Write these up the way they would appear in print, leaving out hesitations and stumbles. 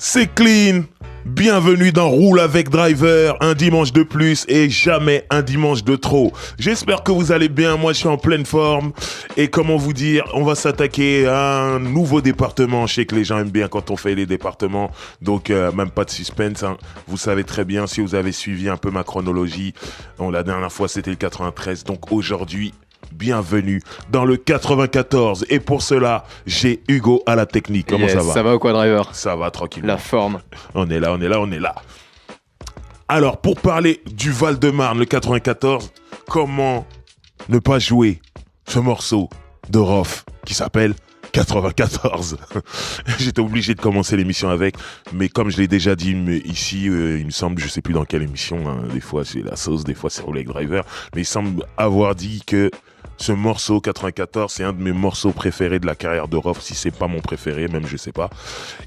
C'est clean. Bienvenue dans Roule avec Driver, un dimanche de plus et jamais un dimanche de trop. J'espère que vous allez bien, moi je suis en pleine forme. Et comment vous dire, on va s'attaquer à un nouveau département. Je sais que les gens aiment bien quand on fait les départements, donc même pas de suspense. Hein. Vous savez très bien, si vous avez suivi un peu ma chronologie, la dernière fois c'était le 93, donc aujourd'hui... Bienvenue dans le 94 et pour cela j'ai Hugo à la technique. Comment ça va? Ça va ou quoi, Driver? Ça va tranquillement. La forme. On est là. Alors pour parler du Val-de-Marne, le 94, comment ne pas jouer ce morceau de Rof qui s'appelle 94. J'étais obligé de commencer l'émission avec, mais comme je l'ai déjà dit ici, il me semble, je sais plus dans quelle émission, hein, des fois c'est la sauce, des fois c'est Roulette Driver, mais il semble avoir dit que ce morceau 94, c'est un de mes morceaux préférés de la carrière de Rof, si c'est pas mon préféré, même je sais pas.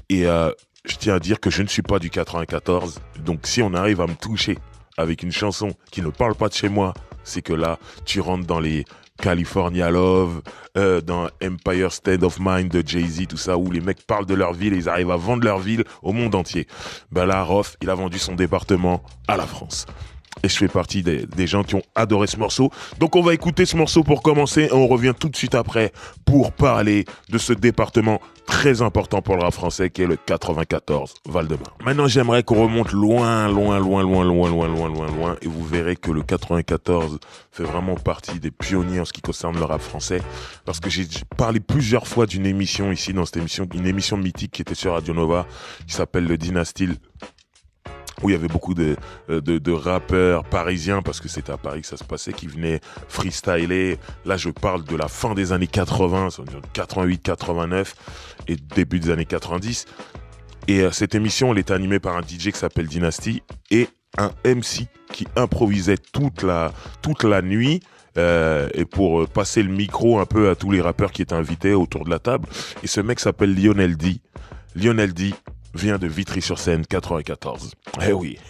Et je tiens à dire que je ne suis pas du 94, donc si on arrive à me toucher avec une chanson qui ne parle pas de chez moi, c'est que là, tu rentres dans les California Love, dans Empire State of Mind de Jay-Z, tout ça, où les mecs parlent de leur ville et ils arrivent à vendre leur ville au monde entier. Ben là, Rof, il a vendu son département à la France. Et je fais partie des gens qui ont adoré ce morceau. Donc on va écouter ce morceau pour commencer et on revient tout de suite après pour parler de ce département très important pour le rap français qui est le 94 Val-de-Marne. Maintenant j'aimerais qu'on remonte loin et vous verrez que le 94 fait vraiment partie des pionniers en ce qui concerne le rap français parce que j'ai parlé plusieurs fois d'une émission ici dans cette émission, une émission mythique qui était sur Radio Nova qui s'appelle le Dynasty, où il y avait beaucoup de rappeurs parisiens, parce que c'était à Paris que ça se passait, qui venaient freestyler. Là, je parle de la fin des années 80, 88, 89 et début des années 90. Et cette émission, elle était animée par un DJ qui s'appelle Dynasty et un MC qui improvisait toute la nuit. Et pour passer le micro un peu à tous les rappeurs qui étaient invités autour de la table. Et ce mec s'appelle Lionel D. Lionel D vient de Vitry-sur-Seine, 94. Eh oui,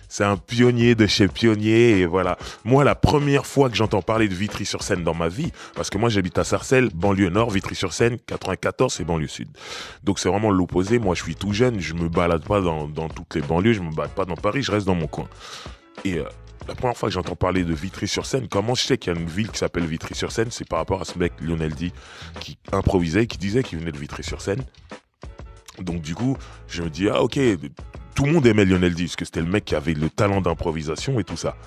c'est un pionnier de chez pionnier et voilà. Moi, la première fois que j'entends parler de Vitry-sur-Seine dans ma vie, parce que moi j'habite à Sarcelles, banlieue nord, Vitry-sur-Seine, 94 c'est banlieue sud. Donc c'est vraiment l'opposé. Moi je suis tout jeune, je me balade pas dans toutes les banlieues, je me balade pas dans Paris, je reste dans mon coin. Et la première fois que j'entends parler de Vitry-sur-Seine, comment je sais qu'il y a une ville qui s'appelle Vitry-sur-Seine, c'est par rapport à ce mec Lionel D qui improvisait, qui disait qu'il venait de Vitry-sur-Seine. Donc du coup, je me dis, ah ok, tout le monde aimait Lionel D, parce que c'était le mec qui avait le talent d'improvisation et tout ça.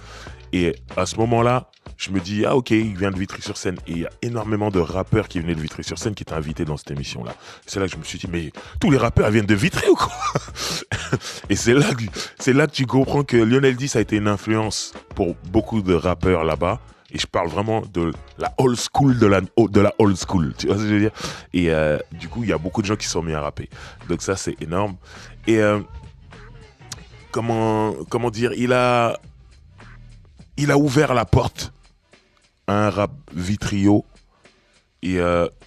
Et à ce moment-là, je me dis, ah ok, il vient de Vitry-sur-Seine. Et il y a énormément de rappeurs qui venaient de Vitry-sur-Seine qui étaient invités dans cette émission-là. C'est là que je me suis dit, mais tous les rappeurs viennent de Vitry ou quoi? Et c'est là que tu comprends que Lionel D, ça a été une influence pour beaucoup de rappeurs là-bas. Et je parle vraiment de la old school de la old school, tu vois ce que je veux dire? Et du coup, il y a beaucoup de gens qui sont mis à rapper. Donc ça, c'est énorme. Et comment dire, il a ouvert la porte à un rap vitrio. Et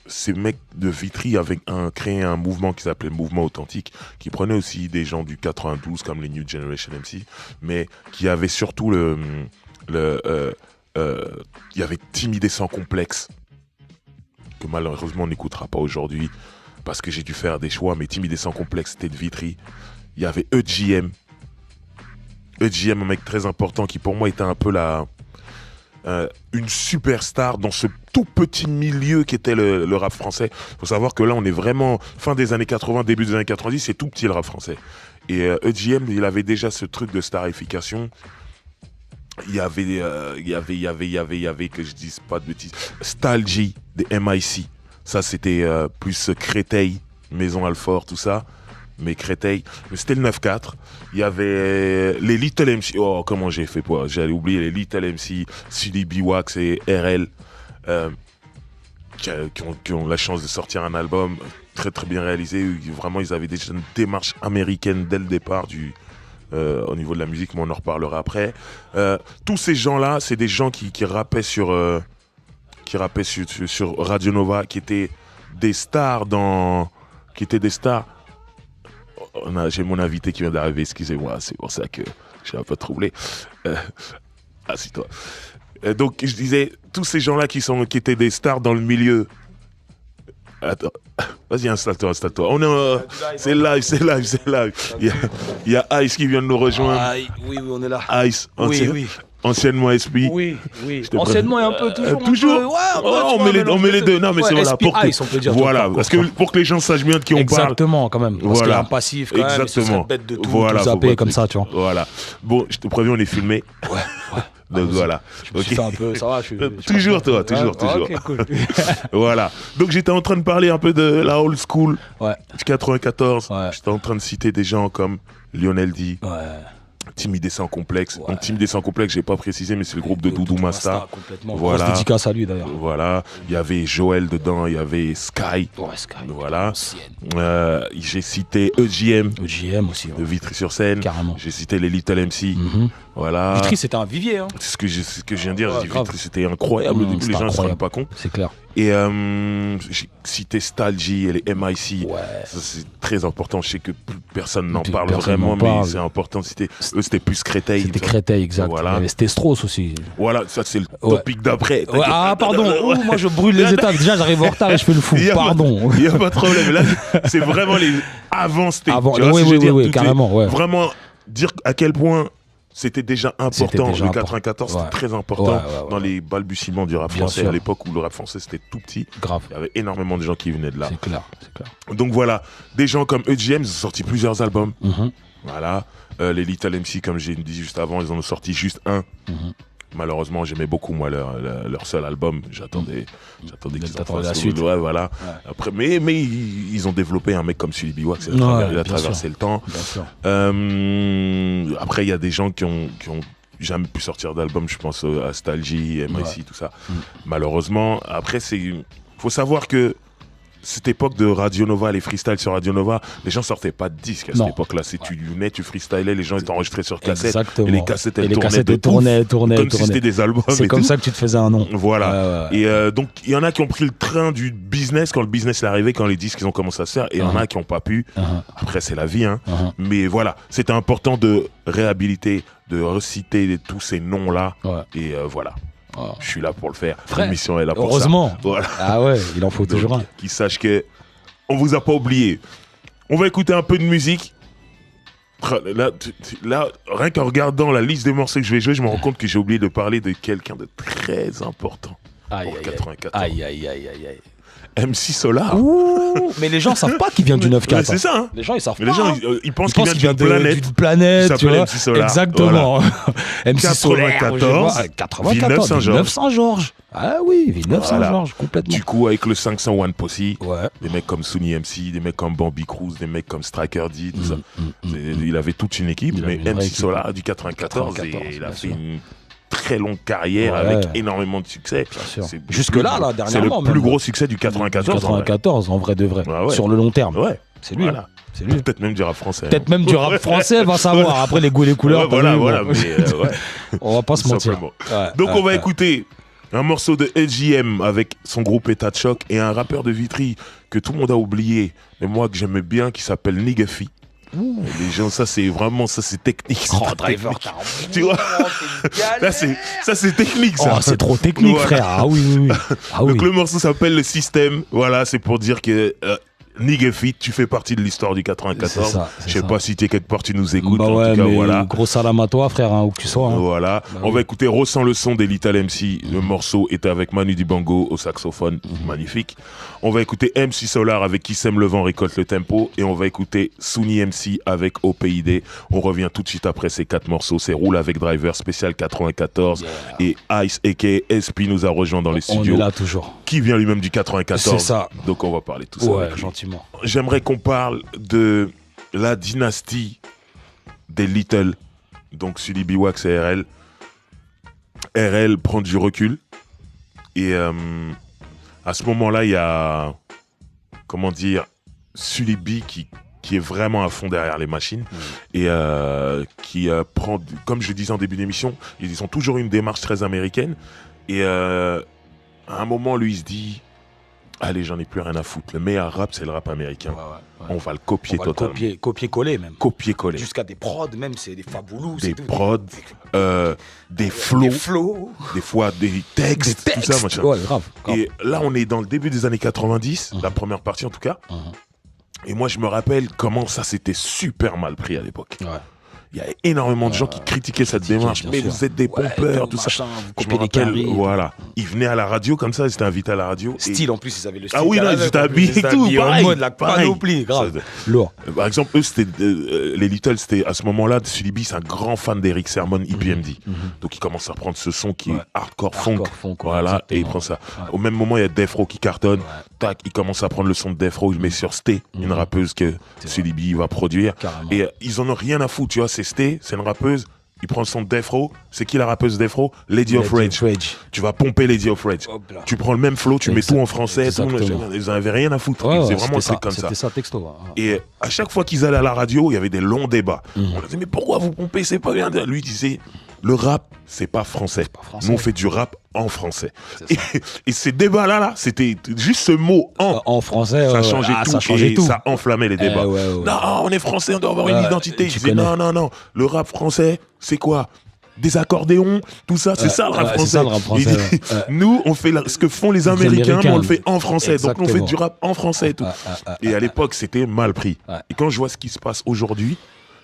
ces mecs de Vitry avaient créé un mouvement qui s'appelait Mouvement Authentique, qui prenait aussi des gens du 92 comme les New Generation MC, mais qui avait surtout il y avait Timide et sans complexe, que malheureusement on n'écoutera pas aujourd'hui parce que j'ai dû faire des choix, mais Timide et sans complexe c'était de Vitry. Il y avait EGM, un mec très important qui pour moi était un peu une superstar dans ce tout petit milieu qui était le rap français. Faut savoir que là on est vraiment fin des années 80, début des années 90, c'est tout petit le rap français. Et EGM, il avait déjà ce truc de starification. Il y avait, que je dise pas de bêtises, Stalgy des MIC. Ça, c'était plus Créteil, Maison Alfort, tout ça. Mais Créteil, mais c'était le 9-4. Il y avait les Little MC. Oh, comment j'ai fait pour... J'allais oublier les Little MC, Sully Biwax et RL, qui ont la chance de sortir un album très très bien réalisé. Vraiment, ils avaient déjà une démarche américaine dès le départ au niveau de la musique, mais on en reparlera après. Tous ces gens-là, c'est des gens qui rappaient sur Radio Nova, qui étaient des stars J'ai mon invité qui vient d'arriver, excusez-moi, c'est pour ça que je suis un peu troublé. Assis-toi. Donc je disais, tous ces gens-là qui étaient des stars dans le milieu. Attends. Vas-y, installe-toi. On est c'est live. Il y a Ice qui vient de nous rejoindre. Oui, on est là. Ice, Oui. anciennement SP. Oui. Anciennement et un peu toujours. Toujours. On met les deux. Non, mais c'est voilà SP Ice, on peut dire. Voilà, parce que pour que les gens sachent bien de qui on parle. Exactement, quand même. Parce qu'il y a un passif, quand même. Exactement. Bête de tout, voilà, tout zapper comme ça, tu vois. Voilà. Bon, je te préviens, on est filmé. Ouais. Donc voilà. Je me suis fait un peu, ça va. Toujours. Ok, cool. Voilà. Donc j'étais en train de parler un peu de la old school du 94. Ouais. J'étais en train de citer des gens comme Lionel D. Ouais. Timidé sans complexe. Ouais. Donc Timidé sans complexe, j'ai pas précisé, mais c'est le groupe de Doudou Masta. Complètement. Voilà. Grosse dédicace à lui d'ailleurs. Voilà. Il y avait Joël dedans, il y avait Sky. Ouais, Sky. Voilà. J'ai cité EJM. EJM aussi. De Vitry-sur-Seine. Carrément. J'ai cité les Little MC. Voilà. Vitry, c'était un vivier. Hein. C'est ce que je viens de dire. Ouais, Vitry, c'était incroyable. Au début, les gens ne se rendent pas compte. C'est clair. Et j'ai cité Stalgy et les MIC. Ouais. Ça, c'est très important. Je sais que plus personne n'en parle vraiment, mais c'est important de citer. Eux, c'était plus Créteil. C'était Créteil, exact. Voilà. Il y avait Stestros aussi. Voilà, ça, c'est le topic d'après. Ouais. Ah, pardon. Moi, je brûle les étapes. Déjà, j'arrive en retard et je fais le fou. Pardon. Il n'y a pas de problème. Là, c'est vraiment les avant Sté. Oui, carrément. Ouais. Vraiment dire à quel point c'était déjà important. Le 94, c'était très important dans les balbutiements du rap français. À l'époque où le rap français, c'était tout petit. Grave. Il y avait énormément de gens qui venaient de là. C'est clair. Donc voilà, des gens comme EGM, ils ont sorti plusieurs albums. Voilà. Les Little MC, comme j'ai dit juste avant, ils en ont sorti juste un. Malheureusement, j'aimais beaucoup moi leur seul album. J'attendais qu'ils en fassent la suite. Ouais, voilà. Après, mais ils ont développé un mec comme Sully Biwak, il a traversé le temps. Après, il y a des gens qui ont jamais pu sortir d'album. Je pense à Stalgy, MIC, tout ça. Malheureusement, après, faut savoir que cette époque de Radio Nova, les freestyles sur Radio Nova, les gens sortaient pas de disques à cette époque-là. Tu venais, tu freestylais, les gens étaient enregistrés sur cassette. Exactement. Et les cassettes, elles tournaient. Comme si c'était des albums. C'est comme ça que tu te faisais un nom. Voilà. Et donc, il y en a qui ont pris le train du business quand le business est arrivé, quand les disques ils ont commencé à se faire. Et il y en a qui n'ont pas pu. Après, c'est la vie. Hein. Mais voilà, c'était important de réhabiliter, de reciter tous ces noms-là. Et voilà. Je suis là pour le faire. L'émission est là pour heureusement. ça. Voilà. Ah ouais, il en faut toujours un. Qu'ils sachent que on vous a pas oublié. On va écouter un peu de musique. Là, rien qu'en regardant la liste des morceaux que je vais jouer, je me rends compte que j'ai oublié de parler de quelqu'un de très important. Pour 94. Aïe. MC Solar. Ouh, mais les gens savent pas qu'il vient du 9-4. C'est ça. Hein. Les gens ils savent pas. Les gens ils pensent qu'il vient d'une planète. Tu vois. MC Solar. Exactement. Voilà. MC 94. 94. Villeneuve-Saint-Georges. Ah oui, Villeneuve-Saint-Georges, complètement. Du coup, avec le 501 Posse, ouais. Des mecs comme Sunny MC, des mecs comme Bambi Cruz, des mecs comme Striker D, tout ça. Il avait toute une équipe, mais MC Solar du 94, il a fait une très longue carrière avec énormément de succès. Jusque-là, dernièrement. C'est le plus gros succès du 94. 94, en vrai de vrai. Sur le long terme. Ouais. C'est lui. Voilà. C'est lui. Peut-être même du rap français. Peut-être même du rap français, va savoir. Après, les goûts et les couleurs. Voilà. Mais, on va pas se mentir. Donc, on va écouter un morceau de LJM avec son groupe État de Choc et un rappeur de Vitry que tout le monde a oublié, mais moi que j'aimais bien, qui s'appelle Niggafi. Les gens, ça c'est technique. Driver, tu vois, ça c'est technique ça. Oh, c'est trop technique, frère. Ah oui. Donc le morceau s'appelle Le Système. Voilà, c'est pour dire que Niggafi, tu fais partie de l'histoire du 94. Je sais pas si tu es quelque part, tu nous écoutes. En tout cas, voilà. Gros salam à toi, frère, où que tu sois. Voilà. On va écouter Ressens le son des Little MC. Le morceau était avec Manu Dibango au saxophone. Magnifique. On va écouter MC Solar avec Qui sème le vent récolte le tempo. Et on va écouter Sunny MC avec OPID. On revient tout de suite après ces 4 morceaux. C'est Roule avec Driver spécial 94. Et Ice aka SP nous a rejoint dans les studios. On est là toujours. Qui vient lui-même du 94. C'est ça. Donc on va parler tout ça. Ouais, gentiment. J'aimerais qu'on parle de la dynastie des Little. Donc Sully Biwak et RL. RL prend du recul. Et à ce moment-là, il y a, comment dire, Sully B qui est vraiment à fond derrière les machines et qui prend, comme je disais en début d'émission, ils ont toujours une démarche très américaine. Et à un moment, lui, il se dit... Allez, j'en ai plus rien à foutre. Le meilleur rap, c'est le rap américain. on va le copier On va le totalement. copier-coller même. Copier-coller. Jusqu'à des prods, même, c'est des fabulous. Des c'est tout. prods, des flows, Des flows. des fois des textes, Des tout ça, textes. machin. Ouais, grave. Et là, on est dans le début des années 90, la première partie en tout cas. Et moi, je me rappelle comment ça s'était super mal pris à l'époque. Ouais. Il y a énormément de gens qui critiquaient cette démarche. bien Mais sûr. vous êtes des pompeurs, tout ça. machin, vous Je me copiez des rappelle, carrés. voilà. Ils venaient à la radio comme ça, ils étaient invités à la radio. et- Style, en plus, ils avaient le style. Ah oui, là, ils étaient habillés et tout, En pareil. mode la pareil. panoplie, grave. Ça, Lourd. Par exemple, eux, c'était les Littles, c'était à ce moment-là, Sully c'est un grand fan d'Eric Sermon, EPMD. Donc il commence à prendre ce son qui est hardcore funk, Hardcore funk, ouais, voilà, exactement. et il prend ça. Au même moment, il y a Death Row qui cartonne. Ouais. Tac, il commence à prendre le son de Death Row, il le met sur Sté, une rappeuse que Sully va produire. Carrément. Et ils en ont rien à foutre, tu vois. C'est Sté, c'est une rappeuse. Il prend le son de Death Row. C'est qui la rappeuse Death Row? Lady of Rage. Tu vas pomper Lady of Rage. Hop là. Tu prends le même flow, tu mets tout en français. Tout, Exactement. ils en avaient rien à foutre. Ouais, Ils faisaient ouais, vraiment c'était un truc comme ça. C'était ça, texto. Ouais. Et à chaque fois qu'ils allaient à la radio, il y avait des longs débats. On leur disait, mais pourquoi vous pompez? C'est pas bien. Lui disait, le rap, c'est pas français. pas français. Nous, on fait du rap en français. Et ces débats-là, là, c'était juste ce mot en. En français, Ça ouais, changeait ah, tout. ça changeait et tout. ça enflammait les débats. ouais, ouais. Non, on est français, on doit avoir une Ouais, identité. tu Je disais, connais. non. Le rap français, c'est quoi? Des accordéons, tout ça, c'est ça le rap ouais, français. c'est ça, le rap français, Il dit, ouais. Nous, on fait ce que font les Américains, mais on le fait en français. Donc, on fait Exactement. du rap en français et tout. Et à l'époque, c'était mal pris. Ouais. Et quand je vois ce qui se passe aujourd'hui,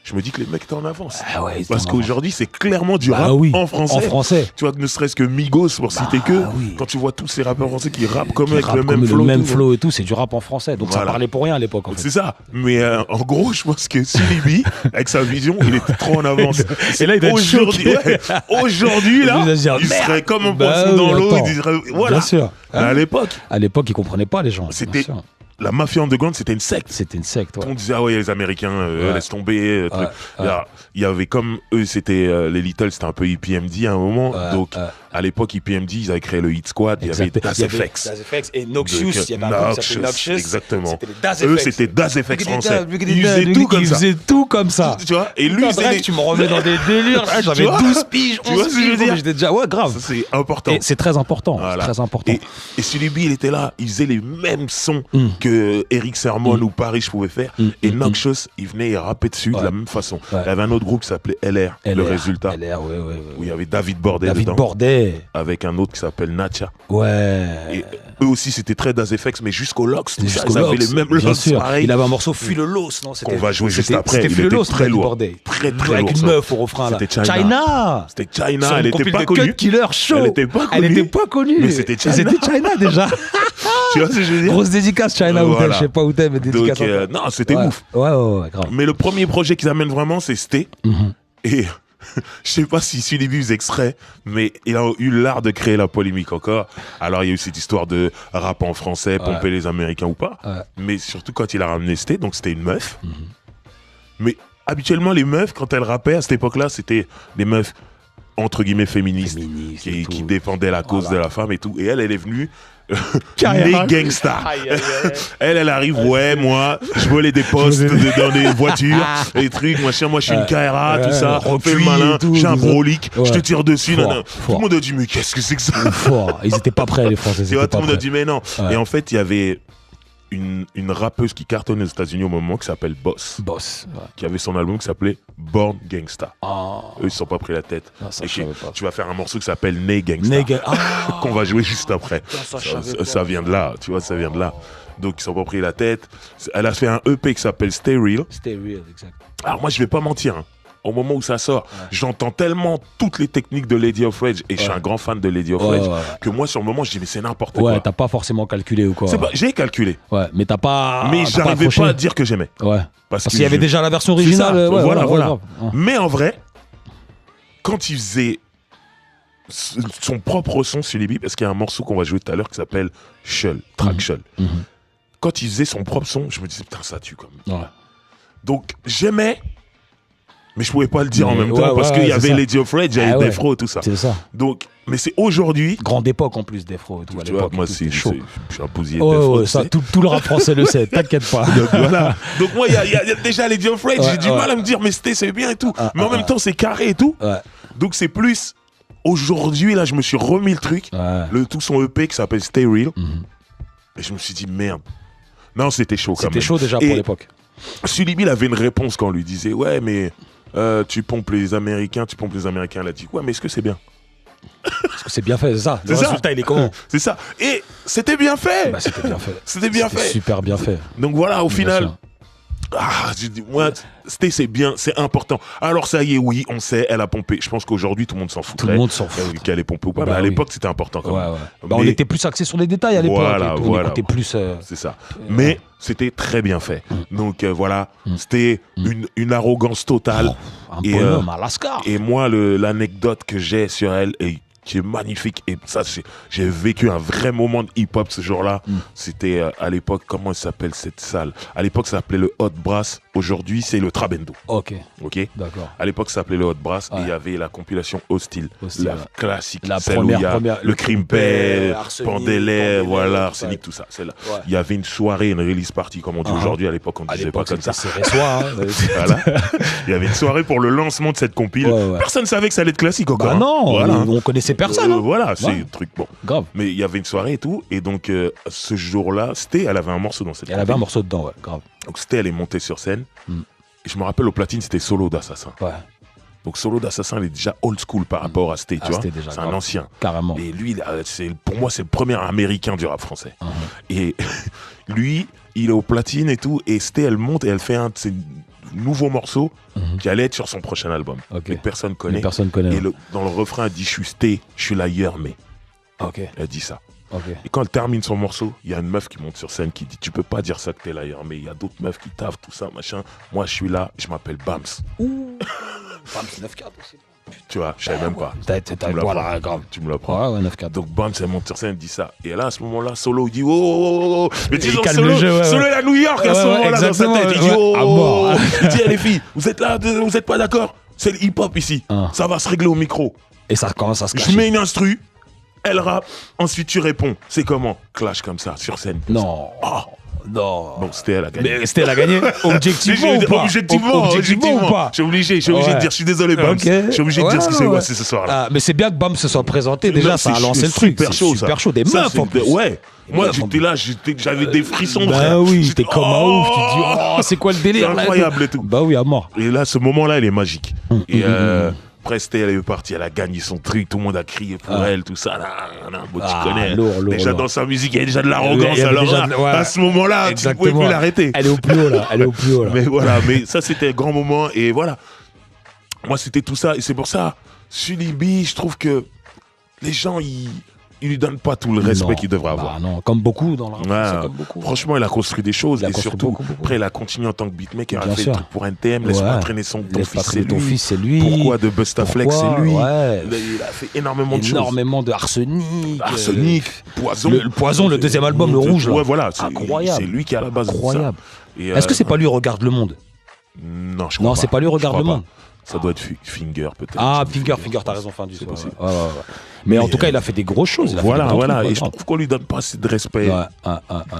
je me dis que les mecs étaient en avance. Ah ouais, ils étaient Parce en qu'aujourd'hui, c'est clairement du Bah rap oui, en français. en français. Tu vois, ne serait-ce que Migos, pour citer que, oui. quand tu vois tous ces rappeurs français qui rappent comme avec Rap le comme même flow. le même tout, flow et tout, c'est du rap en français. Donc ça Voilà. parlait pour rien à l'époque. En fait. C'est ça. Mais en gros, je pense que Sully B, avec sa vision, il était trop en avance. Et là, il doit être aujourd'hui, choqué. aujourd'hui, là, Il doit se dire, il merde. serait comme un Bah poisson oui, dans l'eau. attends. Il dirait, voilà. Bien sûr. Mais à l'époque, À l'époque, ils comprenaient pas les gens. C'était- bien sûr. la mafia underground, c'était une secte. C'était une secte. Ouais. On disait, ah ouais, les Américains, laisse tomber. Truc. ouais. Il y avait comme eux, c'était les Littles, c'était un peu EPMD à un moment. Ouais, donc, à l'époque, EPMD, ils avaient créé le Hit Squad. Il y avait Exact. Das Il y avait FX. Das FX et Noxious. Il y avait un groupe qui s'appelait Noxious. Exactement. C'était les Das Eux, FX. c'était Das FX français. Ils Ils faisaient tout comme ça. faisaient tout comme ça. Tu vois, et lui, Putain, bref, tu me remets dans des délires. Là, Tu j'avais vois 12 piges, Tu vois 11 ce que je veux piges. dire J'étais déjà, ouais, grave. Ça, c'est important. Et c'est très important. Voilà. C'est très important. Et Sully B, il était là, il faisait les mêmes sons que Eric Sermon ou Paris pouvait faire. Et Noxious, il venait et rappait dessus de la même façon. Ouais. Il y avait un autre groupe qui s'appelait LR, le résultat, LR, ouais. où il y avait David Bordet David dedans, Bordet. avec un autre qui s'appelle Natcha. Ouais. Et eux aussi, c'était très Das FX, mais jusqu'au Lox, tout ça, Jusqu'au ils avaient Lox, les mêmes bien Lox, sûr. pareil. Il avait un morceau Fuis le Los, non? Qu'on va jouer juste c'était- après. C'était Il Fuis le était Los, très David lourd. Bordet. Très, très Avec lourd, une ça. meuf au refrain là. C'était China. China. C'était China, Sur elle une était compile pas de connue. Cut Killer Show. Elle était pas Elle connue. était pas connue. Mais c'était China. C'était China déjà. Tu vois ce que je veux dire? Grosse dédicace China Voilà. Hotel. Je sais pas où t'es, mais dédicace. Donc, encore. non, c'était Ouais. ouf. Ouais, grave. Mais le premier projet qu'ils amènent vraiment, c'est Sté. Et je sais pas si Sully B faisait extrait, mais il a eu l'art de créer la polémique encore. Alors il y a eu cette histoire de rap en français, pomper les Américains ou pas. Ouais. Mais surtout quand il a ramené Sté, donc c'était une meuf. Mais habituellement, les meufs, quand elles rappaient à cette époque-là, c'était des meufs entre guillemets féministes, Féministes et qui tout. défendaient la cause Voilà. de la femme et tout. Et elle est venue Carrément. née gangsta. Aïe, aïe, aïe. Elle arrive, ouais, moi, je volais des postes dans des voitures, des trucs, machin, moi je suis une KRA, tout ça, fais le recuit malin, et tout, j'ai un tout ça. brolic, je te Ouais. tire dessus, Fort, nan, nan. Tout fort. le monde a dit, mais qu'est-ce que c'est que ça? Fort. Ils étaient pas prêts, les Français. ils Tu vois, étaient tout le pas monde a prêts. dit, mais non. Ouais. Et en fait, il y avait une rappeuse qui cartonnait aux États-Unis au moment qui s'appelle Boss, Boss. Ouais. qui avait son album qui s'appelait Born Gangsta. Ah. Eux, ils se sont pas pris la tête. Ah, ça, Et je savais pas. tu vas faire un morceau qui s'appelle Né Gangsta. Nègre. Ah. Qu'on va jouer juste après. ça, je savais pas. Ça vient de là, tu vois, ça vient de là. Donc ils s'en sont pas pris la tête. Elle a fait un EP qui s'appelle Stay Real. C'était real, exact. Alors moi je vais pas mentir, hein. Au moment où ça sort, j'entends tellement toutes les techniques de Lady of Rage et je suis un grand fan de Lady of Rage que moi sur le moment je dis mais c'est n'importe Ouais, quoi. t'as pas forcément calculé ou quoi. C'est pas- J'ai calculé, Ouais, mais t'as pas. mais t'as j'arrivais accroché. pas à dire que j'aimais. Ouais. Parce Parce qu'il y avait je- déjà la version C'est originale. ça, ouais, voilà. grave. Ouais. Mais en vrai, quand il faisait son propre son sur Libby, parce qu'il y a un morceau qu'on va jouer tout à l'heure qui s'appelle Shell, Track Shell. Quand il faisait son propre son, je me disais putain ça tue comme. Ouais. Donc j'aimais, mais je pouvais pas le dire en Mais même ouais, temps parce ouais, qu'il y c'est avait ça. Lady of Rage, il y avait Ah ouais. Defro, tout ça. C'est ça. Donc, mais c'est aujourd'hui. Grande époque en plus, Defro et tout. À Tu vois, l'époque, moi tout c'est était chaud. je suis un pousier de Ouais, Defro, ouais, tu ça, sais. tout le rap français le sait, t'inquiète pas. Donc, voilà. Donc moi, il y a déjà Lady of Rage, Ouais, j'ai du ouais. mal à me dire, mais c'est bien et tout. Ah, Mais en même temps, c'est carré et tout. Ouais. Donc c'est plus. Aujourd'hui, là, je me suis remis le truc, Ouais. tout son EP qui s'appelle Stay Real. Et je me suis dit, merde. Non, c'était chaud quand même. C'était chaud déjà pour l'époque. Sully B, il avait une réponse quand on lui disait ouais, mais tu pompes les Américains. Elle a dit ouais, mais est-ce que c'est bien? Parce que c'est bien fait, c'est ça. Le résultat, il est comment? C'est ça. Et c'était bien fait. Bah, c'était bien fait. C'était bien fait. Super bien fait. Donc voilà, au final. sûr. Je dis, moi, c'est bien, c'est important. Alors ça y est, oui, on sait, elle a pompé. Je pense qu'aujourd'hui, tout le monde s'en fout. Tout le monde s'en fout. Qu'elle ait pompé ou pas. Bah mais à oui. l'époque, c'était important quand même. Ouais. Bah, on était plus axé sur les détails à l'époque. Voilà, On écoutait plus. C'est ça. Mais c'était très bien fait. Donc voilà, c'était une arrogance totale. Un bonhomme à Lascar. Et moi, l'anecdote que j'ai sur elle est qui est magnifique. Et ça, j'ai vécu un vrai moment de hip-hop ce jour-là. C'était à l'époque, comment elle s'appelle cette salle? À l'époque, ça s'appelait le Hot Brass. Aujourd'hui, c'est le Trabendo. Ok. D'accord. À l'époque, ça s'appelait le Hot Brass. Et il y avait la compilation Hostile. La classique. La celle où il y a première, le Crimpé, Arsenic, Pandélé, voilà, Arsenic, tout ça. Celle-là. Il y avait une soirée, une release party, comme on dit aujourd'hui. À l'époque, on ne disait pas comme ça. Voilà. Il y avait une soirée pour le lancement de cette compile. Personne ne savait que ça allait être classique encore. Bah non, on connaissait personne. Voilà, c'est un truc bon. Grave. Mais il y avait une soirée et tout. Et donc, ce jour-là, elle avait un morceau dans cette compile. Elle avait un morceau dedans, ouais, grave. Donc, elle est montée sur scène. Et je me rappelle, au platine, c'était Solo d'Assassin. Ouais. Donc, Solo d'Assassin, il est déjà old school par rapport à Sté, tu vois. C'est un ancien. Carrément. Et lui, pour moi, c'est le premier américain du rap français. Et lui, il est au platine et tout. Et Sté, elle monte et elle fait un de ses nouveaux morceaux qui allait être sur son prochain album. Mais personne connaît. Et dans le refrain, elle dit, je suis Sté, je suis la mais. Elle dit ça. Et quand elle termine son morceau, il y a une meuf qui monte sur scène qui dit, tu peux pas dire ça que t'es la mais il y a d'autres meufs qui taffent, tout ça, machin. Moi, je suis là, je m'appelle Bams. Bams 9-4 aussi. Tu vois, je savais même pas. Tu me l'apprends. Ouais, 9-4. Donc Bams, elle monte sur scène, elle dit ça. Et là, à ce moment-là, Solo, il dit, oh. Mais tu sais, calme le jeu, Solo est à New York à ce moment-là, dans sa tête. Il dit, oh. Il dit, les filles, vous êtes là, vous êtes pas d'accord? C'est le hip-hop ici. Ça va se régler au micro. Et ça commence à se clasher. Je mets une instru. Elle rappe, ensuite tu réponds. C'est comment? Clash comme ça, sur scène. Non. Non. Bon, c'était elle a gagné. Mais c'était elle a gagné objectivement ou pas? Objectivement ou pas? Je suis obligé de dire, je suis désolé, Bams. Je suis obligé de dire ce que c'est ce soir-là. Mais c'est bien que Bams se soit présenté. Déjà, ça a lancé le truc. Super chaud. Des meufs en plus. Ouais. Moi, j'étais là, j'avais des frissons. Bah oui, j'étais comme un ouf. Tu te dis, oh, c'est quoi le délire? C'est incroyable et tout. Bah oui, à mort. Et là, ce moment-là, il est magique. Et Presté, elle est partie, elle a gagné son truc, tout le monde a crié pour elle, tout ça. Bon, tu connais. Déjà dans sa musique, il y a déjà de l'arrogance. Alors à ce moment-là, tu ne pouvais plus l'arrêter. Elle est au plus haut là. Mais voilà, mais ça c'était un grand moment et voilà. Moi c'était tout ça et c'est pour ça, Sully B, je trouve que les gens ils lui donnent pas tout le respect qu'il devrait avoir. Non, comme beaucoup dans la rap, comme beaucoup. Franchement, il a construit des choses et surtout, beaucoup. Après, il a continué en tant que beatmaker, il a fait des trucs pour NTM, laisse pas traîner ton fils, c'est lui. Pourquoi de Bustaflex, c'est lui. Il a fait énormément de choses. Énormément de Arsenic. Poison. Le Poison, le deuxième album, le rouge. Ouais, voilà. Incroyable. C'est lui qui est à la base de ça. Est-ce que c'est pas lui Regarde le Monde? Non, je crois pas. Non, c'est pas lui Regarde le Monde. Ça doit être Finger peut-être. Ah, Finger, t'as raison, fin du possible. Mais en tout cas, il a fait des grosses choses. Voilà. Et je trouve qu'on lui donne pas assez de respect.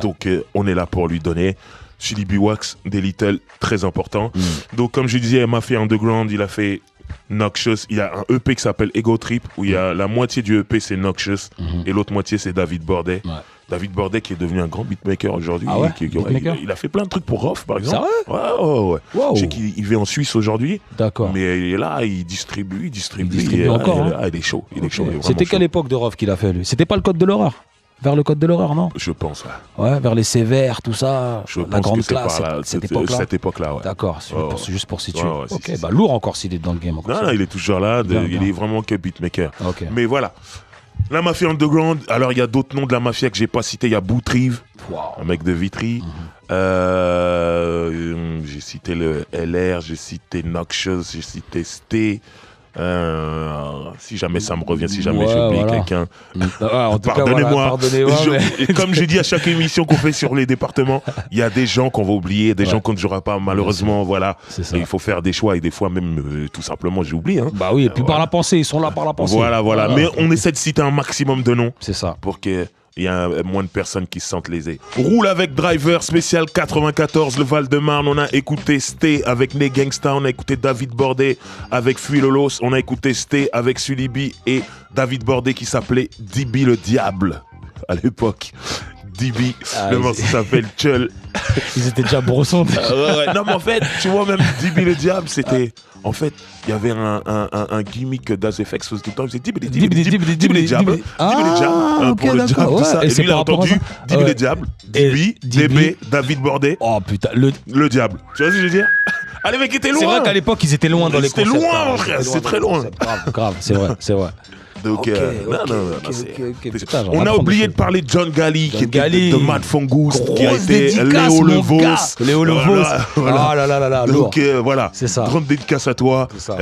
Donc, on est là pour lui donner. Sully B Wax, des Little, très important. Donc, comme je disais, Mafia Underground, il a fait Noxious. Il y a un EP qui s'appelle Ego Trip, où il y a la moitié du EP, c'est Noxious, et l'autre moitié, c'est David Bordet. David Bordet qui est devenu un grand beatmaker aujourd'hui. Il a fait plein de trucs pour Rof, par exemple. C'est vrai? Ouais. Je sais qu'il vit en Suisse aujourd'hui. D'accord. Mais il est là, il distribue. Encore. Il est chaud. C'était quelle époque de Rof qu'il a fait, lui? C'était pas le Code de l'horreur? Vers le Code de l'horreur, non? Je pense, ouais. Vers les sévères, tout ça. La grande classe, cette époque-là, ouais. D'accord, juste pour situer. Ok, bah lourd encore s'il est dans le game. Non, il est toujours là. Il est vraiment que beatmaker. Mais voilà. La Mafia Underground, alors il y a d'autres noms de la Mafia que j'ai pas cités. Il y a Boutrive, un mec de Vitry. J'ai cité le LR, j'ai cité Noxious, j'ai cité Sté. Si jamais ça me revient, si jamais j'ai oublié quelqu'un, pardonnez-moi. Comme je dis à chaque émission qu'on fait sur les départements, il y a des gens qu'on va oublier, des gens qu'on ne jouera pas, malheureusement, voilà. Et il faut faire des choix et des fois même tout simplement j'oublie. Bah oui, et puis par la pensée, ils sont là par la pensée. Voilà. Mais on essaie de citer un maximum de noms. C'est ça. Pour que il y a moins de personnes qui se sentent lésées. Roule avec Driver, spécial 94, le Val-de-Marne. On a écouté Sté avec Les Gangsta. On a écouté David Bordet avec Fuilolos. On a écouté Sté avec Sully B et David Bordet qui s'appelait DB le Diable à l'époque. DB. Le morceau s'appelle Chull. Ils étaient déjà brossons. Ouais. Non, mais en fait, tu vois, même DB le Diable, c'était. En fait, il y avait un gimmick Das FX tout le temps. Il faisait DB le Diable. Ok, d'accord. Tout ça. Et lui, il a entendu DB le Diable, DB, DB, David Bordet. Oh putain, le Diable. Tu vois ce que je veux dire? Ah, les mecs étaient loin. C'est vrai qu'à l'époque, ils étaient loin dans les concepts. C'était loin, frère. C'est très loin. Grave, c'est vrai. Donc, Putain, on a oublié de parler de John Galli, qui était de Mad Fungus, qui a Grosse été dédicace, Léo mon Levos. gars. Léo Levos. Voilà. Ah là, lourd. Donc voilà, C'est ça. grande dédicace à toi. C'est ça.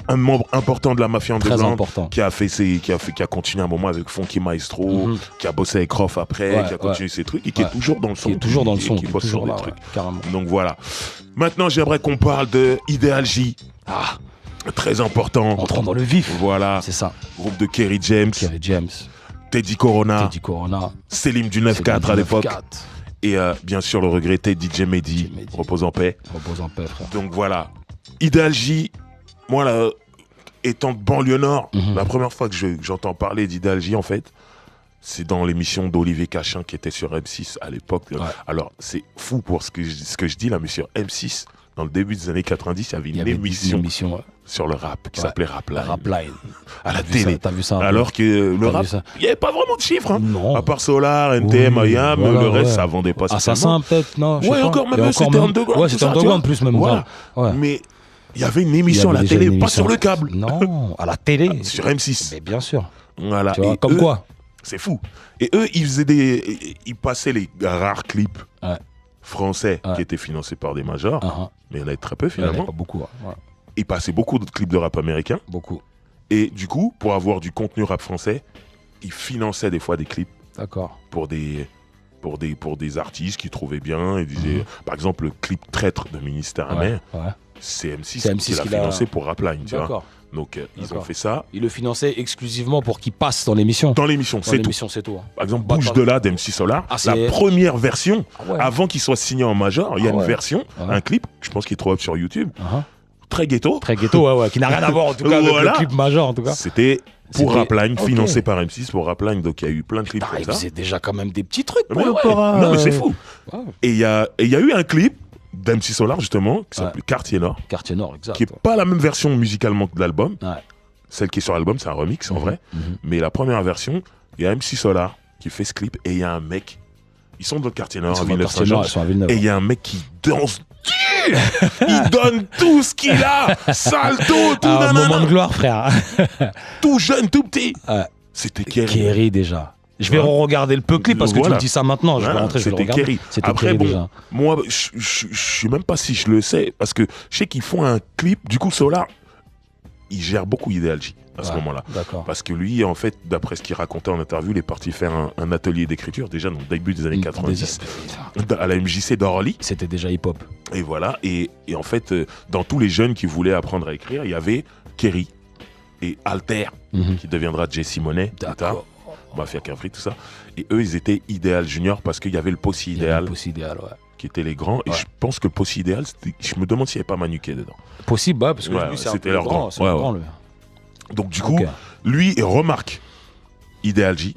Un membre important de la mafia Très underground important. qui a continué un moment avec Funky Maestro, qui a bossé avec Rof après, qui a continué ses trucs et qui est toujours dans le son. Qui est toujours dans le son. Qui bosse sur des trucs. Carrément. Donc voilà. Maintenant, j'aimerais qu'on parle de Ideal J. Très important. Entrons dans le vif. Voilà. C'est ça. Groupe de Kerry James, Teddy Corona, Selim du 9-4 à l'époque. Et bien sûr le regretté DJ Mehdi, repose en paix. Repose en paix, frère. Donc voilà. Ideal J, moi là, étant de banlieue nord, la première fois que j'entends parler d'Ideal J en fait, c'est dans l'émission d'Olivier Cachin qui était sur M6 à l'époque. Ouais. Alors c'est fou pour ce que je dis là, mais sur M6, dans le début des années 90, il y avait une émission sur le rap qui s'appelait Rapline. À la télé. T'as vu ça? Alors que le rap, il n'y avait pas vraiment de chiffres. Hein. Non. À part Solar, NTM, IAM, le reste, ça vendait pas spécialement. Assassin peut-être, non? Ouais, encore même, c'était underground. Ouais, c'était underground plus même. Voilà. Ouais. Mais il y avait une émission à la télé, pas sur le câble. Non, à la télé. Sur M6. Mais bien sûr. Voilà. Tu vois, comme quoi? C'est fou. Et eux, ils passaient les rares clips français qui étaient financés par des majors, mais il y en avait très peu finalement. Il n'y en avait pas beaucoup. Ils passaient beaucoup d'autres clips de rap américain. Beaucoup. Et du coup, pour avoir du contenu rap français, ils finançaient des fois des clips. D'accord. Pour des artistes qu'ils trouvaient bien. Ils disaient, par exemple, le clip Traître de Ministère Amer, c'est M6 qui l'a financé pour Rapline, tu vois. Donc, ils ont fait ça. Ils le finançaient exclusivement pour qu'il passe dans l'émission. Dans l'émission, c'est tout. Par exemple, Bouge de là d'MC Solar, la première version, avant qu'il soit signé en major, il y a une version, un clip, je pense qu'il est trouvable sur YouTube. Très ghetto. Très ghetto, qui n'a rien à voir en tout cas avec le clip major en tout cas. C'était pour Rapline, financé par M6 pour Rapline, donc il y a eu plein de clips comme ça. C'est déjà quand même des petits trucs pour Non mais c'est fou. Et il y a eu un clip d'MC Solar justement, qui s'appelle Quartier Nord. Quartier Nord, exact. Qui est pas la même version musicalement que de l'album. Celle qui est sur l'album, c'est un remix en vrai. Mais la première version, il y a MC Solar qui fait ce clip et il y a un mec. Ils sont dans le Quartier Nord, à Villeneuve-Saint-Georges. Et il y a un mec qui danse. Il donne tout ce qu'il a. Salto, tout un moment de gloire, frère. Tout jeune, tout petit. C'était Kerry. Kerry déjà. Je vais re-regarder le peu clip parce que tu me dis ça maintenant. Je vais rentrer, je vais le regarder. Kerry. Après, Kerry déjà. Moi, je sais même pas si je le sais parce que je sais qu'ils font un clip. Du coup, Solar, il gère beaucoup Ideal J à ce moment-là. Parce que lui, en fait, d'après ce qu'il racontait en interview, il est parti faire un atelier d'écriture déjà dans le début des années 90 à la MJC d'Orly. C'était déjà hip-hop. Et voilà. Et en fait, dans tous les jeunes qui voulaient apprendre à écrire, il y avait Kerry et Alter, qui deviendra Jesse Monet plus tard. Mafia Cafri, tout ça. Et eux, ils étaient Idéal Junior parce qu'il y avait le Possi Idéal. Qui étaient les grands. Et je pense que le Possi Idéal, je me demande s'il n'y avait pas Manuquet dedans. Possible, parce que lui, c'était leur grand. Lui. Donc du coup, lui, il remarque Ideal J.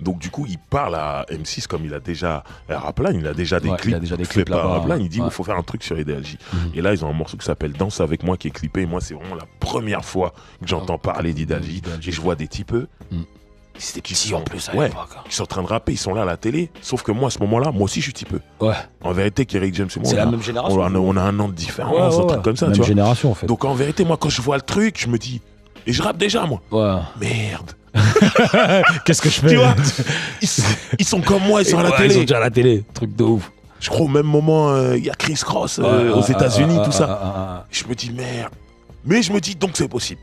Donc du coup, il parle à M6 comme il a déjà Rapline, il a déjà des clips. Il a déjà des clips par Rapline, il dit il faut faire un truc sur Ideal J. Et là, ils ont un morceau qui s'appelle Danse avec moi qui est clippé. Et moi, c'est vraiment la première fois que j'entends parler d'Ideal J. Et je vois des types c'était qui en plus à l'époque. Ils sont en train de rapper, ils sont là à la télé. Sauf que moi, à ce moment-là, moi aussi, je suis typeux. En vérité, Kerry James et moi, c'est la même génération. On a un an de différence, un truc comme ça. Même génération, en fait. Donc en vérité, moi, quand je vois le truc, je me dis, et je rappe déjà, moi. Merde. Qu'est-ce que je fais? Tu vois, ils sont comme moi, ils sont à la télé. Ils sont déjà à la télé, truc de ouf. Je crois au même moment, il y a Chris Cross aux États-Unis, tout ça. Je me dis, merde. Mais je me dis, donc c'est possible.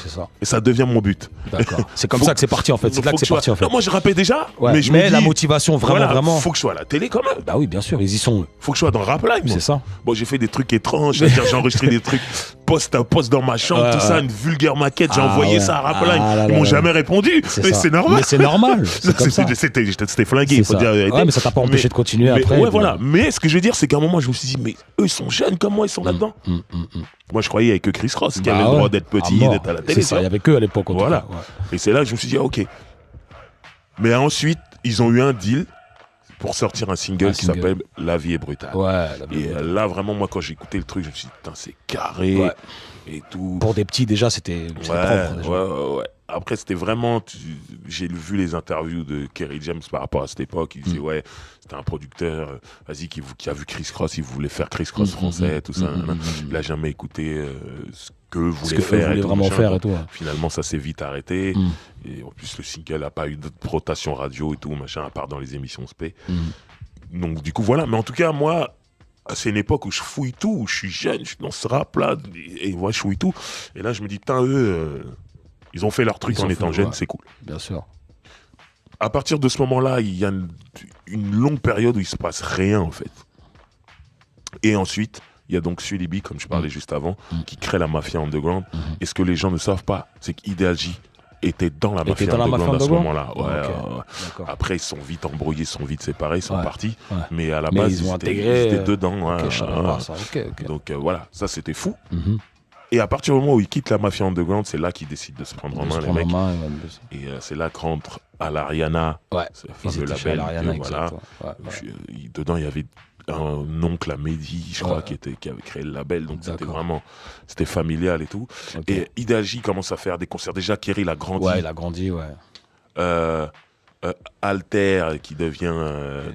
C'est ça. Et ça devient mon but. D'accord. C'est comme ça que c'est parti en fait. C'est là que c'est parti en fait. Non, moi je rappais déjà, mais je me dis, la motivation vraiment. Faut que je sois à la télé quand même. Bah oui, bien sûr, ils y sont. Faut que je sois dans le rap live. C'est ça. Bon, j'ai fait des trucs étranges. C'est-à-dire, j'ai enregistré des trucs post à post dans ma chambre, tout ça, une vulgaire maquette. J'ai envoyé ça à Rap Live. Ils m'ont jamais répondu. Mais c'est normal. Mais c'est normal. C'était flingué. Faut dire. Ouais, mais ça t'a pas empêché de continuer après. Ouais, voilà. Mais ce que je veux dire, c'est qu'à un moment, je me suis dit, mais eux, ils sont jeunes comme moi, ils sont là-dedans. Moi, je croyais avec que Chris Cross qui avait le droit d'être petit, d'être à la télé. C'est ça, il y avait que à l'époque. Voilà. Et c'est là que je me suis dit, ok. Mais ensuite, ils ont eu un deal pour sortir un single qui s'appelle La vie est brutale. Ouais. Et là, vraiment, moi, quand j'ai écouté le truc, je me suis dit, putain, c'est carré et tout. Pour des petits, déjà, c'était propre. Déjà. Ouais. Après, c'était vraiment... J'ai vu les interviews de Kerry James par rapport à cette époque. Il disait, ouais, c'était un producteur, vas-y, qui a vu Chris Cross, il voulait faire Chris Cross français, tout ça. Il a jamais écouté ce que voulait faire. Voulait vraiment faire et tout. Finalement, ça s'est vite arrêté. Et en plus, le single n'a pas eu de rotation radio et tout, machin, à part dans les émissions SP. Donc, du coup, voilà. Mais en tout cas, moi... C'est une époque où je fouille tout, où je suis jeune, je suis dans ce rap-là, et moi je fouille tout. Et là, je me dis, putain, eux, ils ont fait leur truc en étant jeunes, c'est cool. Bien sûr. À partir de ce moment-là, il y a une longue période où il se passe rien, en fait. Et ensuite, il y a donc Sully B, comme je parlais juste avant, qui crée la mafia underground. Et ce que les gens ne savent pas, c'est qu'Ideal J était dans la mafia underground à ce moment-là. Après, ils sont vite embrouillés, ils sont vite séparés, ils sont partis. Mais à la base, ils étaient dedans. Donc voilà, ça c'était fou. Et à partir du moment où ils quittent la mafia underground, c'est là qu'ils décident de se prendre en main, les mecs. Et c'est là qu'entre à l'Ariana, ce fameux label. Dedans, il y avait un oncle à Mehdi, je crois, qui avait créé le label, donc c'était familial et tout. Et Ideal J commence à faire des concerts. Déjà, Kerry, il a grandi. Ouais, il a grandi, Alter, qui devient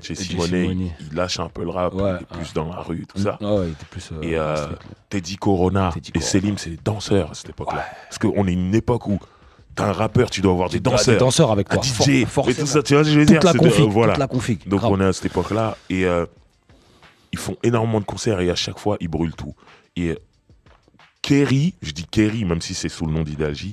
Jesse Monet, il lâche un peu le rap, il est plus dans la rue, tout ça. Il était plus, et Teddy Corona et Selim, c'est des danseurs à cette époque-là. Parce qu'on est une époque où t'as un rappeur, tu dois avoir des danseurs. Des danseurs avec toi. Un DJ, et tout ça, tu vois ce que je veux dire. Toute la config. Donc on est à cette époque-là, et ils font énormément de concerts, et à chaque fois, ils brûlent tout. Et Kerry, je dis Kerry, même si c'est sous le nom d'Ideal J,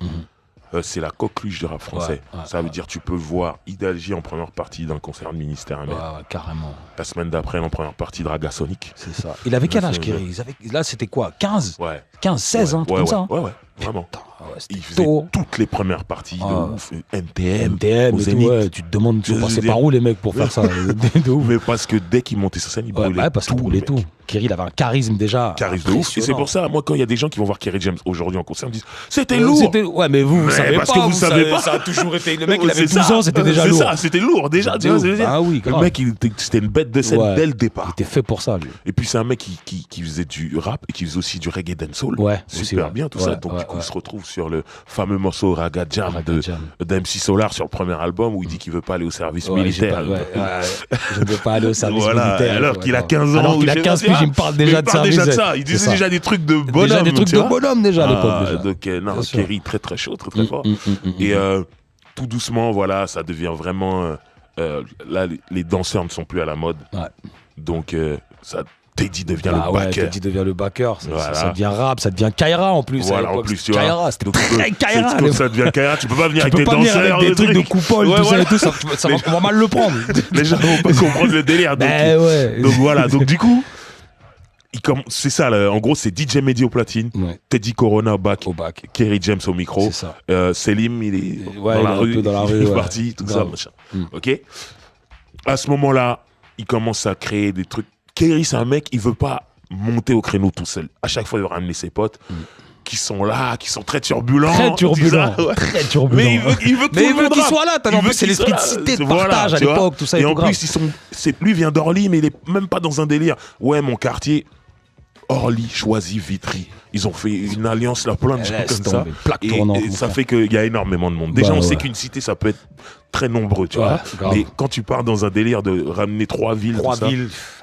c'est la coqueluche du rap français. Ça veut dire tu peux voir Ideal J en première partie d'un concert de Ministère Amer. Carrément. La semaine d'après, en première partie de Ragasonic. C'est ça. Il avait quel âge, Kerry? Là, c'était quoi? 15 15, 16, comme ça. Ouais, vraiment. Il faisait toutes les premières parties de ouf. NTM, au Zénith. Tu te demandes, tu passer par où les mecs pour faire ça? Mais parce que dès qu'il montait sur scène, il brûlait tout. Kerry, il avait un charisme déjà. Charisme de ouf. Et c'est pour ça, moi, quand il y a des gens qui vont voir Kerry James aujourd'hui en concert, ils me disent c'était lourd. Ouais, mais vous savez parce pas. que vous savez pas. Ça a toujours été. Le mec, il avait 12 ans, c'était déjà lourd. C'est ça, c'était lourd déjà. Ah oui, le mec, c'était une bête de scène dès le départ. Il était fait pour ça, lui. Et puis, c'est un mec qui faisait du rap et qui faisait aussi du reggae dancehall. Super bien, tout ça. Donc, du coup, il se retrouve sur le fameux morceau Raga Jam d'MC Solar sur le premier album où il dit qu'il veut pas aller au service militaire. Je ne veux pas aller au service militaire. Alors qu'il a 15 ans. Alors qu'il a 15 piges, il me parle déjà de service. Il disait déjà des trucs de bonhomme. Déjà des trucs de bonhomme déjà à l'époque. Donc, non, Kerry, très très chaud, très très fort. Et tout doucement, voilà, ça devient vraiment. Là, les danseurs ne sont plus à la mode. Donc, Teddy devient le backer. Teddy devient le backer. Ça devient rap, ça devient Kaira en plus. Voilà, en plus, tu vois. Kaira, c'était très Kaira. Ça devient Kaira, tu peux pas venir avec des danseurs. Avec des trucs de coupole, tout ça et tout, on va mal le prendre. Les gens vont pas comprendre le délire. Donc voilà, donc du coup. C'est ça, en gros, c'est DJ Mehdi au platine, Teddy Corona au back, Kerry James au micro, Selim, il est dans la rue, il est parti, tout ça, machin. Ok. À ce moment-là, il commence à créer des trucs. Kerry, c'est un mec, il veut pas monter au créneau tout seul. À chaque fois, il va ramener ses potes. Qui sont là, qui sont très turbulents. Très turbulents. Mais il veut qu'ils soient là. En plus, c'est l'esprit de cité, de partage à l'époque, tout ça. Et en plus, lui vient d'Orly, mais il est même pas dans un délire. Ouais, mon quartier, Orly, Choisy, Vitry. Ils ont fait une alliance là, plein de gens comme ça. Et ça fait qu'il y a énormément de monde. Déjà, on sait qu'une cité, ça peut être très nombreux, tu vois. Mais quand tu pars dans un délire de ramener 3 villes,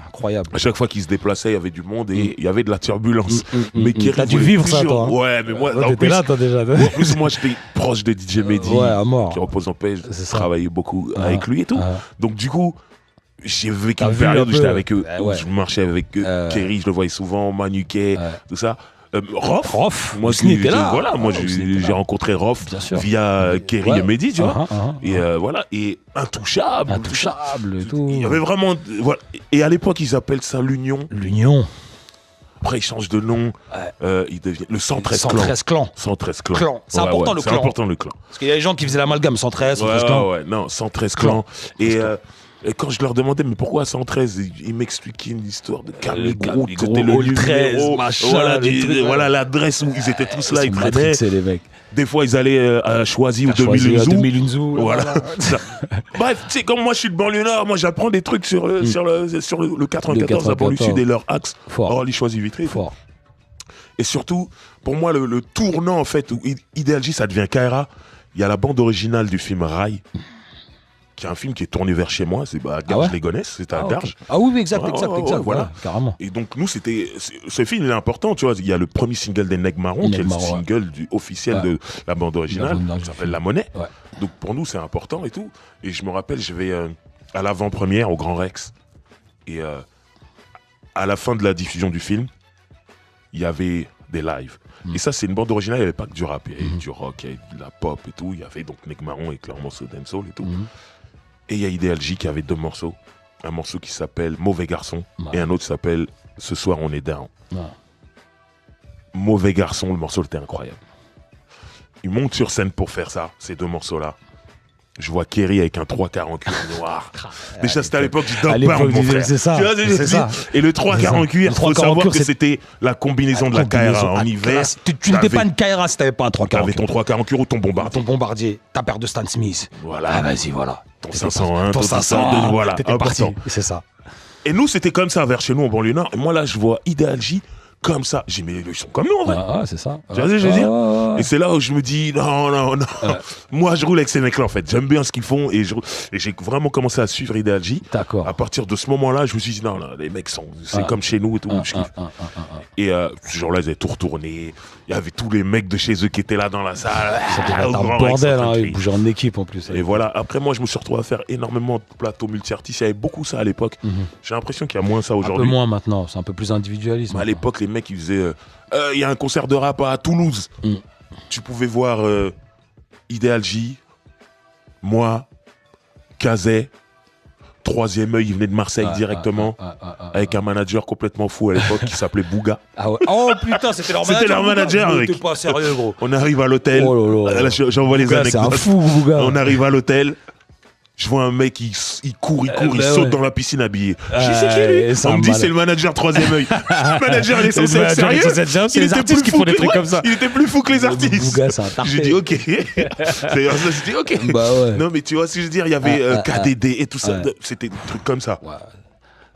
incroyable. À chaque fois qu'ils se déplaçaient, il y avait du monde et il y avait de la turbulence. Mais t'as dû vivre ça, toi. Ouais, mais moi, t'étais là, toi, déjà. En plus, moi, j'étais proche de DJ Mehdi, qui repose en paix. Je travaillais beaucoup avec lui et tout. Donc, du coup, j'ai vécu une période où j'étais avec eux, où je marchais avec Kerry, je le voyais souvent, Manuquet, tout ça. Rof, moi j'ai rencontré Rof via Kerry et Mehdi, tu vois. Et voilà, et Intouchable et tout. Il y avait vraiment, voilà. Et à l'époque ils appellent ça l'Union. Après, il change de nom. Il devient le 113 clan. 113 clan. C'est important, le clan. C'est important, le clan. Parce qu'il y a des gens qui faisaient l'amalgame 113 clan. Ouais, non, 113 clan. Et Et quand je leur demandais, mais pourquoi 113, ils m'expliquaient une histoire de Camille Groot, gros c'était le hall 13, numéro, machin, voilà, les trucs, voilà l'adresse où ils étaient tous là, ils prenaient. matrixés, les mecs. Des fois, ils allaient à Choisy ou 2000 Zoo. 2000 Zoo. Voilà. Bref, tu sais, comme moi, je suis de banlieue nord, moi, j'apprends des trucs sur le 94, la banlieue sud et leur axe. Fort. Orly, Choisy, Vitry. Fort. Et surtout, pour moi, le tournant, en fait, où Ideal J, ça devient KRA, il y a la bande originale du film Rail, qui est un film qui est tourné vers chez moi, c'est à Garges-les-Gonesse, c'était à Garges. Okay. Ah oui, exact, voilà. Carrément. Et donc, nous, ce film, il est important, tu vois, il y a le premier single des Nègres Marrons, qui est le single officiel de la bande originale, qui s'appelle La Monnaie. Ouais. Donc, pour nous, c'est important et tout. Et je me rappelle, je vais à l'avant-première au Grand Rex. Et à la fin de la diffusion du film, il y avait des lives. Et ça, c'est une bande originale, il n'y avait pas que du rap, il y avait du rock, il y avait de la pop et tout. Il y avait donc Nègres Marrons avec leur morceau dancehall et tout. Et il y a Ideal J qui avait 2 morceaux. Un morceau qui s'appelle Mauvais Garçon et un autre qui s'appelle Ce soir on est down. Mauvais Garçon, le morceau était incroyable. Il monte sur scène pour faire ça, ces 2 morceaux-là. Je vois Kerry avec un 3 quarts en cuir noir. Déjà, c'était à l'époque du Dog Pound, mon frère. C'est ça. Tu vois, c'est ça. Et le 3 quarts en cuir, il faut savoir que c'était la combinaison de la KRA en hiver. Tu n'étais pas une KRA si t'avais pas un 3 quarts en cuir. T'avais ton 3 quarts en cuir ou ton bombardier. Ton bombardier, ta paire de Stan Smith. Voilà. Ah, vas-y, voilà. Ton 501, ton 501, voilà. T'étais parti. C'est ça. Et nous, c'était comme ça vers chez nous en banlieue nord. Et moi, là, je vois Ideal J comme ça. J'ai dit, mais ils sont comme nous, en vrai. Ah, c'est ça. Tu vois ce que je veux dire? Et c'est là où je me dis, non. Moi, je roule avec ces mecs-là, en fait. J'aime bien ce qu'ils font et j'ai vraiment commencé à suivre Ideal J. D'accord. À partir de ce moment-là, je me suis dit, non, les mecs c'est comme chez nous et tout. Et ce jour-là, ils avaient tout retourné. Il y avait tous les mecs de chez eux qui étaient là dans la salle. C'était un bordel, ils bougeaient en équipe en plus. Et voilà, après moi je me suis retrouvé à faire énormément de plateaux multi-artistes. Il y avait beaucoup ça à l'époque. J'ai l'impression qu'il y a moins ça aujourd'hui. Un peu moins maintenant, c'est un peu plus individualisme. À l'époque, les mecs ils faisaient il y a un concert de rap à Toulouse. Tu pouvais voir Ideal J, moi, Kazé. Troisième œil, il venait de Marseille directement, avec un manager complètement fou à l'époque qui s'appelait Bouga. Ah ouais. Oh putain, c'était leur manager. C'était leur manager, mec. T'es pas sérieux, gros. On arrive à l'hôtel. Oh là là. J'envoie les anecdotes. C'est un fou, Bouga. On arrive à l'hôtel. Je vois un mec, il court, il saute dans la piscine habillé. Je dis, c'est qui lui? On me dit, c'est le manager troisième œil. Le manager, il est censé être sérieux. C'est les artistes qui font des trucs comme ça. Il était plus fou que les artistes. Bouga, c'est un tarté. J'ai dit, ok. D'ailleurs, ça, j'ai dit, ok. Bah ouais. Non, mais tu vois ce que je veux dire, il y avait KDD et tout ça. C'était des trucs comme ça.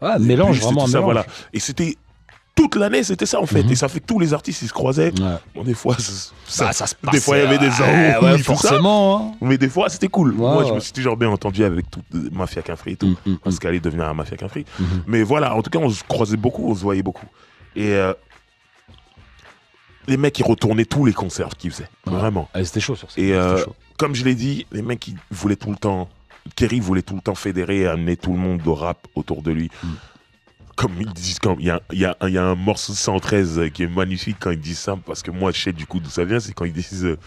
Ouais, mélange, vraiment. Ça, voilà. Et c'était. Toute l'année, c'était ça en fait. Et ça fait que tous les artistes, ils se croisaient. Bon, des fois, ça se passait. Des fois, il y avait des embrouilles, forcément. Mais des fois, c'était cool. Moi, je me suis toujours bien entendu avec toute Mafia Qu'un Free et tout. Parce qu'elle allait devenir un Mafia Qu'un Free. Mais voilà, en tout cas, on se croisait beaucoup, on se voyait beaucoup. Et les mecs, ils retournaient tous les concerts qu'ils faisaient. Vraiment. C'était chaud sur ça. Et comme je l'ai dit, les mecs, ils voulaient tout le temps. Kerry voulait tout le temps fédérer et amener tout le monde au rap autour de lui. Comme ils disent, il y a un morceau de 113 qui est magnifique quand ils disent ça, parce que moi je sais du coup d'où ça vient, c'est quand ils disent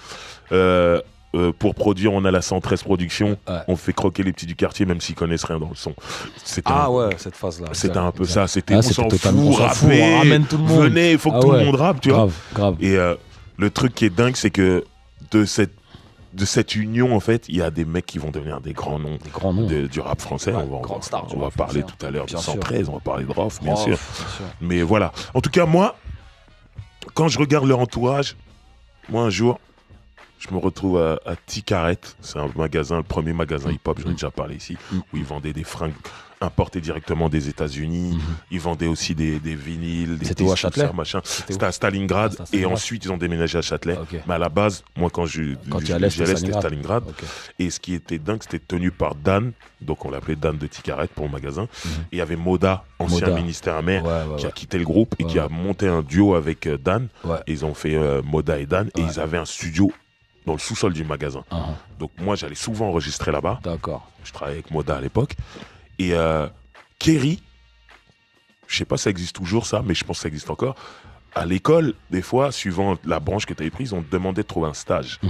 pour produire on a la 113 production, on fait croquer les petits du quartier même s'ils connaissent rien dans le son. Cette phase-là. C'était un peu ça, c'était on s'en fout, on ramène tout le monde. Venez, il faut que tout le monde rappe, tu vois. Grave. Et le truc qui est dingue, c'est que de cette union, en fait, il y a des mecs qui vont devenir des grands noms, du rap français. On va parler tout à l'heure de 113, on va parler de Rof, bien sûr. Mais voilà. En tout cas, moi, quand je regarde leur entourage, moi, un jour, je me retrouve à Ticaret. C'est un magasin, le premier magasin hip-hop, j'en ai déjà parlé ici, où ils vendaient des fringues importés directement des États-Unis. Ils vendaient aussi des vinyles, des disques, à Châtelet, machin. C'était à Stalingrad. Et ensuite, ils ont déménagé à Châtelet. Mais à la base, moi, quand j'y allais, c'était Stalingrad. Et ce qui était dingue, c'était tenu par Dan. Donc, on l'appelait Dan de Ticaret pour le magasin. Et il y avait Moda, ancien ministère amer, qui a quitté le groupe et qui a monté un duo avec Dan. Et ils ont fait Moda et Dan. Et ils avaient un studio dans le sous-sol du magasin. Donc, moi, j'allais souvent enregistrer là-bas. D'accord. Je travaillais avec Moda à l'époque. Et Kerry, je sais pas si ça existe toujours ça, mais je pense que ça existe encore. À l'école, des fois, suivant la branche que tu avais prise, on te demandait de trouver un stage.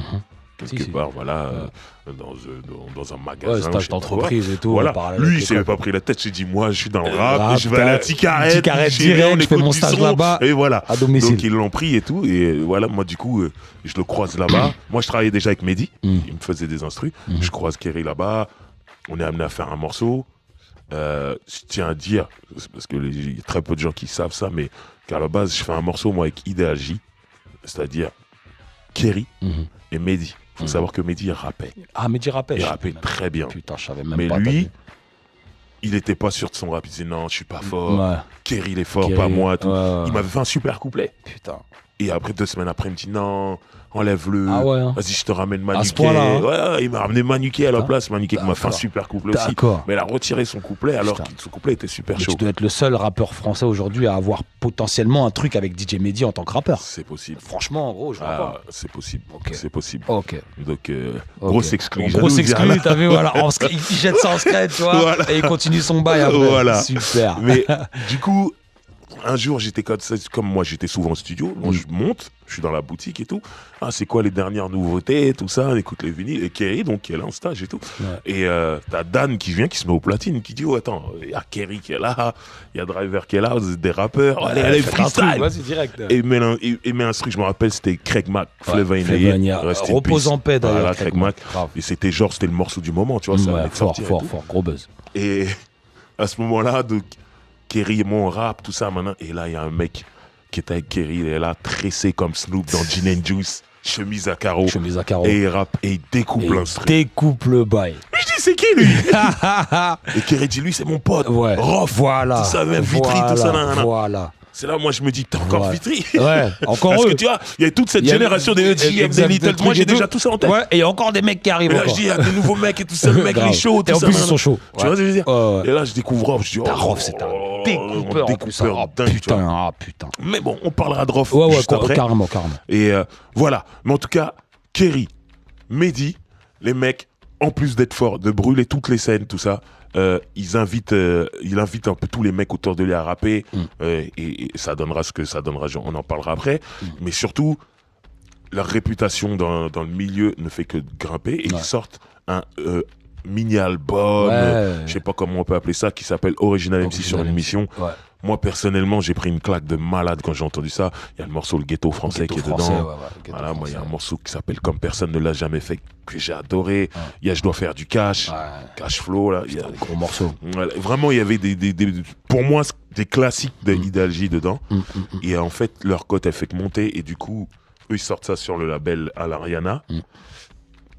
Quelque part, voilà, dans un magasin. Stage d'entreprise et tout. Voilà. Lui, il s'est pas pris la tête. J'ai dit, moi, je suis dans le rap, je vais à la Ticaret direct, je fais mon stage là-bas. Et voilà. À domicile. Donc, ils l'ont pris et tout. Et voilà, moi, du coup, je le croise là-bas. Moi, je travaillais déjà avec Mehdi. Il me faisait des instrus. Je croise Kerry là-bas. On est amené à faire un morceau. Je tiens à dire, parce que il y a très peu de gens qui savent ça, mais qu'à la base, je fais un morceau, moi, avec Ideal J, c'est-à-dire Kerry et Mehdi. Faut savoir que Mehdi rappait. Ah, Mehdi rappait. Il rappait très bien. Putain, je savais même Mais pas. lui, il n'était pas sûr de son rap. Il disait non, je suis pas fort. Ouais. Kerry, il est fort, Kerry, pas moi. Tout. ouais. Il m'avait fait un super couplet. Putain. Et après, 2 semaines après, il me dit non, enlève-le. Ah ouais, hein. Vas-y, je te ramène ce Manuquet. point-là, hein. Ouais, il m'a ramené Manuquet à la Putain. place. Manuquet qui m'a fait un D'accord. super couplet aussi. D'accord. Mais il a retiré son couplet alors Putain. que son couplet était super Mais chaud. tu dois être le seul rappeur français aujourd'hui à avoir potentiellement un truc avec DJ Mehdi en tant que rappeur. C'est possible. Franchement, en gros, je vois Ah, pas. c'est possible. Ok. C'est possible. Ok. Donc, Ok. grosse exclu. Grosse exclu, Jalousie, t'as vu, voilà. Il jette ça en secret, tu vois, Voilà. et il continue son bail après. Voilà. Super. Mais du coup, un jour, j'étais comme moi, j'étais souvent au studio. Moi, je monte, je suis dans la boutique et tout. Ah, c'est quoi les dernières nouveautés, tout ça. On écoute les vinyles. Et Kerry, donc, qui est là en stage et tout. Ouais. Et t'as Dan qui vient, qui se met au platine, qui dit, oh, attends, il y a Kerry qui est là, il y a Driver qui est là, vous êtes des rappeurs. Allez, faites un truc, freestyle. vas-y, direct. Et il met un truc, je me rappelle, c'était Craig Mack, Flavor in the Flavor in Year. the Year. Rest in Repose peace. en paix, d'ailleurs, Voilà, Craig Craig Mack. Grave. Et c'était le morceau du moment, tu vois, ça Ouais, allait fort, sortir et fort, tout. fort, gros buzz. Et à ce moment-là, donc, Kerry et moi, on rap, tout ça, maintenant. Et là, il y a un mec qui était avec Kerry, il est là, tressé comme Snoop dans Gin and Juice, chemise à carreaux. Chemise à carreaux. Et il rappe et il découpe Et l'instru. découpe le bail. Je dis, c'est qui lui? Et Kerry dit, lui, c'est mon pote. Ouais. Rof, Voilà. tout ça, même Vitry, tout ça, nanana. Voilà. C'est là, moi, je me dis, t'es encore Ouais. Vitry. Ouais, encore Parce eux. que tu vois, il y a toute cette Il y a- génération des EGM, des Little. Moi, j'ai déjà tout ça en tête. Ouais, et il y a encore des mecs qui arrivent. Et là, encore. je dis, il y a des nouveaux mecs et tout ça, le mec, il est Grave. chaud, Et tout en ça. plus, ils nanana. sont chauds. Tu vois ce que je veux dire? Ouais, ouais. Et là, je découvre Rof, je dis, Putain, Rof, c'est un découpeur en plus. Ah, dingue, tu vois. putain, ah, putain. Mais bon, on parlera de Rof Ouais, ouais, juste après. carrément, carrément. Et voilà. Mais en tout cas, Kerry, Mehdi, les mecs, en plus d'être forts, de brûler toutes les scènes, tout ça, il invite un peu tous les mecs autour de lui à rapper. Et ça donnera ce que ça donnera, on en parlera après. Mais surtout, leur réputation dans le milieu ne fait que grimper. Et ils sortent un mini-album, je sais pas comment on peut appeler ça, qui s'appelle Original MC sur une émission. Ouais. Moi, personnellement, j'ai pris une claque de malade quand j'ai entendu ça. Il y a le morceau Le Ghetto Français qui est dedans. Voilà, moi, il y a un morceau qui s'appelle Comme personne ne l'a jamais fait, que j'ai adoré. Il y a Je dois faire du cash, Cash Flow, là. Il y a Des gros morceaux. Voilà, vraiment, il y avait pour moi, des classiques de Ideal J dedans. Et en fait, leur cote, elle fait que monter. Et du coup, eux, ils sortent ça sur le label Alariana.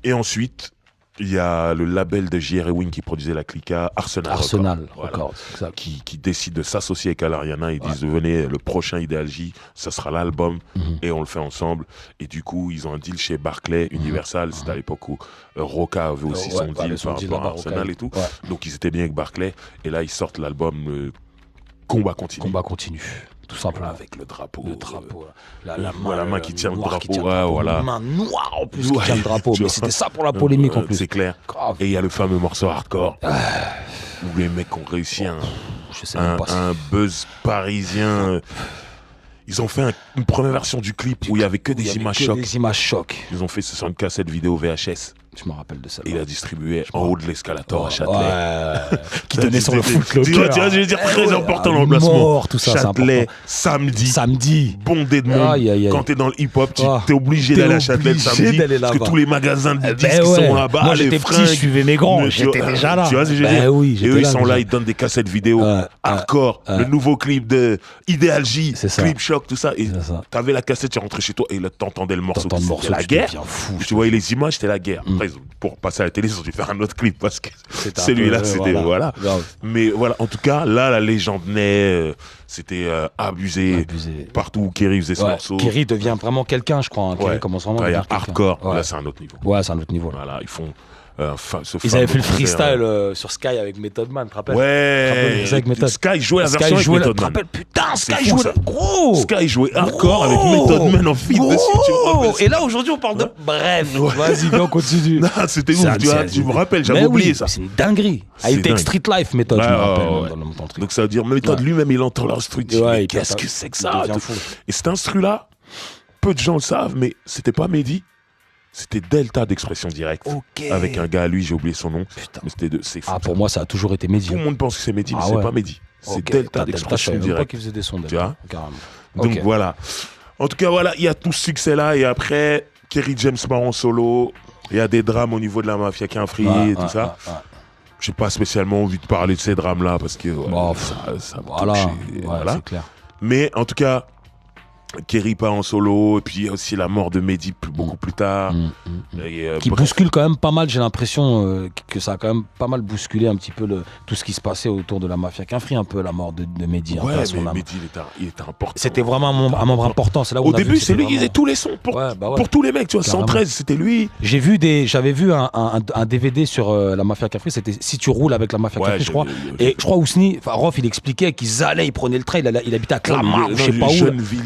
Et ensuite, il y a le label de J.R. Ewing qui produisait la Clica, Arsenal Records, Records, voilà, qui décide de s'associer avec Alariana. Ils disent, venez, le prochain Ideal J, ça sera l'album, et on le fait ensemble. Et du coup, ils ont un deal chez Barclay, Universal. C'était à l'époque où Roca avait aussi son deal par rapport à Arsenal et tout. Donc, ils étaient bien avec Barclay. Et là, ils sortent l'album Combat continue. Combat continue. Tout simplement. Avec le drapeau. Le drapeau. La main qui tient le noire drapeau. qui tient le drapeau. Voilà. Une main noire en plus Ouais, qui tient le drapeau. tu Mais vois. c'était ça pour la polémique en plus. C'est clair. Grave. Et il y a le fameux morceau hardcore où les mecs ont réussi Je sais même pas. un buzz parisien. Ils ont fait une première version du clip où il y avait que des images chocs. Des images chocs. Ils ont fait ce sur une cassette vidéo VHS. Je me rappelle de ça. Et il a distribué en haut de l'escalator à Châtelet. Ouais. Qui Ça, donnait sur le c'était- footlocker. Tu vois, je veux dire, très Ouais, important ouais, l'emplacement. mort, tout ça, c'est Châtelet, important. samedi. Samedi. Bondé de monde. Aïe, aïe, aïe. Quand t'es dans le hip-hop, Ah, t'es obligé t'es d'aller à Châtelet le obligé samedi. d'aller Parce que là-bas. tous les magasins de Ben disques ouais. sont là-bas. Moi, les j'étais petit, fringues. je suivais mes grands. Le- J'étais déjà là. Tu vois ce que je veux Ben dire? oui, Et j'étais eux, ils là, sont déjà. là, ils donnent des cassettes vidéo hardcore. Le nouveau clip de Ideal J, C'est ça. Clip Shock, tout ça. Et C'est ça. t'avais la cassette, tu rentrais chez toi et là, t'entendais le morceau. T'entends le morceau, C'était la tu guerre. deviens fou. Tu voyais les images, c'était la guerre. Après, pour passer à la télé, ils ont dû faire un autre clip parce que C'était un celui-là, peu, c'était. Voilà. Grave. Mais voilà, en tout cas, là, la légende naît. C'était abusé. Abusé. Partout où Kerry faisait ce Ouais, morceau. Kerry devient vraiment quelqu'un, je crois. Hein. Kerry Ouais. commence vraiment Quand à il y a devenir quelqu'un. hardcore, Ouais. là, c'est un autre niveau. Ouais, c'est un autre niveau. Là. Voilà, ils font. Ils avaient fait le freestyle sur Sky avec Method Man, tu te rappelles? Ouais, avec Method. Sky jouait la Sky version avec jouait la... Method Tu te Man. rappelles? Putain, C'est Sky fou, jouait ça. la... Gros. Sky jouait hardcore avec Method Man en feat dessus. Tu me rappelles? Et là, aujourd'hui, on parle de... Bref, Ouais. vas-y, viens, on continue. Non, c'était C'est ouf, un- tu vois, c'est- tu me rappelles, j'avais Mais oublié oui, ça. C'est une dinguerie. Ah, C'est il était avec dingue. Street Life, Method, je Ouais, me rappelle. ouais. Dans le même truc. Donc ça veut dire, Method lui-même, il entend l'instru. Il dit, Ouais, mais il qu'est-ce pète que un- c'est que il ça? devient tout. fou. Et cet instru-là, peu de gens le savent, mais c'était pas Mehdi. C'était Delta d'expression directe. Ok. Avec un gars à lui, j'ai oublié son nom. Putain. Mais c'est fou. Ah, pour moi, ça a toujours été Mehdi. Tout le monde pense que c'est Mehdi, mais Ah c'est ouais. pas Mehdi. C'est Ok. Delta Je d'expression savais même pas directe. qu'il faisait des sons, Tu vois? carrément. Donc Ok. voilà. En tout cas, voilà, il y a tout ce succès-là. Et après, Kerry James part en solo. Il y a des drames au niveau de la mafia qui a un free et tout ça. j'ai pas spécialement envie de parler de ces drames-là parce que ça me voilà, touche. ouais, c'est clair. Mais en tout cas, Kerry part en solo, et puis il y a aussi la mort de Mehdi beaucoup plus tard. Et, qui bouscule quand même pas mal, j'ai l'impression que ça a quand même pas mal bousculé un petit peu tout ce qui se passait autour de la mafia Quinfri, un peu la mort de Mehdi. Ouais, mais Mehdi, il était important. C'était vraiment un membre important. C'est là où au début, c'est lui qui faisait tous les sons pour tous les mecs, tu vois. Carrément. 113, c'était lui. J'avais vu un DVD sur la mafia Quinfri, c'était Si tu roules avec la mafia Quinfri, je crois. Et je crois Ousni, Rof, il expliquait ils prenaient le train, il habitait à Clamart, ou je sais pas où.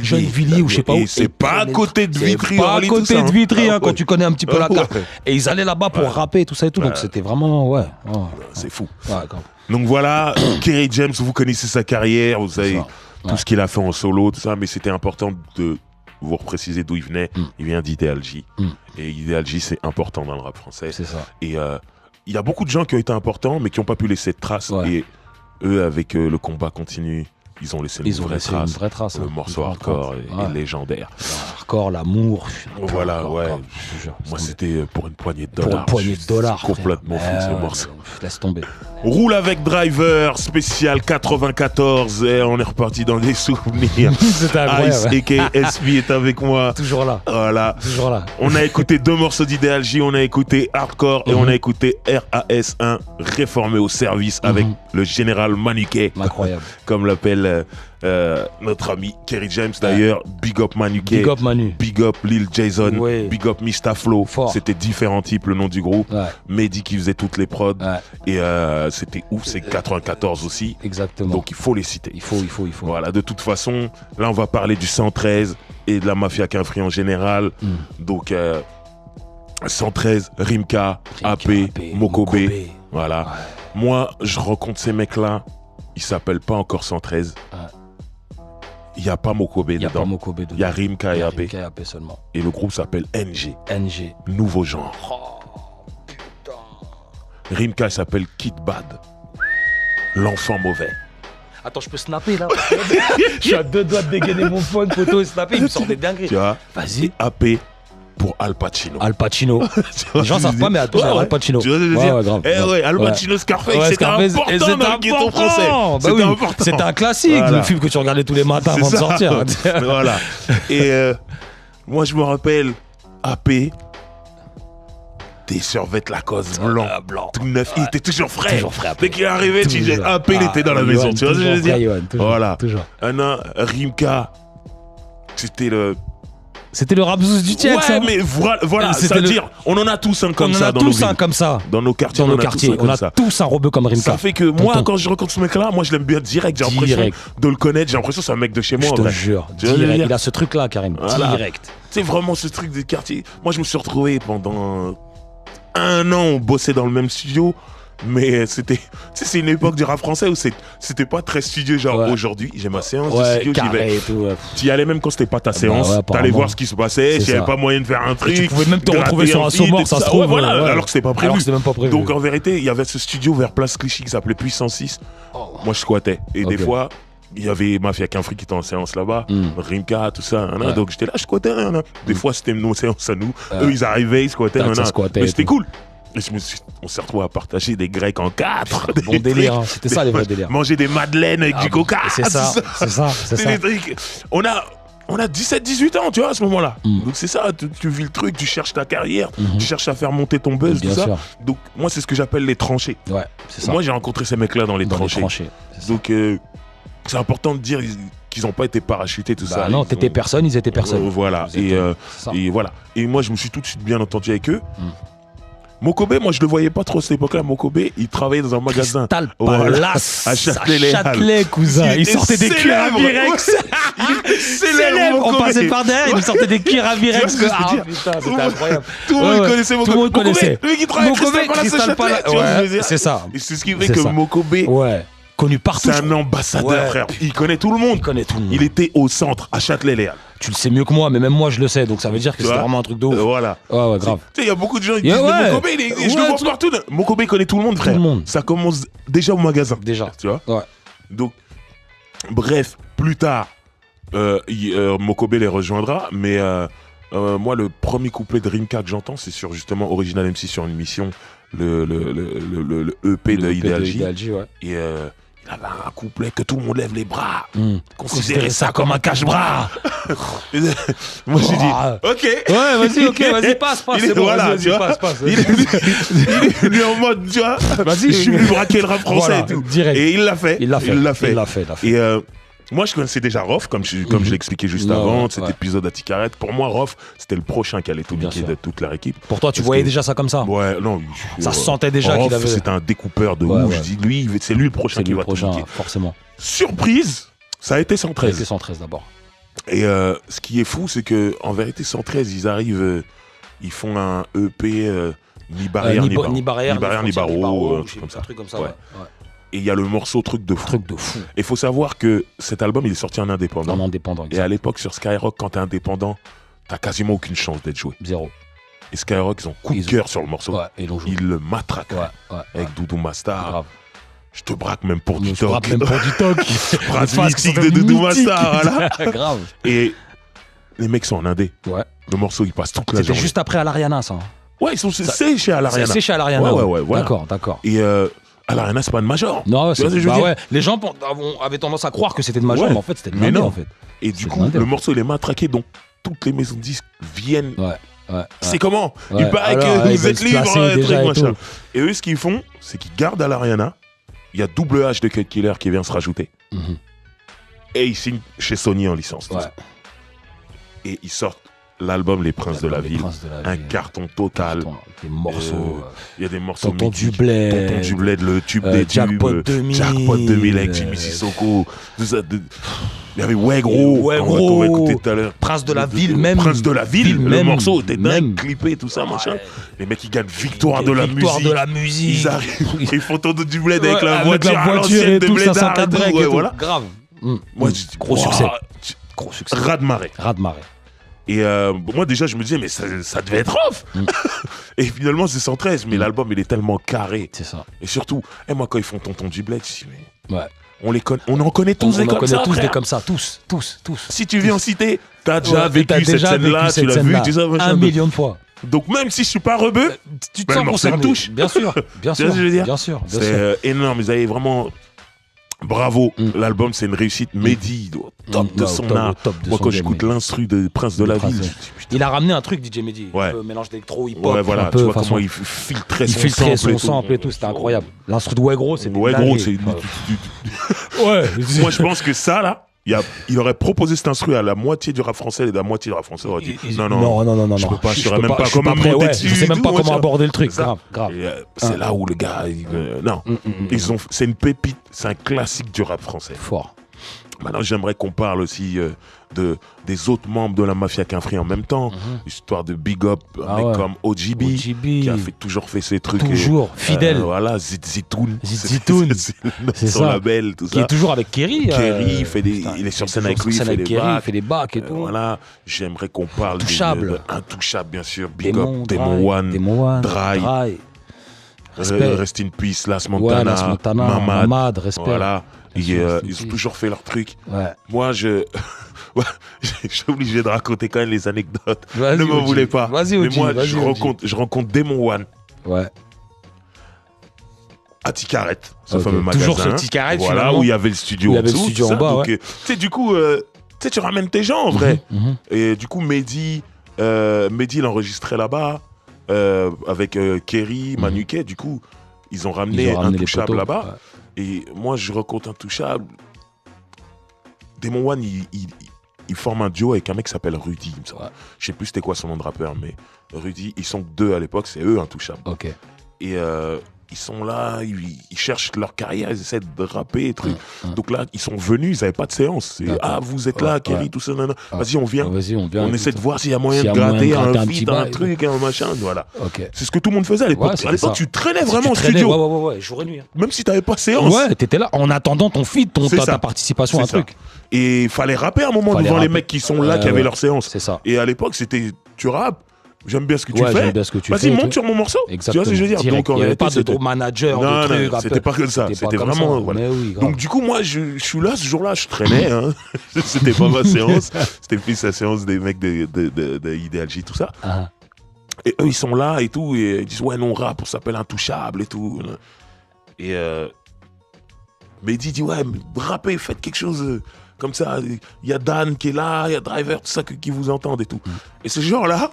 Gennevilliers ou je sais pas où. C'est pas à côté de Vitry. Pas à côté de Vitry, quand tu connais un petit peu la carte. Et ils allaient là-bas pour rapper, tout ça et tout. Donc c'était vraiment, c'est fou. Ouais, grave. Donc voilà, Kerry James, vous connaissez sa carrière, vous savez tout ce qu'il a fait en solo, tout ça, mais c'était important de vous repréciser d'où il venait. Il vient d'Ideal J. Et Ideal J, c'est important dans le rap français. C'est ça. Et il y a beaucoup de gens qui ont été importants, mais qui n'ont pas pu laisser de traces. Ouais. Et eux, avec le combat continu, ils ont laissé une vraie trace. Le morceau hardcore est légendaire. Hardcore, l'amour. Voilà, ouais. Moi, c'était pour une poignée de dollars. Pour une poignée de dollars. Complètement fou, ce morceau. Laisse tomber. Roule avec Driver, spécial 94. Et on est reparti dans des souvenirs. C'était incroyable. Ice, a.k.a. SP, est avec moi. Toujours là. Voilà. Toujours là. On a écouté 2 morceaux d'Ideal J, on a écouté Hardcore et on a écouté RAS1, réformé au service avec le général Manuquet. Incroyable. Comme l'appelle notre ami Kerry James d'ailleurs. Big up Manuquet. Big up Manu. Big up Lil Jason. Ouais. Big up Mista Flow. Fort. C'était différents types le nom du groupe. Ouais. Mehdi qui faisait toutes les prods. Ouais. Et c'était ouf, c'est 94 aussi. Exactement. Donc il faut les citer. Il faut. Voilà, de toute façon, là on va parler du 113 et de la mafia Quinfri en général. Donc 113, Rimka, AP, Mokobe. Voilà. Ouais. Moi, je rencontre ces mecs-là, ils s'appellent pas encore 113. Il n'y a pas Mokobe Il n'y a dedans. pas Mokobe dedans. Il y a Rimka et AP. Rimka et AP seulement. Et le groupe s'appelle NG. NG. Nouveau genre. Oh, putain. Rimka s'appelle Kid Bad. L'enfant mauvais. Attends, je peux snapper là. Je suis à 2 doigts de dégainer mon phone, photo et snapper. Il me sort des dingueries. Tu vois. Vas-y. AP pour Al Pacino. Al Pacino. Les gens savent pas, mais Al Pacino. Tu vois ce que je veux dire? Grave. Ouais, Al Pacino, Scarface, Ouais, c'était Scarface, important et c'était dans le ghetto important. français. Bah C'était oui, important. c'était un classique, Voilà. le film que tu regardais tous les matins avant de sortir. Voilà. Et moi, je me rappelle, AP, des survêtements Lacoste blanc, tout neuf. Il était toujours frais. Toujours frais, AP. Dès qu'il est arrivé, tu disais, AP, il était dans la Yoann, maison. Tu vois ce que je veux dire? Yoann, Voilà. Toujours. Rimka, c'était le... C'était le rapsous du tiers, ça. Ouais, mais voilà, C'était c'est-à-dire, on en a tous un comme on en ça a dans nos tous un villes. comme ça. Dans nos quartiers, Dans nos on en a quartiers, tous un on comme a ça. tous un robeux comme Rimka. Ça fait que moi, Tonton. quand je rencontre ce mec-là, moi je l'aime bien direct. J'ai l'impression Direct. de le connaître. J'ai l'impression que c'est un mec de chez moi. Je en te vrai. jure, Tu vois ce que je veux direct. dire? Il a ce truc-là, Karim. Voilà. Direct. C'est vraiment ce truc de quartier. Moi, je me suis retrouvé pendant 1 an, on bossait dans le même studio. Mais c'était, c'est une époque du rap français où c'était pas très studieux. Genre Ouais. aujourd'hui, j'ai ma séance de Ouais, studio. J'y vais. carré et tout. Ouais. Tu y allais même quand c'était pas ta Bah séance. ouais, T'allais apparemment. voir ce qui se passait. C'est S'il y avait ça. pas moyen de faire un truc. Et tu pouvais même te gratter retrouver sur un feed saut mort, et ça tout se trouve. Ouais, voilà, ouais. alors que c'était pas prévu. Alors que c'était même pas prévu. Donc en vérité, il y avait ce studio vers Place Clichy qui s'appelait Puissance 6. Moi, je squattais. Et des Ok. fois, il y avait Mafia Quinfri qui était en séance là-bas, Rimka, tout ça. Ouais. Donc j'étais là, je squattais. Des fois, c'était nos séances à nous. Eux, ils arrivaient, ils squattaient. Ça squattait Mais et c'était tout. cool. Et on s'est retrouvés à partager des grecs en 4. Bon délire, hein. C'était ça les vrais délires. Manger des madeleines avec du coca. C'est ça, c'est ça. C'est des trucs. On a 17-18 ans, tu vois, à ce moment-là. Donc c'est ça, tu vis le truc, tu cherches ta carrière, tu cherches à faire monter ton buzz, Bien tout ça. sûr. Donc moi, c'est ce que j'appelle les tranchées. Ouais, c'est ça. Moi, j'ai rencontré ces mecs-là dans les Dans les tranchées. tranchées. C'est ça. Donc c'est important de dire qu'ils n'ont pas été parachutés, tout ça. Bah non, Ils t'étais ont- personne, ils étaient personne. Voilà. Vous êtes- c'est ça. Et voilà. Et moi, je me suis tout de suite bien entendu avec eux. Mokobe, moi je le voyais pas trop à cette époque-là. Mokobe, il travaillait dans un magasin. Crystal Voilà. Palace À Châtelet-Les Halles. Châtelet, cousin. Il était sortait des cuirs à célèbre. Virex. Il était Célèbre. célèbre, On Mokobe. passait par derrière, il nous sortait des cuirs à Virex. Tu vois ce que je veux Ah dire putain, Tout le c'était monde- incroyable. Tout le monde Ouais, connaissait Mokobe. Tout le monde connaissait. Lui qui travaille à Mokobe, Crystal Palace à Crystal Châtelet. Palace. Tu vois ce que je veux Ouais, dire c'est ça. Et c'est ce qui fait C'est que ça. Mokobe, Ouais. Connu partout. c'est un ambassadeur, Ouais. frère. Il connaît tout le monde. Il connaît tout le monde. Il était au centre, à Châtelet-Les Halles. Tu le sais mieux que moi, mais même moi je le sais, donc ça veut dire que Tu c'était vois vraiment un truc de ouf. Voilà. Ouais, grave. Tu sais, il y a beaucoup de gens qui Yeah, disent ouais. de Mokobe, je Ouais, le vois tout- partout. Mokobe connaît tout le monde, frère. le monde. Ça commence déjà au magasin. Déjà. Tu vois. Ouais. Donc, bref, plus tard, Mokobe les rejoindra, mais moi, le premier couplet de Rimka que j'entends, c'est sur justement Original MC sur une émission, le EP de Ideal J. Ouais. Et il avait un couplet que tout le monde lève les bras. Considérez ça comme un cache-bras. Moi, j'ai dit, ok. Ouais, vas-y, passe, c'est bon, voilà, vas-y, passe. Il est venu en mode, tu vois, Vas-y, je suis venu braquer le rap français voilà, et tout. direct. Et il l'a fait. Il l'a fait. Et moi, je connaissais déjà Rof, comme je l'ai expliqué juste avant, cet épisode à Tikaret. Pour moi, Rof, c'était le prochain qui allait tout niquer de toute leur équipe. Pour toi, tu voyais déjà ça comme ça? Ouais, non. Ça se sentait déjà qu'il avait... C'était un découpeur de ouf. Je dis, lui, c'est lui le prochain qui va tout niquer. Forcément. Surprise, ça a été 113. Ça a été 113 d'abord. Et ce qui est fou, c'est que en vérité, 113, ils arrivent, ils font un EP ni barrière ni barreau, comme ça. Un truc comme ça, ouais. Et il y a le morceau Truc de fou. Et il faut savoir que cet album, il est sorti en indépendant. Exact. Et à l'époque, sur Skyrock, quand t'es indépendant, t'as quasiment aucune chance d'être joué. Zéro. Et Skyrock, ils ont coup de cœur sur le morceau. Ouais, et ils le matraquent. Avec Doudou Mastar. Grave. Je te braque même pour du toc. Phrase mystique de Doudou Mastar, voilà. Grave. Et les mecs sont en indé. Ouais. Le morceau, il passe toute la journée. C'était juste après Alariana, ça. Ouais, c'est chez Alariana. C'est chez Alariana. Ouais, voilà. D'accord. Et Alariana, c'est pas de major. Non, c'est les gens avaient tendance à croire que c'était de major, mais en fait, c'était de Nandé, en fait. Et du coup, le morceau, il est matraqué, donc toutes les maisons de disques viennent. C'est comment il paraît que vous êtes libre, truc, machin. Et eux, ce qu'ils font, c'est qu'ils gardent Alariana. Il y a Double H de Cut Killer qui vient se rajouter. Et ils signent chez Sony en licence. Et ils sortent l'album Les Princes de la Ville, un carton total. Des morceaux. Il y a des morceaux Tonton du Bled, le tube des Jackpot tubes, 2000, Jackpot 2000 avec Jimmy Sissoko. Il y avait Ouais Gros, qu'on va écouter tout à l'heure. Prince de la Ville même. Prince de la Ville, le morceau était dingue, clippé, tout ça, machin. Les mecs, ils gagnent victoire de la musique. Ils arrivent, ils font Tonton du Bled avec la voiture à l'ancienne de Blédard et tout. Voilà. Grave. Moi, je dis, gros succès. Raz de marée. Et moi déjà je me disais mais ça devait être off. Et finalement c'est 113, mais l'album il est tellement carré. C'est ça. Et surtout, moi quand ils font Tonton du Bled, je dis mais on en connaît tous des comme ça. Tous des comme ça, tous. Si tu viens en citer, t'as déjà vécu cette scène-là, tu l'as vu, tu sais, 1 million de fois. Donc même si je suis pas rebeu, tu te sens concerné. Touche. Bien sûr. C'est énorme, ils avaient vraiment... Bravo, l'album c'est une réussite. Mehdi, top de son art. Moi quand j'écoute l'instru de Prince de la Ville, il a ramené un truc DJ Mehdi, un peu mélange d'électro, hip-hop. Ouais, voilà, tu vois comment il filtrait son sample et tout, c'était incroyable. L'instru de Ouais Gros, c'est Ouais Gros, c'est... Moi je pense que ça là, il aurait proposé cet instru à la moitié du rap français et la moitié du rap français aurait dit non, je peux pas, je saurais même pas comment monter dessus. Je sais même pas comment aborder le truc, grave. C'est là où le gars, non, c'est une pépite, c'est un classique du rap français. Fort. Maintenant, j'aimerais qu'on parle aussi des autres membres de la Mafia Kinfry en même temps. Histoire de big up, un mec comme OGB, qui a toujours fait ses trucs. Toujours, fidèle. Voilà, Zitoun. C'est son label, tout ça. Qui est toujours avec Kerry. Kerry, il est sur scène avec lui, il fait des bacs et tout. Voilà, j'aimerais qu'on parle Intouchable, bien sûr. Big up, Demon One, Dry. Rest in Peace, Las Montana, Mamad, respect. Voilà. Ils ont toujours fait leur truc. Moi, je suis obligé de raconter quand même les anecdotes. Ne m'en voulez pas. Mais moi, je rencontre Demon One. À Tikaret, ce fameux magasin. Toujours ce Tikaret, voilà, où il y avait le studio en dessous. En bas, donc, tu sais, du coup, tu ramènes tes gens en vrai. Et du coup, Mehdi, il enregistrait là-bas avec Kerry, Manuquet. Du coup, ils ont ramené Intouchable là-bas. Et moi, je rencontre Intouchable. Demon One, il forme un duo avec un mec qui s'appelle Rudy. Je sais plus c'était quoi son nom de rappeur, mais Rudy, ils sont 2 à l'époque, c'est eux Intouchables. Et ils sont là, ils cherchent leur carrière, ils essaient de rapper et trucs. Donc là, ils sont venus, ils n'avaient pas de séance. Vous êtes là, Kerry, tout ça, Vas-y, on vient. On essaie de voir s'il y a moyen de gratter un feat, un truc, un machin, voilà. C'est ce que tout le monde faisait à l'époque. À l'époque, tu traînais vraiment au studio. Ouais, jour et nuit. Même si t'avais pas de séance. Ouais, t'étais là en attendant ton feat, ta participation à un truc. Et il fallait rapper à un moment devant les mecs qui sont là, qui avaient leur séance. C'est ça. Et à l'époque, c'était tu rappes. j'aime bien ce que tu fais. J'aime bien ce que tu Vas-y, fais. monte sur mon morceau. Exactement. Tu vois ce que je veux dire? Direct. Donc, il n'y avait pas de manager, non, de trucs. non, c'était pas que ça. C'était vraiment. Ça. Voilà. Oui, donc, du coup, moi, je suis là, ce jour-là, je traînais. Hein. C'était pas ma séance. C'était plus la séance des mecs de Ideal J, tout ça. Et eux, ils sont là et tout. Et ils disent, ouais, non, rap, on s'appelle Intouchable et tout. Et Mehdi dit, ouais, rappez, faites quelque chose. Comme ça, il y a Dan qui est là, il y a Driver, tout ça qui vous entendent et tout. Et ce genre-là,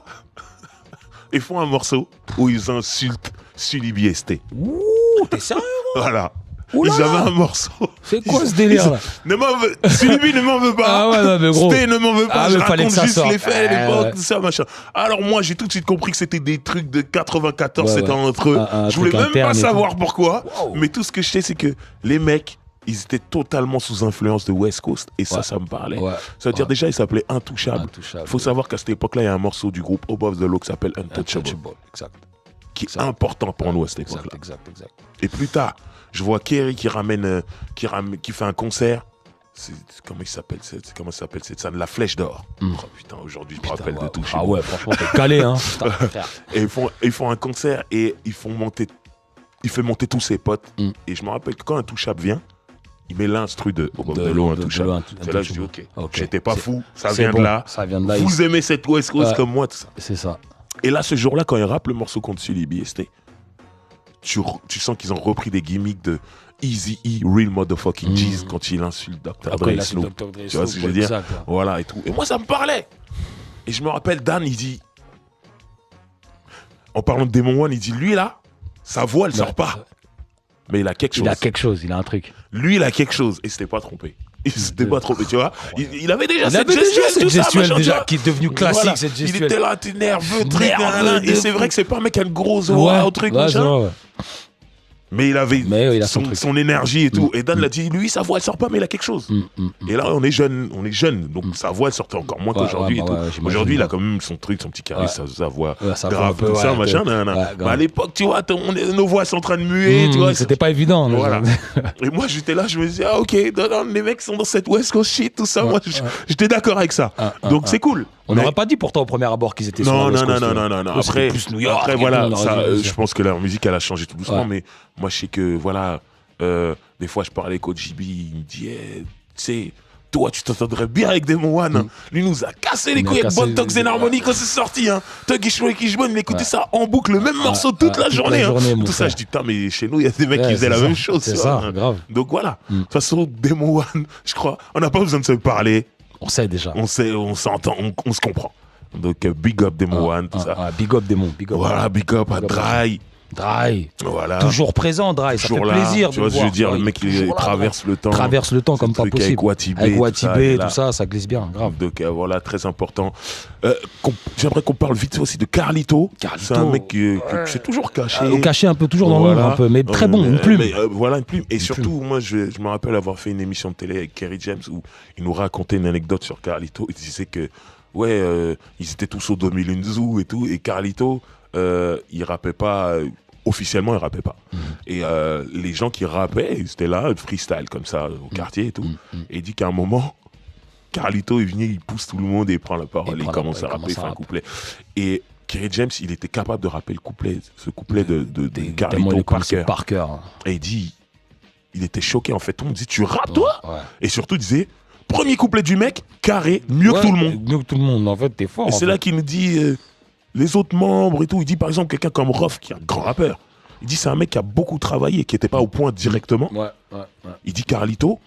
ils font un morceau où ils insultent Sully BST. Ouh, t'es sérieux? Voilà. Oula. Ils avaient un morceau. C'est quoi ce délire là? Sully ne m'en veut pas. Ah ouais, non, mais gros. Sté ne m'en veut pas. Je raconte juste les faits, l'époque, tout ça, machin. Alors moi, j'ai tout de suite compris que c'était des trucs de 94, c'était entre eux. Je voulais même pas savoir pourquoi. Wow. Mais tout ce que je sais, c'est que les mecs, ils étaient totalement sous influence de West Coast. Et ça me parlait. Ça veut dire déjà, il s'appelait Intouchable. Il faut savoir qu'à cette époque-là, il y a un morceau du groupe Above the Law qui s'appelle Untouchable. Exact. Qui est important pour nous à cette époque-là. Exact. Et plus tard, je vois Kerry qui fait un concert. Comment il s'appelle cette scène? La Flèche d'Or. Oh putain, aujourd'hui, je me rappelle de tout. Ah ouais, franchement, t'es calé, hein. Putain, et ils font un concert et il fait monter tous ses potes. Et je me rappelle que quand Intouchable vient, il met l'instru de l'eau Intouchable. C'est là que je dis, ok, j'étais pas fou, ça vient de là. Vous aimez cette West Coast comme moi, tout ça. C'est ça. Et là, ce jour-là, quand ils rappent le morceau contre Sully BST, tu sens qu'ils ont repris des gimmicks de Eazy-E, Real Motherfucking G's, quand il insulte Dr. Dre et Snoop. Tu vois ce que je veux dire? Voilà, et tout. Et moi, ça me parlait. Et je me rappelle, Dan, il dit, en parlant de Demon One, il dit, lui là, sa voix, elle sort pas. Mais il a quelque chose. Il a quelque chose, il a un truc. Lui, il a quelque chose. Et c'était pas trompé. Il s'était pas trompé, tu vois. Il avait déjà cette gestuelle déjà, qui est devenue classique, voilà. Cette gestuelle. Il était là, t'es nerveux, truc, et c'est vrai que c'est pas un mec qui a une grosse voix, au truc, machin. Mais il avait son énergie et tout. Et Dan l'a dit, lui, sa voix, elle sort pas, mais il a quelque chose. Et là, on est jeune. Donc sa voix, elle sortait encore moins qu'aujourd'hui. Aujourd'hui, il a quand même son truc, son petit charisme, sa voix grave, tout ça, machin. Mais à l'époque, tu vois, nos voix sont en train de muer, tu vois. C'était pas évident. Voilà. Et moi, j'étais là, je me disais, ah, ok, les mecs sont dans cette West Coast shit, tout ça. Moi, j'étais d'accord avec ça. Donc, c'est cool. On n'aurait pas dit pourtant au premier abord qu'ils étaient sur la West Coast. Non. Après, voilà, je pense que leur musique, elle a changé tout doucement, mais moi, je sais que, voilà, des fois, je parlais avec OGB, il me dit, tu sais, toi, tu t'entendrais bien avec Demon One. Lui nous a cassé les couilles avec Bone Thugs and Harmony quand c'est sorti. Thug et Kishbone, il écoutait ça en boucle, le même morceau toute la journée. Tout ça, je dis, putain, mais chez nous, il y a des mecs qui faisaient la même chose. C'est ça, grave. Donc voilà, de toute façon, Demon One, je crois, on n'a pas besoin de se parler. On sait déjà. On s'entend, on se comprend. Donc, big up Demon One, tout ça. Big up Demon. Voilà, big up à Dry. Voilà. Toujours présent, Dry. Ça fait plaisir. Tu vois ce que je veux dire, le mec, il traverse le temps. Traverse le temps comme pas possible. Avec Watibé, tout ça, ça glisse bien, grave. Donc, voilà, très important. J'aimerais qu'on parle vite aussi de Carlito. C'est un mec qui s'est toujours caché. Caché un peu, toujours dans l'ombre, un peu, mais très bon, une plume. Voilà, une plume. Et surtout, moi, je me rappelle avoir fait une émission de télé avec Kerry James où il nous racontait une anecdote sur Carlito. Il disait que, ils étaient tous au 2001 Zoo et tout. Et Carlito, il rappait pas. Officiellement, il rappait pas. Et les gens qui rappaient, c'était là, freestyle comme ça, au quartier et tout. Et il dit qu'à un moment, Carlito, il vient, il pousse tout le monde et il prend la parole. Il commence à rapper, il fait un couplet. Et Kerry James, il était capable de rapper ce couplet de Carlito par cœur. Et il dit, il était choqué en fait. Tout le monde dit, tu rappes toi? Et surtout, il disait, premier couplet du mec, carré, mieux que tout le monde. Mieux que tout le monde, en fait, t'es fort. Et c'est là qu'il nous dit, les autres membres et tout. Il dit par exemple, quelqu'un comme Rof, qui est un grand rappeur. Il dit, c'est un mec qui a beaucoup travaillé, qui n'était pas au point directement. Il dit, Carlito,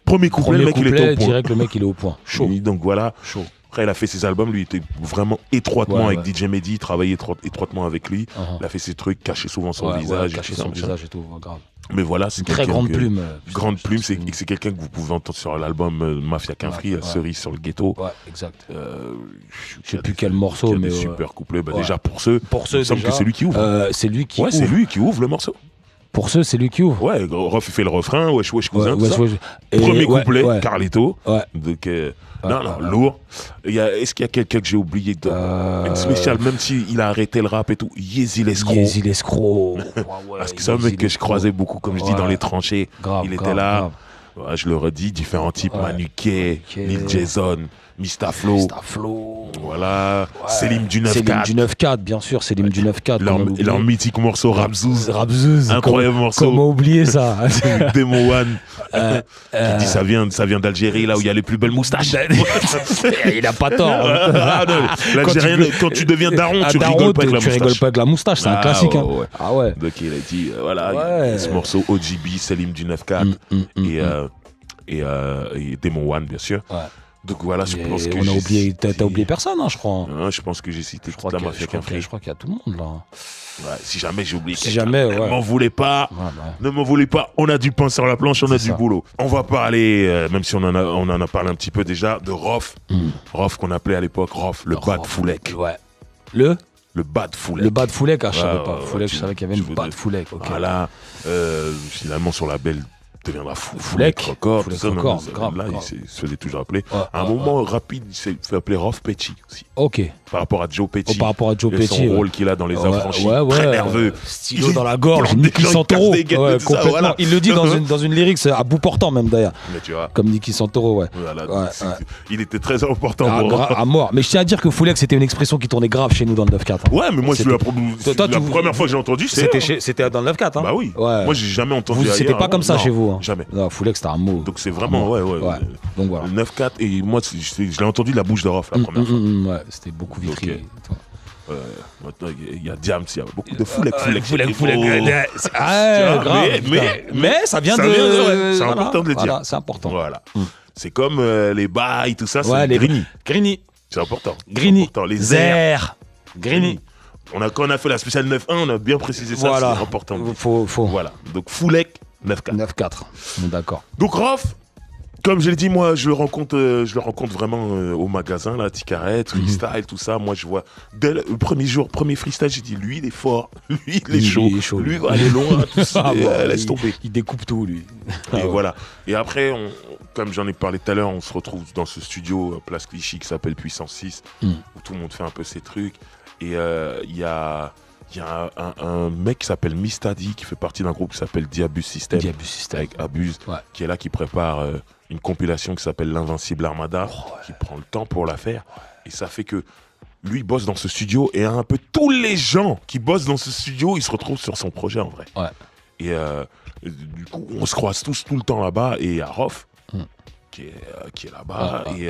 premier couplet, le mec, il était au point. Direct, le mec, il est au point. Chaud. Donc voilà. Chaud. Après, il a fait ses albums. Lui, il était vraiment étroitement avec DJ Mehdi. Il travaillait étroitement avec lui. Il a fait ses trucs, caché souvent son visage. Caché son visage et tout, grave. Mais voilà, c'est très grande plume. Grande plume, c'est quelqu'un que vous pouvez entendre sur l'album Mafia Quinfri, Cerise sur le ghetto. Ouais, exact. Je sais plus quel morceau, mais. Super couplet. Déjà, pour ceux, il me semble que c'est lui qui ouvre. C'est lui qui ouvre. Ouais, c'est lui qui ouvre le morceau. Pour ceux, c'est lui qui ouvre. Ouais, Rof, il fait le refrain, wesh, wesh, cousin, tout ça. Premier couplet, Carlito. Donc, non, lourd. Est-ce qu'il y a quelqu'un que j'ai oublié une spéciale, même s'il a arrêté le rap et tout, Yeezy l'escroc. Parce que c'est un mec que je croisais beaucoup, comme je dis, dans les tranchées. Il était là. Ouais, je le redis, différents types, Manuquet, Lil Jason, Mistaflo. Voilà, ouais. Selim du 9-4. Selim du 9-4, bien sûr, Selim du 9-4. Leur mythique morceau Rabzouz. Incroyable morceau. Comment oublier ça? Demo One. Qui dit ça vient d'Algérie, là où il y a les plus belles moustaches. Il a pas tort. L'Algérien, quand tu deviens daron, tu rigoles pas avec la moustache. Tu rigoles pas avec la moustache, c'est un classique. Ouais. Ah ouais. Donc il a dit, voilà, ce morceau OGB, Selim du 9-4 et Demo One, bien sûr. Ouais. Donc voilà, je pense que t'as oublié personne, hein, je crois. Je pense que j'ai cité toute la mafia Cafri. Je crois qu'il y a tout le monde là. Ouais, si jamais j'ai oublié ne m'en voulez pas. Ne m'en voulez pas. On a du pain sur la planche, on a du boulot. On va parler, même si on en a parlé un petit peu déjà, de Rof. Rof qu'on appelait à l'époque Rof, le Bad Foulek. Ouais. Le Bad Foulek. Le Bad Foulek, je savais pas. Foulek, je savais qu'il y avait une Bad Foulek. Voilà. Finalement sur la belle deviendra Foulek record, grave. Là, il se faisait toujours appeler. À un moment rapide, il s'est fait appeler Rof Petty aussi. Ok. Par rapport à Joe Petty. Par rapport à Joe Petty. Son rôle qu'il a dans Les Affranchis. Très nerveux. Stylo dans la gorge. Nicky Santoro. Complètement. Voilà. Il le dit dans une lyrics à bout portant même d'ailleurs. Mais tu vois. Comme Nicky Santoro, Voilà, il était très important pour à mort. Mais je tiens à dire que Foulek, c'était une expression qui tournait grave chez nous dans le 9-4. Ouais, mais moi, la première fois que j'ai entendu, c'était dans le 9-4. Bah oui. Moi, j'ai jamais entendu. C'était pas comme ça chez vous. Jamais. Foulek, c'était un mot. Donc c'est vraiment, ouais. Donc voilà. Le 9-4, et moi, je l'ai entendu de la bouche de Rof la première fois. Ouais, c'était beaucoup vitrier. Maintenant, il y a Diams, il y a beaucoup de Foulek. Mais ça vient de. C'est important de le dire. C'est important. Voilà. C'est comme les bails, tout ça. Ouais, les Grigny. C'est important. Grigny. Les airs. Grigny. Quand on a fait la spéciale 9-1, on a bien précisé ça. C'est important. Faut. Voilà. Donc Foulek, 9-4. 9-4. D'accord. Donc Rof. Comme je l'ai dit, moi, je le rencontre vraiment au magasin, là, Ticaret, freestyle, tout ça. Moi, je vois, dès le premier jour, premier freestyle, j'ai dit, lui, il est fort, lui, il est chaud. Lui, il va aller loin, tout ça, laisse tomber. Il découpe tout, lui. Et voilà. Et après, comme j'en ai parlé tout à l'heure, on se retrouve dans ce studio, Place Clichy, qui s'appelle Puissance 6, où tout le monde fait un peu ses trucs. Et il y a un mec qui s'appelle Mistadi, qui fait partie d'un groupe qui s'appelle Diabus System. Avec Abuse, qui est là, qui prépare une compilation qui s'appelle l'Invincible Armada, qui prend le temps pour la faire. Et ça fait que lui bosse dans ce studio, et un peu tous les gens qui bossent dans ce studio, ils se retrouvent sur son projet en vrai. Et du coup, on se croise tous tout le temps là-bas, et il y a Rof qui est là-bas, et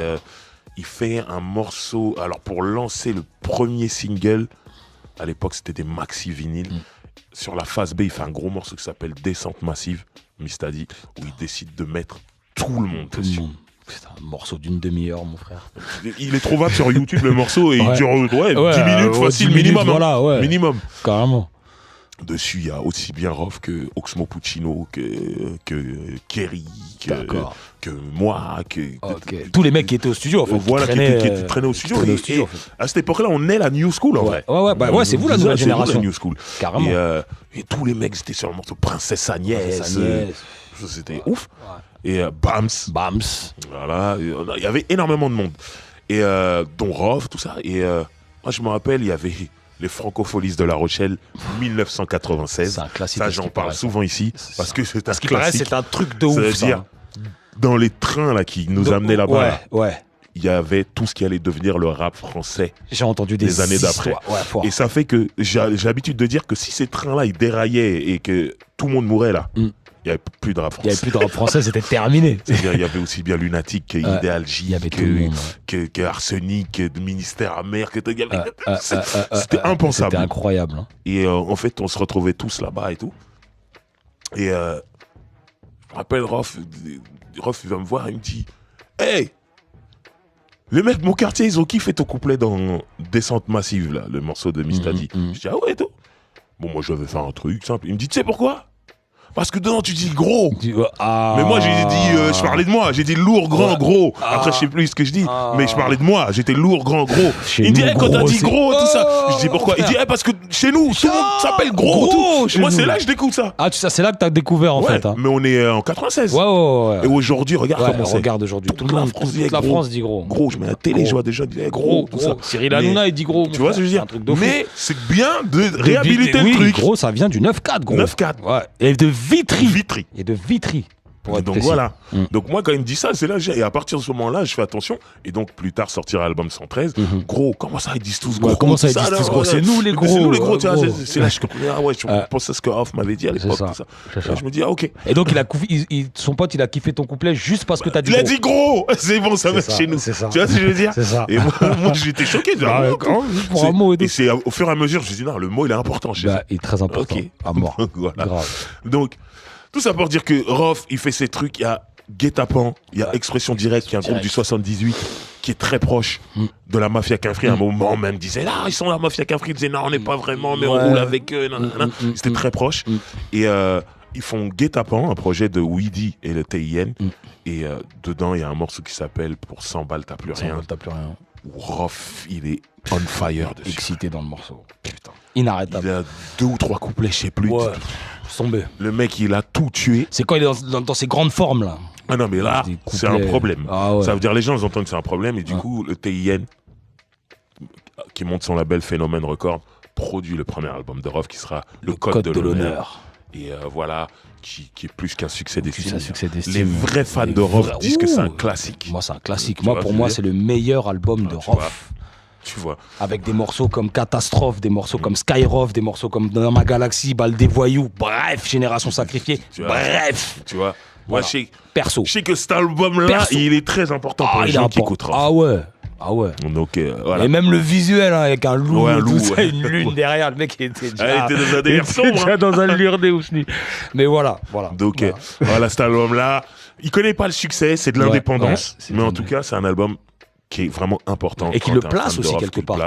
il fait un morceau. Alors pour lancer le premier single, à l'époque c'était des maxi vinyles. Sur la phase B, il fait un gros morceau qui s'appelle Descente Massive, Mistadi, où il décide de mettre tout le monde dessus. C'est un morceau d'une demi-heure, mon frère. Il est trouvable sur YouTube, le morceau, et il dure 10 minutes facile, minimum. Voilà, minimum. Carrément. Dessus, il y a aussi bien Rof que Oxmo Puccino, que Kerry, que moi, tous les mecs qui étaient au studio, en fait. Voilà, qui traînaient au studio. Et à cette époque-là, on est la New School, en vrai. Ouais, c'est vous la nouvelle génération. La New School. Carrément. Et tous les mecs étaient sur le morceau Princesse Agnès. C'était ouf. Et Bams. Voilà, il y avait énormément de monde. Et dont Rof, tout ça. Et moi, je me rappelle, il y avait les Francopholies de La Rochelle, 1996. C'est un classique. Ça, j'en parle souvent ici, parce que c'est un classique. Paraît, c'est un truc de ouf. C'est-à-dire, dans les trains là, qui nous amenaient là-bas, il y avait tout ce qui allait devenir le rap français. J'ai entendu des années d'après. Et ça fait que j'ai l'habitude de dire que si ces trains-là, ils déraillaient et que tout le monde mourait là, il n'y avait plus de rap français. Il n'y avait plus de rap français, c'était terminé. C'est-à-dire, il y avait aussi bien Lunatique que Idéal J, que Arsenic, que Ministère Amer. C'était impensable. C'était incroyable. Hein. Et en fait, on se retrouvait tous là-bas et tout. Et je me rappelle, Rof, il va me voir, il me dit « Hey, les mecs de mon quartier, ils ont kiffé ton couplet dans Descente Massive, là, le morceau de Mistadi. Je dis « Ah ouais, et tout ?» Bon, moi, je vais faire un truc simple. Il me dit « Tu sais pourquoi ? Parce que dedans, tu dis gros. Mais moi, j'ai dit, je parlais de moi. J'ai dit lourd, grand, gros. Après, je sais plus ce que je dis. Mais je parlais de moi. J'étais lourd, grand, gros. Il me dit, quand t'as dit gros, tout ça. Je dis pourquoi? Il dit, parce que chez nous, tout le monde s'appelle gros. Moi, c'est là que je découvre ça. Ah, c'est là que t'as découvert, en fait. Mais on est en 96. Ouais. Et aujourd'hui, regarde comment c'est. Regarde aujourd'hui. Toute la France dit gros. Gros, je mets la télé, je vois déjà gros, tout ça. Cyril Hanouna, il dit gros. Tu vois ce que je veux dire? Mais c'est bien de réhabiliter le truc. Gros, ça vient du 9-4, gros. 9-4. Ouais. Et de Vitry. Et de Vitry. Pour être donc précis. voilà. Donc moi, quand il me dit ça, c'est là, et à partir de ce moment-là, je fais attention. Et donc plus tard sortira l'album 113. Gros, comment ça ils disent tous gros? Comment ça ils disent tous gros? C'est nous les gros. C'est nous les gros. Tu vois, gros. c'est là je comprenais. Ah ouais, je pensais ce que Off m'avait dit à l'époque. ça. Tout ça. Là, je me dis ok. Et donc son pote il a kiffé ton couplet juste parce que t'as dit Il gros. a dit gros. C'est bon, ça va chez nous. C'est ça. Tu vois ce que je veux dire? C'est ça. Et moi j'étais choqué. Pour un mot et tout. Et c'est au fur et à mesure, je me dis non, le mot il est important. Il est très important. Ok. À mort. Voilà. Grave. Donc tout ça pour dire que Rof, il fait ses trucs. Il y a Guet-apens, il y a Expression Directe, qui est un groupe du 78, qui est très proche de la Mafia Kinfry. À un moment même, disait ils sont la Mafia Kinfry. Ils disaient non, on n'est pas vraiment, mais on roule avec eux. C'était très proche. Et ils font Guet-apens, un projet de Weedy et le TIN. Et dedans, il y a un morceau qui s'appelle Pour 100 balles, t'as plus rien. T'as plus rien. Où Rof, il est on fire dessus. Excité dans le morceau. Putain. Inarrêtable. Il a 2 ou 3 couplets, je sais plus. Ouais. Tombé. Le mec, il a tout tué. C'est quand il est dans ses grandes formes là. Ah non, mais là, c'est un problème. Ah ouais. Ça veut dire les gens, ils entendent que c'est un problème. Et du coup, le TIN, qui monte son label Phénomène Record, produit le premier album de Rof qui sera le Code de l'honneur. Et voilà, qui est plus qu'un succès d'estime. Les vrais fans de Rof disent que c'est un classique. Moi, c'est un classique. Pour moi, c'est le meilleur album de Rof. Tu vois. Avec des morceaux comme Catastrophe, des morceaux comme Skyroff, des morceaux comme Dans ma galaxie, Balle des voyous, bref, Génération sacrifiée, bref. Tu vois. Voilà. Moi, Perso. Je sais que cet album-là, il est très important pour les gens qui écoutent Rof. Ah ouais. Ah ouais. Donc, voilà. Et même le visuel, hein, avec un loup, un tout loup, ça, une lune derrière, le mec était déjà... Il était dans un délire sombre. dans un délire de Ousni. Mais voilà. Donc, voilà, cet album-là, il connaît pas le succès, c'est de l'indépendance. Mais en tout cas, c'est un album qui est vraiment important. Et qui le place aussi quelque part.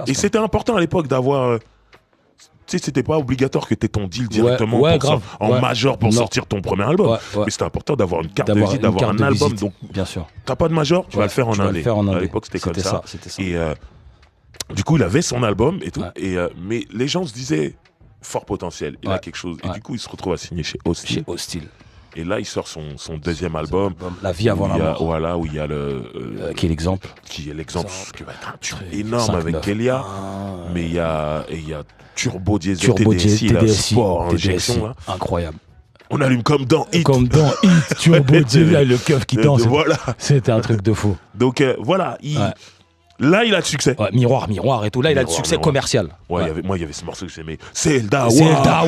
Et c'était important à l'époque d'avoir... Tu sais, c'était pas obligatoire que tu aies ton deal directement en major pour sortir ton premier album. Mais c'était important d'avoir une carte de visite, d'avoir un album. Donc, bien sûr. T'as pas de major, tu vas le faire en indé. À l'époque, c'était comme ça. Et du coup, il avait son album et tout. Mais les gens se disaient, fort potentiel, il a quelque chose. Et du coup, il se retrouve à signer chez Hostile. Et là, il sort son deuxième album. La vie avant la mort. Voilà, où il y a qui est l'exemple. Qui est l'exemple, qui va être un tube énorme avec Kelia. Mais il y a Turbo Diesel, TDSI, Sport, Injection. Là. Incroyable. On allume comme dans Hit. Turbo Diesel, le keuf qui danse. Voilà. C'était un truc de fou. Donc voilà, là, il a de succès. Miroir et tout. Là, il a de succès commercial. Ouais. Il y avait ce morceau que j'aimais. C'est le Dawa. Ça,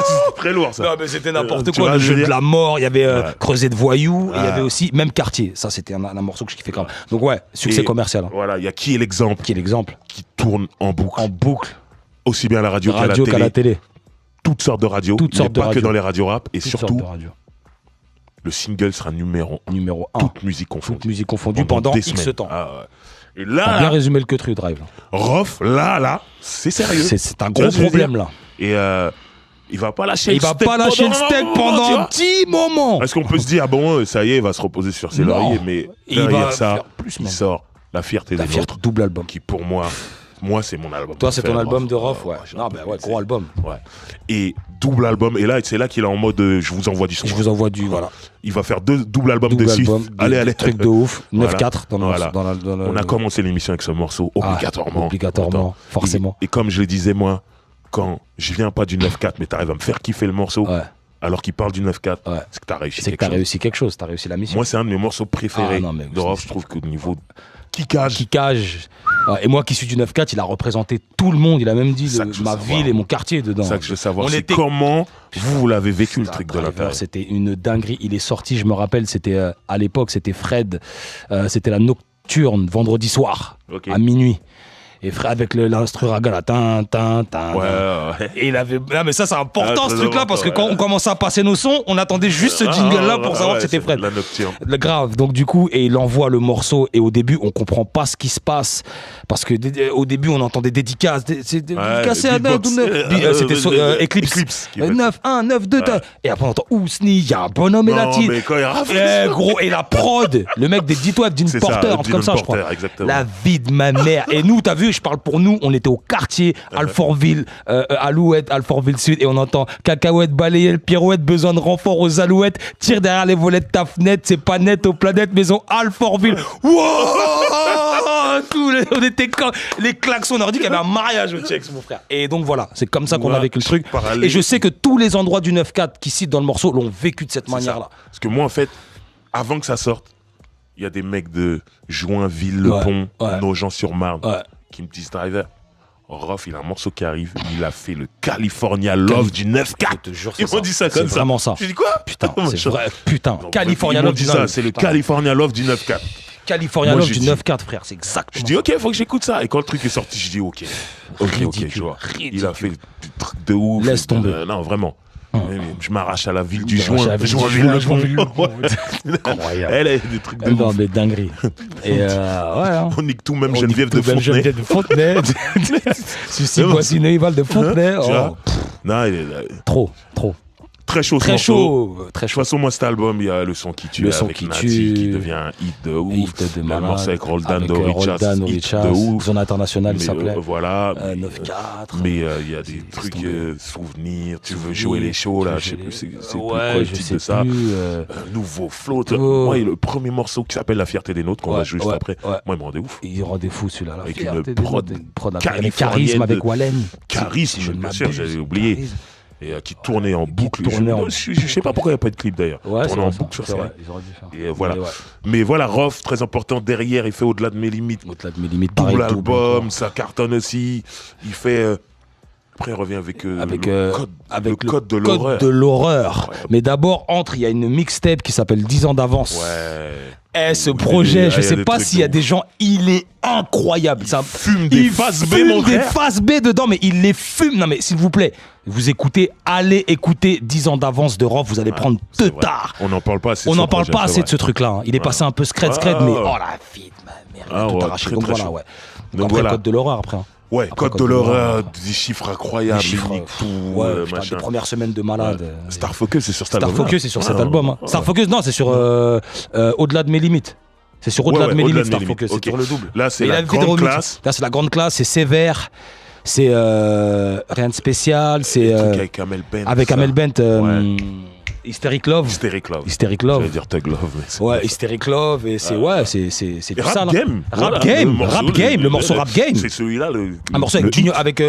c'est très lourd, ça. Non, mais c'était n'importe quoi. Le jeu de la mort. Il y avait Creuset de voyous. Et il y avait aussi même Quartier. Ça, c'était un morceau que je kiffais quand même. Donc, ouais, succès commercial. Voilà, il y a Qui est l'exemple. Qui tourne en boucle. Aussi bien à la radio qu'à la télé. Toutes sortes de radios. Pas que dans les radios rap. Et surtout. Le single sera numéro 1. Toute musique confondue. Pendant X temps. Et là, t'as bien résumé le Cut Drive. Rof, là, c'est sérieux. C'est un gros problème, là. Et il va pas lâcher le steak pendant un petit moment. Est-ce qu'on peut se dire, ça y est, il va se reposer sur ses lauriers, mais derrière ça, il sort La Fierté des Autres. Double album. Qui, pour moi, c'est mon album. Toi, c'est ton album de Rof, ouais. Gros album. Ouais. Et double album. Et là, c'est là qu'il est en mode je vous envoie du son. Voilà. Il va faire 2 double albums dessus. Allez. Truc de ouf. 9-4 On a commencé l'émission avec ce morceau, obligatoirement. Forcément. Et comme je le disais, moi, quand je viens pas du 9-4, mais t'arrives à me faire kiffer le morceau, alors qu'il parle du 9-4, c'est que t'as réussi quelque chose. C'est que t'as réussi quelque chose, t'as réussi la mission. Moi, c'est un de mes morceaux préférés de Rof. Je trouve qu'au niveau kickage. Et moi qui suis du 9-4, il a représenté tout le monde. Il a même dit ma ville et mon quartier dedans. C'est ça que je veux savoir. Comment vous l'avez vécu le truc de l'intérieur. C'était une dinguerie. Il est sorti, je me rappelle, c'était à l'époque, c'était Fred. C'était la nocturne, vendredi soir, à minuit. Et Fred avec l'instru raga là, et il avait. Ah, mais ça, c'est important ce truc-là, parce que quand on commençait à passer nos sons, on attendait juste ce jingle-là pour savoir que c'était Fred. La nocturne. Grave. Donc, du coup, et il envoie le morceau, et au début, on comprend pas ce qui se passe, parce que au début, on entendait dédicace. C'est dédicacé à c'était Eclipse. 9, 1, 9, 2, et après, on entend Ousni, il y a un bonhomme et la tire. Gros, et la prod, le mec des Dis-toi, Dean Porter, un truc comme ça, je crois. La vie de ma mère. Et nous, t'as vu, je parle pour nous, on était au quartier, Alfortville, Alouette, Alfortville Sud, et on entend cacahuète, balayette, pirouette, besoin de renfort aux alouettes, tire derrière les volets de ta fenêtre, c'est pas net aux planètes, maison Alfortville. Wow, tout, on était comme les klaxons, on aurait dit qu'il y avait un mariage au Tchex, mon frère. Et donc voilà, c'est comme ça qu'on a vécu le truc. Et je sais que tous les endroits du 9-4 qui citent dans le morceau l'ont vécu de cette manière-là. Parce que moi, en fait, avant que ça sorte, il y a des mecs de Joinville-le-Pont, Nogent-sur-Marne, qui me disent Driver, Rof, il a un morceau qui arrive, il a fait le California Love du 9-4. Ils m'ont dit ça comme ça. C'est vraiment ça. J'ai dit quoi? Putain, c'est vrai, putain. California Love du 9-4. Ça, c'est le California Love du 9-4. California Love du 9-4, frère, c'est exactement. Je dis ok, faut que j'écoute ça. Et quand le truc est sorti, je dis ok, tu vois. Il a fait des trucs de ouf. Laisse tomber. Non, vraiment. Je m'arrache à la ville du Joinville. Elle a des trucs de ouf. Non, mais dinguerie. Et on nique tout, même Geneviève de Fontenay. Sucy, Boissy, Neuval de Fontenay. Non, trop. Très chaud. Très chaud. De toute façon, moi, cet album, il y a le son qui tue avec Nati qui devient un hit de ouf. Hit de le malade. morceau avec Roldan Richards, de ouf. Zone internationale, il s'appelait. Voilà. 9-4. Mais il y a des trucs, souvenirs, tu veux jouer les shows, là, je sais plus c'est quoi le titre de ça. Nouveau flow. Moi, le premier morceau qui s'appelle La fierté des nôtres, qu'on va jouer juste après, moi, il me rendait ouf. Il rendait fou celui-là. Avec une prod charisme avec Wallen. Charisme, bien sûr, j'avais oublié. Et qui tournait en boucle. Je sais pas pourquoi il n'y a pas de clip d'ailleurs. Tournait en boucle sur ça. Ils auraient dû faire. Et voilà. Mais voilà, Rof, très important. Derrière, il fait Au-delà de mes limites. Au-delà de mes limites, double album, ça cartonne aussi. Il fait. Après, il revient avec le code de l'horreur. Code de l'horreur. Mais d'abord, il y a une mixtape qui s'appelle 10 ans d'avance. Ce projet, je sais pas s'il y a des gens, il est incroyable. Il fume des phases B, mon frère. Des phases B dedans, mais il les fume. Non, mais s'il vous plaît, vous écoutez, allez écouter 10 ans d'avance de Rof, vous allez prendre tard. On n'en parle pas assez. On n'en parle pas assez de ce truc-là. Il est passé un peu scred, mais oh la vie de ma mère, il a tout arraché. Donc voilà, Donc après, code de l'horreur après. Ouais, code de l'horreur, des chiffres incroyables, des premières semaines de malade. Star Focus, c'est sur cet album. Star Focus, c'est sur cet album. Star Focus, non, c'est sur Au-delà de mes limites. C'est sur Au-delà de mes limites, Star Focus, c'est sur le double. Là, c'est la grande classe. Là, c'est la grande classe, c'est sévère. C'est rien de spécial. C'est avec Amel Bent. Avec Amel Bent. Hysteric Love. J'allais dire Thug Love. Mais Hysteric Love. Et c'est tout ça. Rap Game. Le morceau Rap Game. C'est celui-là. Un morceau avec Junior, avec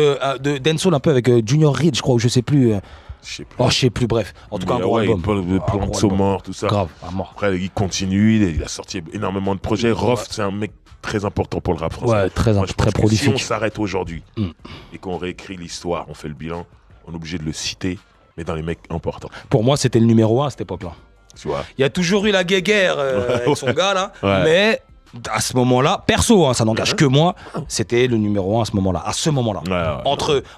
Dancehall un peu avec Junior Reed, je crois, ou je sais plus. Je sais plus, bref. En tout cas, un gros album. Plan de mort, tout ça. Grave, à mort. Après, il continue, il a sorti énormément de projets. Rof, c'est un mec très important pour le rap français. Ouais, très prolifique. Si on s'arrête aujourd'hui et qu'on réécrit l'histoire, on fait le bilan, on est obligé de le citer, mais dans les mecs importants. Pour moi, c'était le numéro 1 à cette époque-là. Tu vois. Il y a toujours eu la guéguerre avec son gars, là. Mais à ce moment-là, perso, ça n'engage que moi, c'était le numéro 1 à ce moment-là.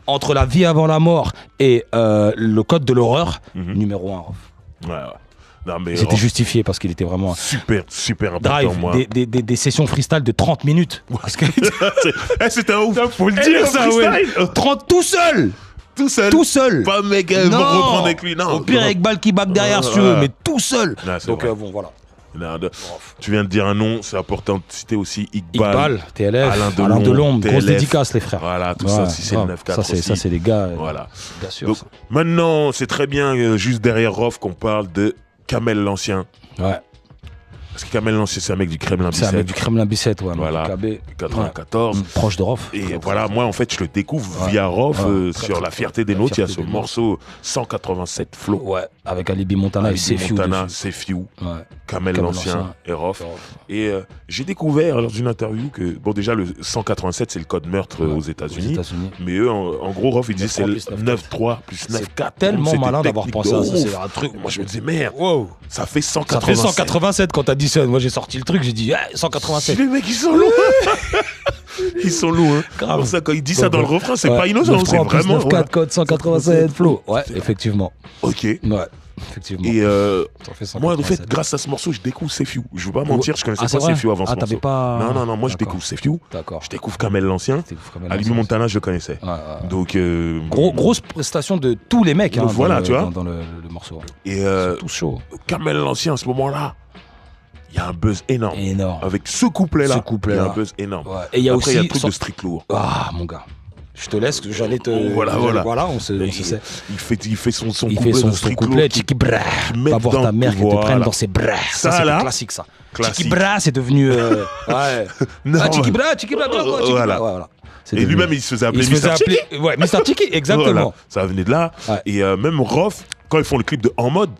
Entre La vie avant la mort et le code de l'horreur, numéro 1. C'était justifié parce qu'il était vraiment super important. Drive, moi. Des sessions freestyle de 30 minutes. Parce que c'était un ouf, faut le dire ça, 30 tout seul. Pas mec, va reprendre avec lui. Non. Au pire, avec balle qui back derrière si tu veux, mais tout seul. Donc bon, voilà. Tu viens de dire un nom, c'est important de citer aussi Iqbal, TLF, Alain Delon, grosse dédicace les frères. Voilà, tout ça, si c'est le 9-4 ça c'est les gars. Voilà. Bien sûr. Donc, maintenant, c'est très bien, juste derrière Rof, qu'on parle de Kamel l'Ancien. Ouais. Parce que Kamel l'Ancien, c'est un mec du Kremlin Bicêtre. C'est un mec du Kremlin Bicêtre, Voilà. 94. Proche de Rof. Et voilà, moi, en fait, je le découvre via Rof sur La fierté des nôtres. Il y a ce morceau 187 Flow. Ouais, avec Alibi Montana et Sefiu. Kamel l'Ancien et Rof. Et j'ai découvert lors d'une interview que, bon, déjà, le 187, c'est le code meurtre aux États-Unis. Mais eux, en gros, Rof, ils disaient c'est le 9-3 plus 9-4. C'est tellement malin d'avoir pensé à ça. C'est un truc. Moi, je me disais, merde, ça fait 187. Ça fait 187 quand t'as dit ça. Moi, j'ai sorti le truc, j'ai dit 187. Les mecs, ils sont lourds. Ils sont lourds. Pour ça, quand il dit ça dans le refrain, c'est pas innocent. C'est vraiment. 9-4 code 187 flow. Ouais, effectivement. Ok. Ouais. Effectivement. Et moi, en fait, grâce à ce morceau, je découvre Sefiu. Je veux pas mentir, je connaissais pas Sefiu avant ce morceau. Non, moi je découvre Sefiu. Je découvre Kamel l'Ancien. Alibi Montana, je le connaissais. Donc grosse prestation de tous les mecs. Voilà, tu vois. Dans le morceau. Et tout chaud. Kamel l'Ancien, à ce moment-là, il y a un buzz énorme. Avec ce couplet-là. Il y a un buzz énorme. Et il y a aussi. Il y a le truc de Street Lourd. Ah, mon gars. Je te laisse, j'allais te. Voilà. On se sait. Il fait son Il couplet fait de son Street couplet, Clothes Tiki Bra. met Va voir dans- ta mère qui te voilà. prenne dans ses bras. Ça, c'est là, classique, ça. classique. Tiki Bra, c'est devenu. Ouais. Non, Ah, Tiki Bra, Tiki Bra, Voilà. voilà. C'est Et devenu- lui-même, il se faisait appeler il se faisait Mr. Tiki. appeler. Ouais, Mr. Tiki, exactement. Voilà, ça venait de là. Ouais. Et même Rof, quand ils font le clip de En Mode,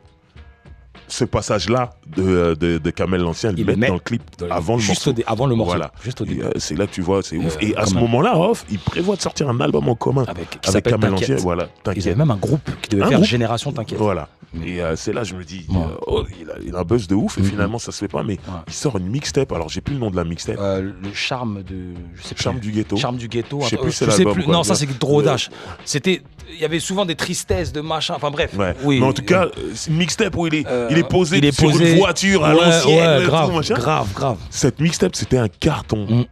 ce passage-là de Kamel l'Ancien, ils Il le le mettent met dans le clip avant le Juste morceau. avant le morceau. Voilà. Juste au Et, début. c'est là que tu vois, c'est ouf. Et à quand ce même. moment-là, Rof, il prévoit de sortir un album en commun Avec Kamel l'Ancien. T'inquiète. Voilà, Ils avaient T'inquiète. même un groupe qui devait Un faire groupe. Génération T'inquiète. Voilà. Et c'est là, je me dis, Ouais. il a un buzz de ouf. Et Mhm. finalement, ça se fait pas. Mais il sort une mixtape. Alors, j'ai plus le nom de la mixtape. Le charme de. Je sais plus. Charme du ghetto. Charme du ghetto. Je sais plus, c'est je sais l'album, plus. quoi. Non, ça c'est trop dash. C'était. Il y avait souvent des tristesses de machin. Enfin bref. Ouais. Oui. Mais en tout cas, c'est une mixtape où il est posé il est sur posé- une voiture à Ouais, l'ancienne. ouais, et grave, tout, machin. grave. Cette mixtape, c'était un carton. Mm.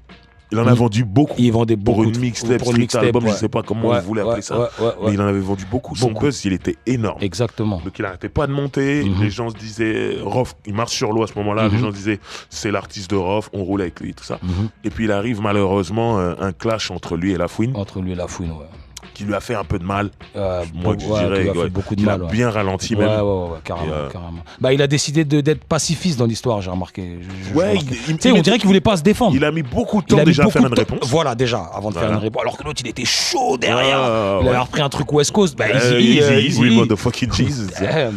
Il en a vendu beaucoup. Il vendait Pour beaucoup une mixtape, pour une street mixtape, album, ouais. je sais pas comment Ouais, on voulait appeler ça. ouais. Mais il en avait vendu beaucoup. Son Beaucoup. buzz, il était énorme. Exactement. Donc il arrêtait pas de monter. Mhm. Les gens se disaient, Rof, il marche sur l'eau à ce moment-là. Les gens se disaient, c'est l'artiste de Rof, on roule avec lui, tout ça. Mhm. Et puis il arrive malheureusement un clash entre lui et La Fouine Entre lui et La Fouine, ouais. qui lui a fait un peu de mal. Moi, je Ouais, dirais, qui lui a fait ouais, beaucoup de il mal. a Ouais. bien ralenti Ouais, même. carrément, Et, carrément. Bah, il a décidé d'être pacifiste dans l'histoire, j'ai remarqué. Ouais, Tu sais, on dirait qu'il voulait pas se défendre. Il a mis beaucoup de Il temps a mis déjà à beaucoup faire de une temps- réponse. Voilà, déjà, avant de faire Voilà. une réponse. Alors que l'autre, il était chaud derrière. Ah, Il ouais. avait repris un truc West Coast. Bah, Easy, oui, motherfucking Jesus.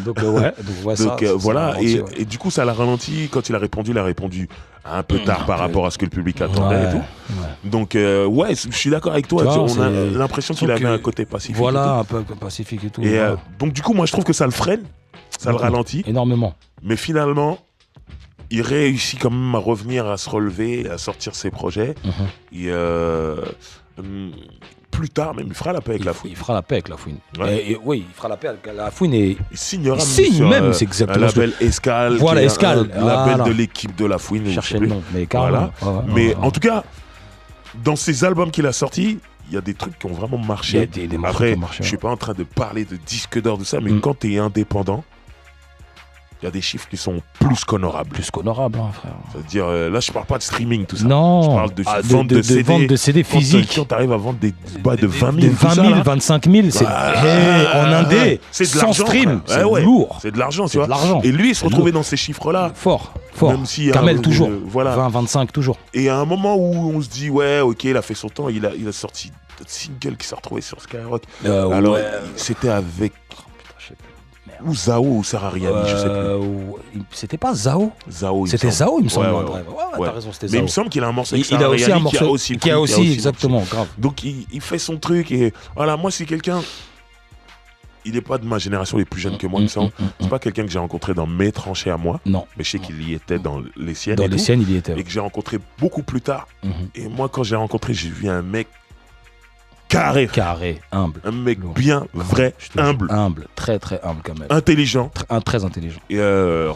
Donc, ouais. Donc voilà, ça, et, ouais. et du coup ça l'a ralenti. Quand il a répondu un peu tard par rapport à ce que le public attendait et tout. Ouais. Donc ouais, je suis d'accord avec toi. Tu vois, On a c'est- l'impression qu'il Sauf avait que- un côté pacifique. Voilà, un peu pacifique et tout. Et voilà. donc du coup, moi je trouve que ça le freine, ça le ralentit. Énormément. Mais finalement, il réussit quand même à revenir, à se relever, à sortir ses projets. Mhm. Et plus tard, même, il fera la paix avec La Fouine. Il fera la paix avec La Fouine. Ouais. Et oui, il fera la paix avec La Fouine et Il signera Il signe sur, même, c'est exactement un ce que- label Escale. Voilà, qui est Escale, un label voilà. de l'équipe de La Fouine. je sais chercher plus. le nom. Mais carrément. Voilà. Mais en tout cas, dans ces albums qu'il a sortis, il y a des trucs qui ont vraiment marché. Il y a des morceaux Après, qui ont marché, je suis pas en train de parler de disque d'or, de ça, mais Mm. quand tu es indépendant, il y a des chiffres qui sont plus qu'honorables. plus qu'honorable, hein, frère. C'est-à-dire, là, je parle pas de streaming, tout ça. Non. Je parle de Ah, vente de CD. vente de CD Quand physique. Quand tu arrives à vendre des bails de 20 000, Des tout 20 ça, 000, là, 25 000, c'est en indé, c'est de sans l'argent, stream, frère. c'est Ouais. lourd. C'est de l'argent, tu C'est de vois. l'argent. Et lui, il se C'est retrouvait lourd. dans ces chiffres-là. Fort. Même si, Kamel, toujours. voilà. 20, 25, toujours. Et à un moment où on se dit, ouais, ok, il a fait son temps, il a sorti d'autres singles qui s'est retrouvé sur Skyrock. Alors, ouais. c'était avec Je sais plus. Merde. ou Zao ou Sarah Riami, je sais plus. C'était pas Zao. Zao, il me C'était semble. Zao, il me semble. Ouais, dans ouais, le drive. Ouais, ouais. t'as raison, c'était Mais il Zao. me semble qu'il a un morceau avec Il Sarah a aussi Riami un morceau qui a pris, aussi, exactement, grave. Donc il fait son truc et voilà, moi c'est quelqu'un. Il n'est pas de ma génération, il est plus jeune que moi, il me semble. C'est pas quelqu'un que j'ai rencontré dans mes tranchées à moi, Non. mais je sais qu'il y était dans les siennes. Dans et les tout, siennes, il y était. et que j'ai rencontré beaucoup plus tard. Mhm. Et moi, quand j'ai rencontré, j'ai vu un mec carré, Carré, humble. un mec Lourd. bien, vrai, Je te jure. humble, Humble, très très humble quand même. intelligent. Très intelligent. Et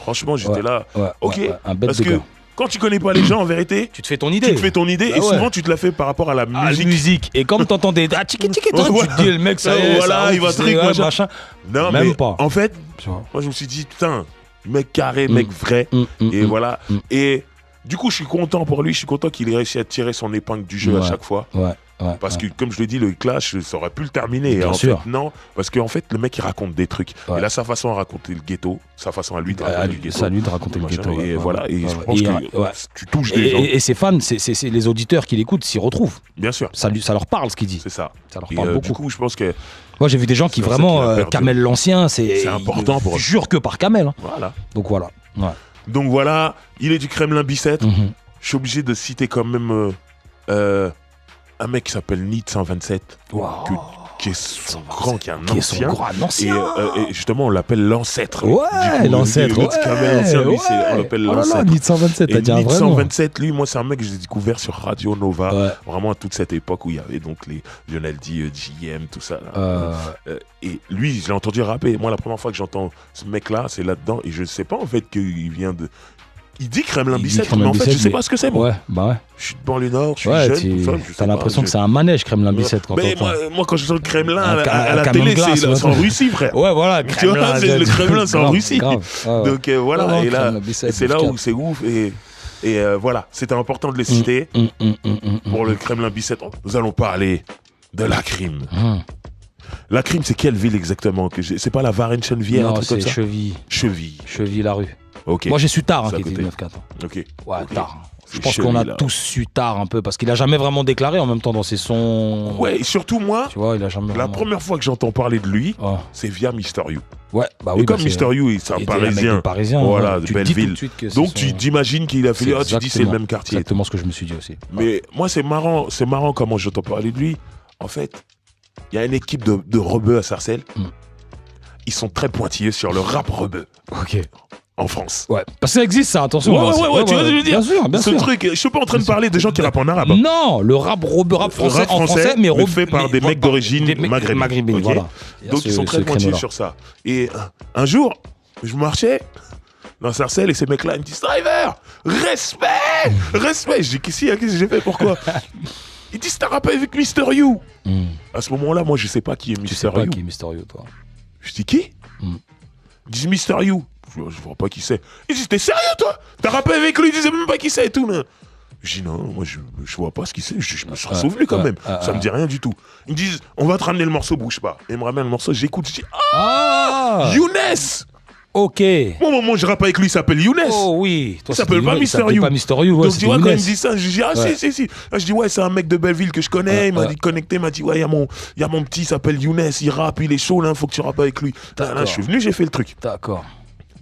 franchement, j'étais Ouais. là. Ouais, Ok, ouais, un bête parce de que gars. quand tu connais pas les gens, en vérité, Tu te fais ton idée. tu te fais ton idée Bah et ouais. souvent tu te la fais par rapport à la Ah, musique. musique. Et comme t'entends des tiki tiki, toi, Ouais. tu te dis le mec ça y est, Voilà, ça il va ouf, truc, ouais, machin. Non, Même mais pas. en fait, Tu vois. moi je me suis dit, putain, mec carré, mec vrai. Et voilà. mm. Et du coup, je suis content pour lui, je suis content qu'il ait réussi à tirer son épingle du jeu à Ouais. chaque fois. Ouais. Parce que, comme je l'ai dit, le clash, ça aurait pu le terminer. Bien en sûr. fait, non. Parce qu'en fait, le mec, il raconte des trucs. Ouais. Il a sa façon à raconter le ghetto, sa façon à lui de raconter le ghetto. C'est à lui de raconter le machin, ghetto. Et ouais, voilà. ouais, Et je ouais. pense Et, que ouais. tu touches des gens. Et ses fans, c'est les auditeurs qui l'écoutent s'y retrouvent. Bien sûr. Ça leur parle ce qu'il dit. C'est ça. Ça leur Et parle du beaucoup. coup, je pense que. Moi, j'ai vu des gens qui c'est pour ça vraiment, qu'il a perdu. Kamel l'Ancien, c'est important pour eux. Je jure que par Kamel. Hein. Voilà. Donc voilà. Ouais. Donc voilà, il est du Kremlin Bicêtre. Mhm. Je suis obligé de citer quand même un mec qui s'appelle Nid 127. Wow. Qui est son grand, qui est un Qui est son ancien. grand ancien. Et justement, on l'appelle l'ancêtre. Ouais, l'ancêtre. Le Kamel ancien, lui, on l'appelle Oh là là, l'ancêtre. Nid 127, Et t'as dit un Nid vrai nom. 127, lui, moi, c'est un mec que j'ai découvert sur Radio Nova. Ouais. Vraiment à toute cette époque où il y avait donc les Lionel D, JM, tout ça. Là. Et lui, je l'ai entendu rapper. Moi, la première fois que j'entends ce mec-là, c'est là-dedans. Et je sais pas, en fait, qu'il vient de. Il dit Kremlin Il dit Bicêtre, Kremlin mais en fait, je Bicêtre, sais mais- pas ce que c'est, moi. Ouais, bah ouais. Je suis de banlieue nord, je suis Ouais, jeune, tout ça, je sais t'as pas, l'impression je- que c'est un manège, Kremlin Bicêtre, quand Mais t'entends. moi, quand je sens le Kremlin Un à la camion de télé, glace, c'est ouais. en Russie, frère. Ouais, voilà. Tu vois, c'est le Kremlin, c'est en Grave, Russie. grave. Ouais, ouais. Donc voilà, Non, non, et là, Kremlin Bicêtre, et c'est là Bicêtre. où c'est ouf. Et voilà, c'était important de les citer pour le Kremlin Bicêtre. Nous allons parler de la crime. La crime, c'est quelle ville exactement? C'est pas la Varennes-Chenevière, un truc comme ça? Chevilly. Chevilly-la-Rue. Ok. Moi, j'ai su tard qu'il était 9-4. Ok. Ouais, okay. tard. Je pense qu'on a tous su tard un peu parce qu'il a jamais vraiment déclaré en même temps dans ses sons. Ouais, et surtout moi, tu vois, il a jamais la première fois que j'entends parler de lui, c'est via Mister You. Ouais, bah oui. Et comme Mister You, c'est un Parisien. Voilà, de Belleville. Donc tu t'imagines qu'il a fait, tu dis c'est le même quartier. C'est exactement ce que je me suis dit aussi. Mais moi, c'est marrant comment j'entends parler de lui. En fait, il y a une équipe de rebeux à Sarcelles. Ils sont très pointillés sur le rap rebeu. Ok. En France. Ouais. Parce que ça existe, ça, attention. Ouais, tu vois ce que je veux dire? Bien sûr. Truc, je suis pas en train de parler des gens qui rappent en arabe. Non, le rap français, en français, mais fait par des mecs d'origine maghrébine. Okay. Voilà. Donc ils sont très pointillés sur ça. Et un jour, je marchais dans Sarcelles et ces mecs-là, ils me disent Driver, respect. Je dis qu'est-ce que j'ai fait, pourquoi? Ils disent t'as rappé avec Mister You. À ce moment-là, moi je sais pas qui est Mister You. Tu sais pas qui est Mister You, toi? Je dis qui? Ils disent Mister You. Je vois pas qui c'est. Ils disent t'es sérieux toi? T'as rappé avec lui, ils disaient même pas qui c'est et tout. Là. Je dis non, moi je vois pas ce qu'il c'est. Je me serais souvenu quand même. Ça me dit rien du tout. Ils me disent on va te ramener le morceau, bouge pas. Et ils me ramènent le morceau, j'écoute, je dis Younes. Ok. Moi, au moment où je rappe avec lui, il s'appelle Younes. Oh oui. Il s'appelle pas Mister You. Pas Mister You. Donc tu vois, quand il me dit ça, je dis si. Je dis ouais, c'est un mec de Belleville que je connais. Il m'a dit connecté, il m'a dit ouais, il y a mon petit, il s'appelle Younes, il rappe, il est chaud là, faut que tu rappes avec lui. Là, je suis venu, j'ai fait le truc. D'accord.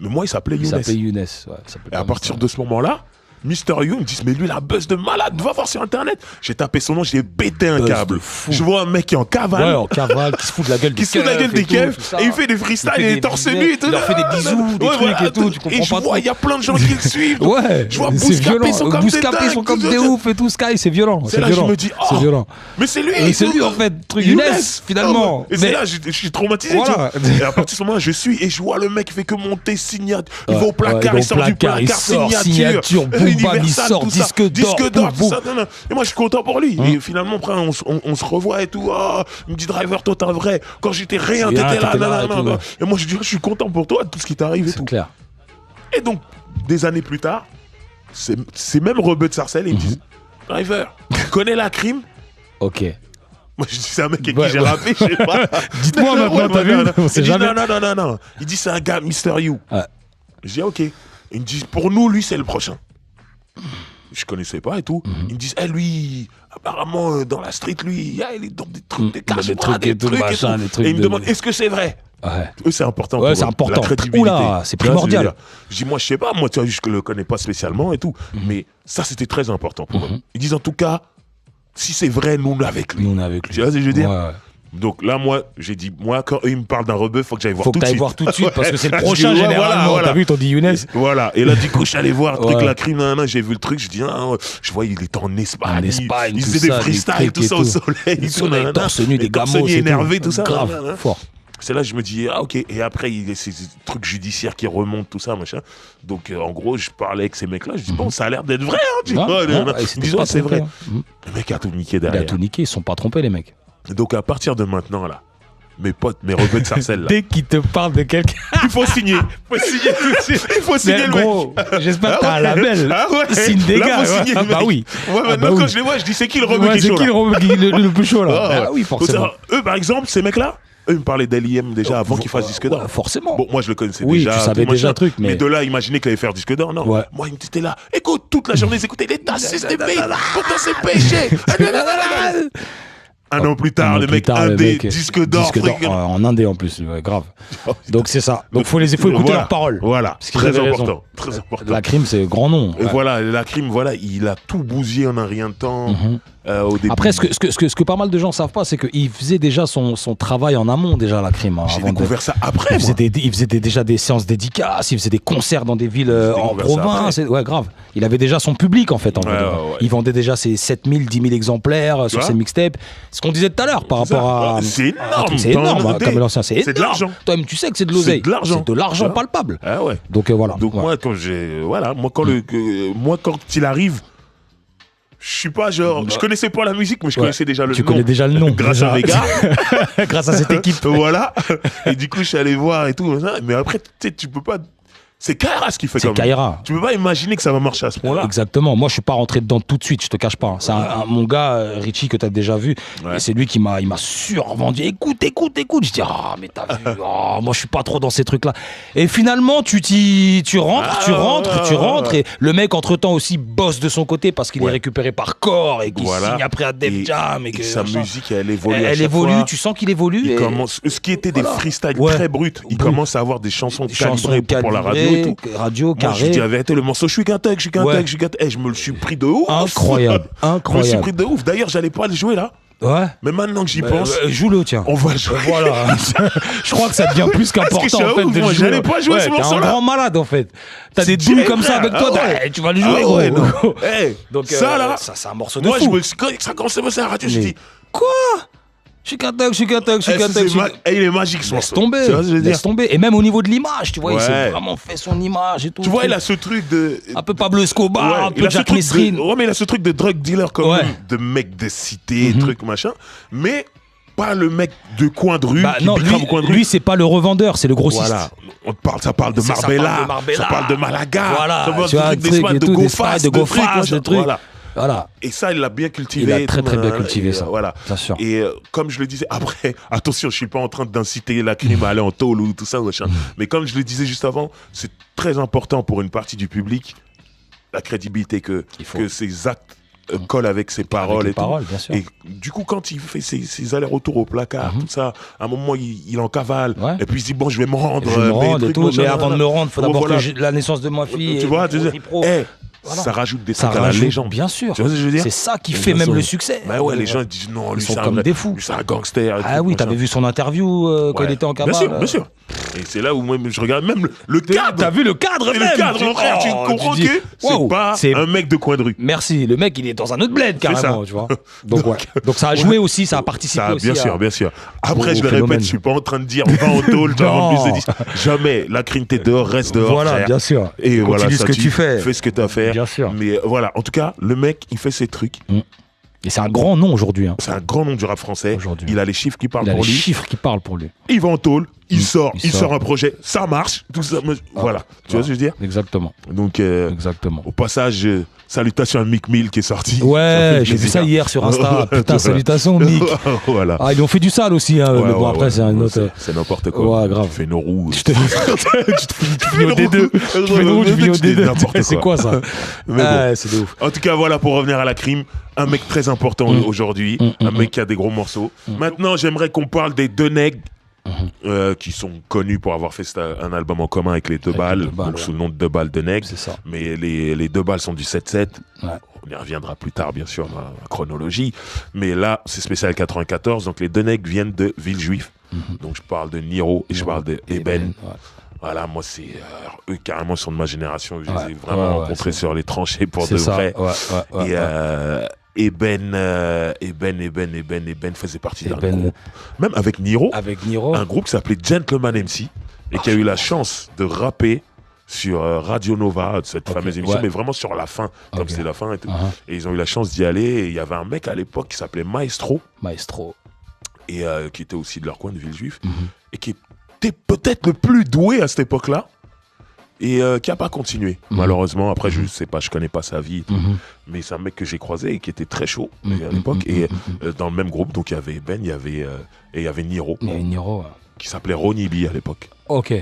Mais moi, il s'appelait Younes. Il s'appelait Younes, ouais. Et à partir de ce moment-là, Mister You, ils me disent, mais lui, il a buzz de malade, va voir sur Internet. J'ai tapé son nom, j'ai pété un câble. Je vois un mec qui est en cavale. Ouais, en cavale, qui se fout de la gueule des keufs. Qui se fout de la gueule des keufs, et il fait des freestyles, il est torse nu et tout. Il leur fait des bisous, des trucs et tout, tu comprends pas. Et je vois, il y a plein de gens qui le suivent. Ouais, je vois Bouscapé, ils sont comme des oufs et tout, Sky, c'est violent. C'est là que je me dis, c'est violent. Mais c'est lui. C'est lui, en fait, truc Younes, finalement. Et c'est là, je suis traumatisé. Et à partir de ce moment-là, je suis, et je vois le mec fait que monter signature. Il va au placard, il sort du placard, signature, boum, il sort. Disque d'or, tout ça. Et moi, je suis content pour lui. Et finalement, après, on se revoit et tout. Il me dit, Driver, toi, t'es vrai. Quand j'étais rien, t'étais là. Et moi, je dis, je suis content pour toi, tout ce qui t'arrive et tout. C'est clair. Et donc, des années plus tard, ces mêmes rebeux de Sarcelles, ils me disent, Driver, tu connais la crime? Ok. Moi, je dis, c'est un mec avec qui j'ai rappé, je sais pas. Dites-moi maintenant, t'as vu? Il dit, non. Il dit, c'est un gars, Mister You. Je dis, ok. Il me dit, pour nous, lui, c'est le prochain. Je connaissais pas et tout. Ils me disent, lui, apparemment, dans la street, lui, il est dans des trucs, des cache-bras, des trucs et tout. Et ils me demandent, est-ce que c'est vrai? Eux, c'est important. Ouais, c'est important. La crédibilité. Oula, c'est primordial. Je dis, moi, je sais pas, moi, tu vois, je le connais pas spécialement et tout. Mais ça, c'était très important pour eux. Ils disent, en tout cas, si c'est vrai, nous, on est avec lui. Tu vois ce que je veux dire? Donc là, moi, j'ai dit, quand eux, ils me parlent d'un rebeu, faut que j'aille voir tout de suite. Faut que t'ailles voir tout de suite, parce que c'est le prochain, généralement. T'as vu, t'en dis Younes. Voilà. Et là, du coup, je suis allé voir le truc, la crime, j'ai vu le truc, je dis, je vois, il était en Espagne. Il faisait des freestyles, tout ça au soleil. Il soleil, torse nu, des gamos. énervé, tout ça. Grave, fort. C'est là que je me dis, ok. Et après, il y a ces trucs judiciaires qui remontent, tout ça, machin. Donc, en gros, je parlais avec ces mecs-là, je dis, bon, ça a l'air d'être vrai, tu vois. Ils disent, c'est vrai. Le mec a tout niqué derrière. Il a tout niqué, ils se sont pas trompés, les mecs. Donc, à partir de maintenant, là, mes potes, mes rebeux de Sarcelles, là. Dès qu'ils te parlent de quelqu'un. Il faut signer. Il faut signer le gros, mec. J'espère que t'as un label. Signe des gars. Bah oui. Maintenant, quand je les vois, je dis, c'est qui le rebeu qui est chaud? C'est qui le plus chaud, là? Ah oui, forcément. Eux, par exemple, ces mecs-là, eux, ils me parlaient d'LIM déjà avant qu'il fasse disque d'or. Forcément. Bon, moi, je le connaissais déjà. Oui, tu savais déjà le truc. Mais de là, imaginer qu'il allait faire disque d'or, non. Moi, il me disait là, écoute, toute la journée, ils écoutaient les tasses, c'était pourtant c'est péché. Un an plus tard, le mec indé, disque d'or. En indé en plus, grave. Donc c'est ça. Donc faut écouter leurs paroles. Voilà, très important. La crime, c'est grand nom. Et voilà, la crime, voilà, il a tout bousillé en un rien de temps. Au début. Après, ce que pas mal de gens savent pas, c'est qu'il faisait déjà son travail en amont, déjà, la crime. J'ai découvert ça après. Il faisait déjà des séances dédicaces, il faisait des concerts dans des villes en province. Ouais, grave. Il avait déjà son public, en fait. Il vendait déjà ses 7000, 10 000 exemplaires sur ses mixtapes. Ce qu'on disait tout à l'heure par rapport à. C'est énorme. C'est énorme, comme l'ancien. C'est de l'argent. Toi-même, tu sais que c'est de l'oseille. C'est de l'argent palpable. Ah ouais. Donc voilà. Donc moi, quand il arrive. Je suis pas genre. Je connaissais pas la musique, mais je connaissais déjà le nom. Tu connais déjà le nom. Grâce à mes gars. Grâce à cette équipe. Voilà. Et du coup, je suis allé voir et tout. Mais après, tu sais, tu peux pas. C'est Kaira ce qu'il fait. C'est Kaira. Tu peux pas imaginer que ça va marcher à ce point-là. Exactement. Moi, je suis pas rentré dedans tout de suite, je te cache pas. C'est mon gars, Richie, que tu as déjà vu. Ouais. Et c'est lui qui m'a survendu. Écoute. Je dis, mais t'as vu, moi, je suis pas trop dans ces trucs-là. Et finalement, tu rentres. Et le mec, entre-temps, aussi bosse de son côté parce qu'il est récupéré par corps et qu'il signe après à Def Jam. Et que sa musique, elle évolue. Elle évolue, tu sens qu'il évolue. Il commence, ce qui était des freestyles très bruts, il commence à avoir des chansons calibrées pour la radio. Et tout. Radio, carré. Moi, je dis la vérité, le morceau, je suis qu'un tech. Je me le suis pris de ouf. Incroyable. Je me le suis pris de ouf. D'ailleurs, j'allais pas le jouer là. Ouais. Mais maintenant que j'y pense. Joue-le, tiens. On va jouer. Voilà. Je crois que ça devient plus qu'important en fait. Moi, j'allais pas jouer ce morceau-là. T'es un grand malade en fait. T'as des douilles comme ça avec toi. Tu vas le jouer, gros. Donc, ça là. C'est un morceau de fou. Moi, quand ça commençait à la radio, je dis quoi? Je suis qu'un tech. Il est magique ce morceau. Laisse tomber. Et même au niveau de l'image, tu vois, il s'est vraiment fait son image et tout. Tu vois, il a ce truc de. Un peu Pablo Escobar, un peu Jack Mesrine. Ouais, mais il a ce truc de drug dealer comme de mec de cité, truc machin. Mais pas le mec de coin de rue. Non, lui, c'est pas le revendeur, c'est le grossiste. Voilà. Ça parle de Marbella, ça parle de Malaga. Voilà. Ça parle de Go Fast, de trucs. Voilà. Et ça, il l'a bien cultivé. Il a très bien cultivé ça. Voilà. Bien sûr. Et comme je le disais, après, attention, je suis pas en train d'inciter la crime à aller en tôle ou tout ça, machin. Mais comme je le disais juste avant, c'est très important pour une partie du public, la crédibilité que ses actes collent avec ses paroles et paroles, tout. Bien sûr. Et du coup, quand il fait ses allers-retours au placard, tout ça, à un moment, il en cavale. Ouais. Et puis il se dit, bon, je vais me rendre. Mais avant de me rendre, il faut d'abord que la naissance de ma fille. Tu vois, voilà. Ça rajoute des trucs à la légende. Bien sûr. Tu vois ce que je veux dire? C'est ça qui fait même le succès. Bah ouais, les gens disent non, lui, c'est comme des fous. Lui, c'est un gangster. Ah oui, t'avais vu son interview quand il était en cabane. Bien sûr. Et c'est là où moi, je regarde même le cadre. T'as vu le cadre même? Le cadre, mon frère, tu comprends que c'est pas un mec de coin de rue. Merci. Le mec, il est dans un autre bled carrément, tu vois. Donc ça a joué aussi, ça a participé aussi. Bien sûr. Après, je le répète, je suis pas en train de dire va en tôle, tu vas plus de 10. Jamais. La crime, t'es dehors, reste dehors. Voilà, bien sûr. Et voilà, continue ce que tu fais. Fais ce que t'as à faire. Bien sûr. Mais voilà, en tout cas, le mec, il fait ses trucs. Et c'est un grand nom aujourd'hui. C'est un grand nom du rap français. Il a les chiffres qui parlent pour lui. Il va en tôle, il sort un projet, ça marche, tout ça. Voilà, tu vois ce que je veux dire? Exactement. Donc, au passage, salutations à Mick Mill qui est sorti. Ouais, j'ai vu ça hier sur Insta. Putain, salutations Mick. Voilà. Ah, ils ont fait du sale aussi, hein. Mais bon, après, c'est un autre. C'est n'importe quoi. Ouais, grave. Tu fais nos roues. Tu finis au D2. Tu finis au D2. C'est quoi ça? C'est de ouf. En tout cas, voilà, pour revenir à la crime, un mec très important aujourd'hui, un mec qui a des gros morceaux. Maintenant, j'aimerais qu'on parle des deux nègres. Qui sont connus pour avoir fait un album en commun avec les Deux Balles, sous le nom de Deux Balles de Nègre. Mais les Deux Balles sont du 7-7. Ouais. On y reviendra plus tard, bien sûr, dans la chronologie. Mais là, c'est spécial 94. Donc les Deux Nègres viennent de Villejuif. Donc je parle de Niro et je parle de Eben. Voilà, moi, eux carrément sont de ma génération. Je les ai vraiment rencontrés sur les tranchées pour de vrai. Eben faisait partie d'un groupe, même avec Niro, un groupe qui s'appelait Gentleman MC et qui a eu la chance de rapper sur Radio Nova, cette fameuse émission, mais vraiment sur la fin, comme c'était la fin et tout. Et ils ont eu la chance d'y aller. Et il y avait un mec à l'époque qui s'appelait Maestro. Et qui était aussi de leur coin de Villejuif et qui était peut-être le plus doué à cette époque-là. Et qui n'a pas continué, malheureusement. Après, je sais pas, je connais pas sa vie, mais c'est un mec que j'ai croisé et qui était très chaud à l'époque. Et dans le même groupe, donc il y avait Ben, il y avait Niro, qui s'appelait Ronnie B à l'époque. Ok,